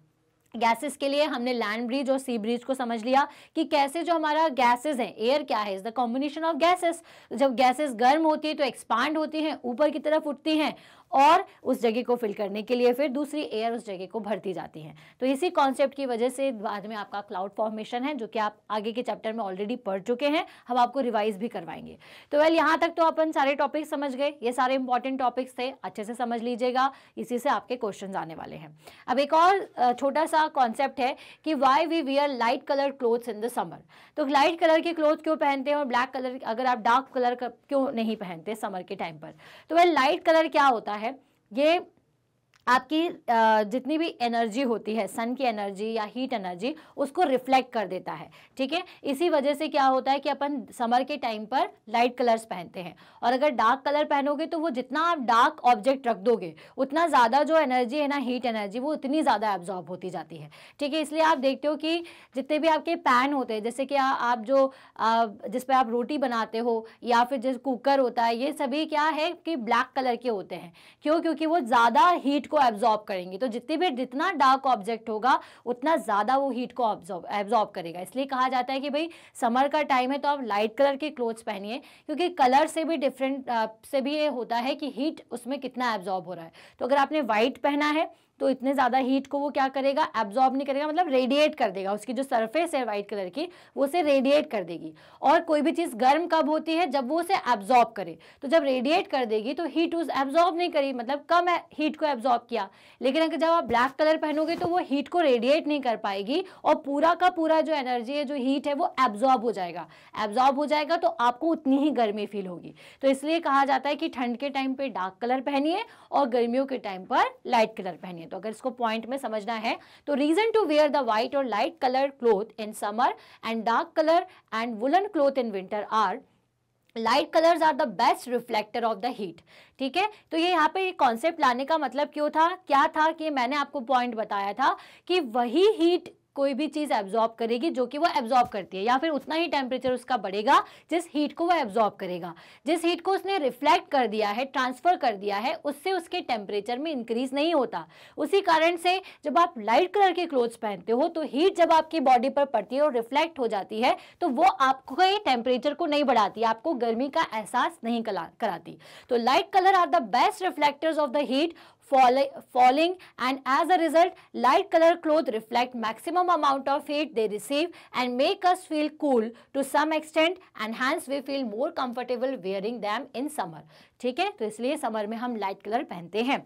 गैसेस के लिए हमने लैंड ब्रीज और सी ब्रीज को समझ लिया कि कैसे जो हमारा गैसेस है, एयर क्या है, is the combination of gases. जब गैसेस गर्म होती है तो एक्सपांड होती हैं, ऊपर की तरफ उठती हैं और उस जगह को फिल करने के लिए फिर दूसरी एयर उस जगह को भरती जाती है। तो इसी कॉन्सेप्ट की वजह से बाद में आपका क्लाउड फॉर्मेशन है, जो कि आप आगे के चैप्टर में ऑलरेडी पढ़ चुके हैं, हम आपको रिवाइज भी करवाएंगे। तो वेल, यहाँ तक तो अपन सारे टॉपिक समझ गए, ये सारे इंपॉर्टेंट टॉपिक्स थे, अच्छे से समझ लीजिएगा, इसी से आपके क्वेश्चन आने वाले हैं। अब एक और छोटा सा कॉन्सेप्ट है कि why we wear light colour clothes in the summer. तो लाइट कलर के क्लोथ क्यों पहनते हैं और ब्लैक कलर, अगर आप डार्क कलर का क्यों नहीं पहनते समर के टाइम पर। तो वेल, लाइट कलर क्या होता है, ये आपकी जितनी भी एनर्जी होती है, सन की एनर्जी या हीट एनर्जी, उसको रिफ्लेक्ट कर देता है, ठीक है। इसी वजह से क्या होता है कि अपन समर के टाइम पर लाइट कलर्स पहनते हैं, और अगर डार्क कलर पहनोगे तो वो जितना आप डार्क ऑब्जेक्ट रख दोगे उतना ज़्यादा जो एनर्जी है ना, हीट एनर्जी, वो उतनी ज़्यादा एब्जॉर्ब होती जाती है, ठीक है। इसलिए आप देखते हो कि जितने भी आपके पैन होते हैं, जैसे कि आप जो जिस पे आप रोटी बनाते हो या फिर जैसे कुकर होता है, ये सभी क्या है कि ब्लैक कलर के होते हैं। क्यों? क्योंकि वो ज़्यादा हीट को एब्जॉर्ब करेंगे। तो जितना डार्क ऑब्जेक्ट होगा उतना ज्यादा वो हीट को एब्जॉर्ब करेगा। इसलिए कहा जाता है कि भाई समर का टाइम है तो आप लाइट कलर के क्लोथ्स पहनिए, क्योंकि कलर से भी डिफरेंट से भी ये होता है कि हीट उसमें कितना एब्जॉर्ब हो रहा है। तो अगर आपने व्हाइट पहना है तो इतने ज़्यादा हीट को वो क्या करेगा, एब्जॉर्ब नहीं करेगा, मतलब रेडिएट कर देगा। उसकी जो सरफेस है वाइट कलर की वो उसे रेडिएट कर देगी। और कोई भी चीज़ गर्म कब होती है, जब वो उसे एब्जॉर्ब करे। तो जब रेडिएट कर देगी तो हीट उस एब्जॉर्ब नहीं करी, मतलब कम हीट को एब्जॉर्ब किया। लेकिन अगर जब आप ब्लैक कलर पहनोगे तो वो हीट को रेडिएट नहीं कर पाएगी और पूरा का पूरा जो एनर्जी है, जो हीट है, वो एब्जॉर्ब हो जाएगा। एब्जॉर्ब हो जाएगा तो आपको उतनी ही गर्मी फील होगी। तो इसलिए कहा जाता है कि ठंड के टाइम पे डार्क कलर पहनिए और गर्मियों के टाइम पर लाइट कलर पहनिए। तो अगर इसको पॉइंट में समझना है तो reason to wear the white or light colour cloth in summer and dark colour and woollen cloth in winter are light colours are the best reflector of the heat, ठीक है। तो ये यहाँ पे कॉन्सेप्ट लाने का मतलब क्या था कि मैंने आपको पॉइंट बताया था कि वही हीट कोई भी चीज एब्जॉर्ब करेगी जो कि वो एब्जॉर्ब करती है, या फिर उतना ही टेम्परेचर उसका बढ़ेगा जिस हीट को वो एब्जॉर्ब करेगा। जिस हीट को उसने रिफ्लेक्ट कर दिया है, ट्रांसफर कर दिया है, उससे उसके टेम्परेचर में इंक्रीज नहीं होता। उसी कारण से जब आप लाइट कलर के क्लोथ्स पहनते हो तो हीट जब आपकी बॉडी पर पड़ती है और रिफ्लेक्ट हो जाती है तो वो आपको टेम्परेचर को नहीं बढ़ाती, आपको गर्मी का एहसास नहीं कराती। तो light colour are the best reflectors of the heat falling, and as a result light color cloth reflect maximum amount of heat they receive and make us feel cool to some extent, and hence we feel more comfortable wearing them in summer, ठीक है। तो इसलिए summer में हम light colour पहनते हैं।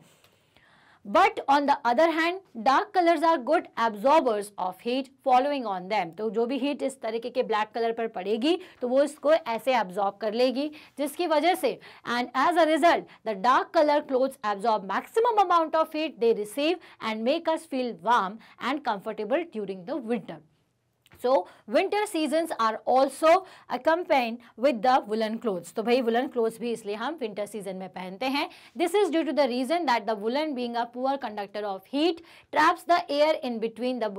But on the other hand, dark colors are good absorbers of heat following on them. तो जो भी heat इस तरीके के black color पर पड़ेगी तो वो इसको ऐसे absorb कर लेगी, जिसकी वजह से and as a result the dark color clothes absorb maximum amount of heat they receive and make us feel warm and comfortable during the winter. So winter seasons are also accompanied with the woolen clothes. तो भाई woolen clothes भी इसलिए हम winter season में पहनते हैं. This is due to the reason that the woolen, being a poor conductor of heat, traps the air in between the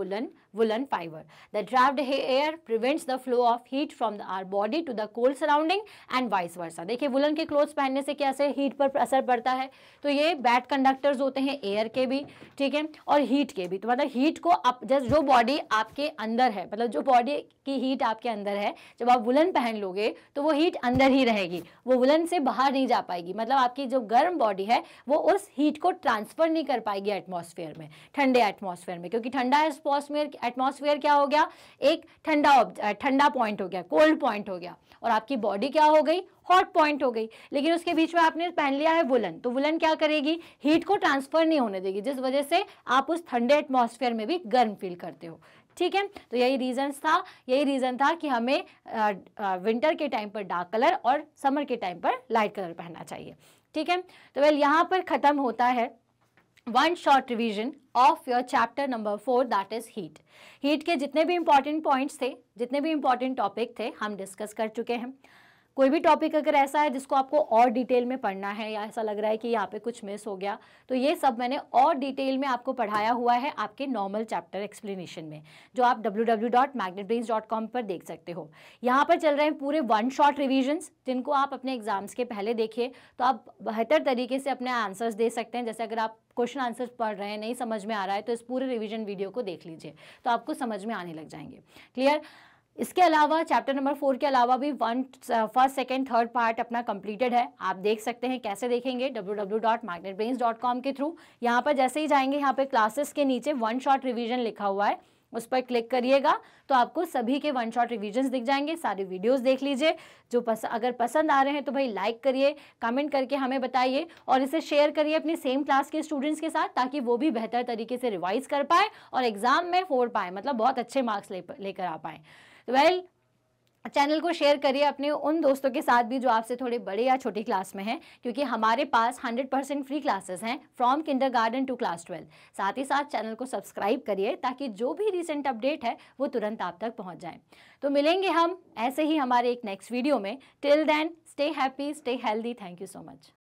woolen fiber. The trapped air prevents the flow of heat from our body to the cold surrounding and vice versa. देखिए woolen के clothes पहनने से कैसे heat पर असर पड़ता है, तो ये bad conductors होते हैं air के भी, ठीक है, और heat के भी. तो मतलब heat को जो बॉडी आपके अंदर है, मतलब जो बॉडी की हीट आपके अंदर है, जब आप वुलन पहन लोगे तो वो हीट अंदर ही रहेगी, वो वुलन से बाहर नहीं जा पाएगी. मतलब आपकी जो गर्म बॉडी है वो उस हीट को ट्रांसफर नहीं कर पाएगी एटमॉस्फेयर में, ठंडे एटमॉस्फेयर में, क्योंकि ठंडा एटमॉस्फेयर क्या हो गया, एक ठंडा पॉइंट हो गया, कोल्ड पॉइंट हो गया, और आपकी बॉडी क्या हो गई, हॉट पॉइंट हो गई. लेकिन उसके बीच में आपने पहन लिया है वुलन, तो वुलन क्या करेगी, हीट को ट्रांसफर नहीं होने देगी, जिस वजह से आप उस ठंडे एटमॉस्फेयर में भी गर्म फील करते हो. ठीक है, तो यही रीज़न था कि हमें विंटर के टाइम पर डार्क कलर और समर के टाइम पर लाइट कलर पहनना चाहिए. ठीक है, तो वेल यहाँ पर ख़त्म होता है one short revision of your chapter number 4 that is heat. Heat के जितने भी इंपॉर्टेंट पॉइंट्स थे, जितने भी इंपॉर्टेंट टॉपिक थे, हम डिस्कस कर चुके हैं। कोई भी टॉपिक अगर ऐसा है जिसको आपको और डिटेल में पढ़ना है या ऐसा लग रहा है कि यहाँ पे कुछ मिस हो गया, तो ये सब मैंने और डिटेल में आपको पढ़ाया हुआ है आपके नॉर्मल चैप्टर एक्सप्लेनेशन में, जो आप www.magnetbrains.com पर देख सकते हो। यहाँ पर चल रहे हैं पूरे वन शॉट रिविजन्स, जिनको आप अपने एग्जाम्स के पहले देखिए तो आप बेहतर तरीके से अपने आंसर्स दे सकते हैं। जैसे अगर आप क्वेश्चन आंसर्स पढ़ रहे हैं, नहीं समझ में आ रहा है, तो इस पूरे रिवीजन वीडियो को देख लीजिए, तो आपको समझ में आने लग जाएंगे। क्लियर? इसके अलावा चैप्टर नंबर 4 के अलावा भी फर्स्ट सेकंड थर्ड पार्ट अपना कंप्लीटेड है। आप देख सकते हैं, कैसे देखेंगे, www.magnetbrains.com के थ्रू। यहाँ पर जैसे ही जाएंगे, यहाँ पे क्लासेस के नीचे वन शॉट रिवीजन लिखा हुआ है, उस पर क्लिक करिएगा तो आपको सभी के वन शॉट रिवीजन्स दिख जाएंगे। सारे वीडियोस देख लीजिए। जो अगर पसंद आ रहे हैं तो भाई लाइक करिए, कमेंट करके हमें बताइए और इसे शेयर करिए अपनी सेम क्लास के स्टूडेंट्स के साथ, ताकि वो भी बेहतर तरीके से रिवाइज कर पाए और एग्जाम में 4 पाए, मतलब बहुत अच्छे मार्क्स लेकर आ पाए। चैनल को शेयर करिए अपने उन दोस्तों के साथ भी जो आपसे थोड़े बड़े या छोटी क्लास में हैं, क्योंकि हमारे पास 100% फ्री क्लासेस हैं फ्रॉम किंडरगार्टन टू क्लास 12। साथ ही साथ चैनल को सब्सक्राइब करिए ताकि जो भी रिसेंट अपडेट है वो तुरंत आप तक पहुंच जाए। तो मिलेंगे हम ऐसे ही हमारे एक नेक्स्ट वीडियो में। Till then, stay happy, stay healthy. Thank you so much.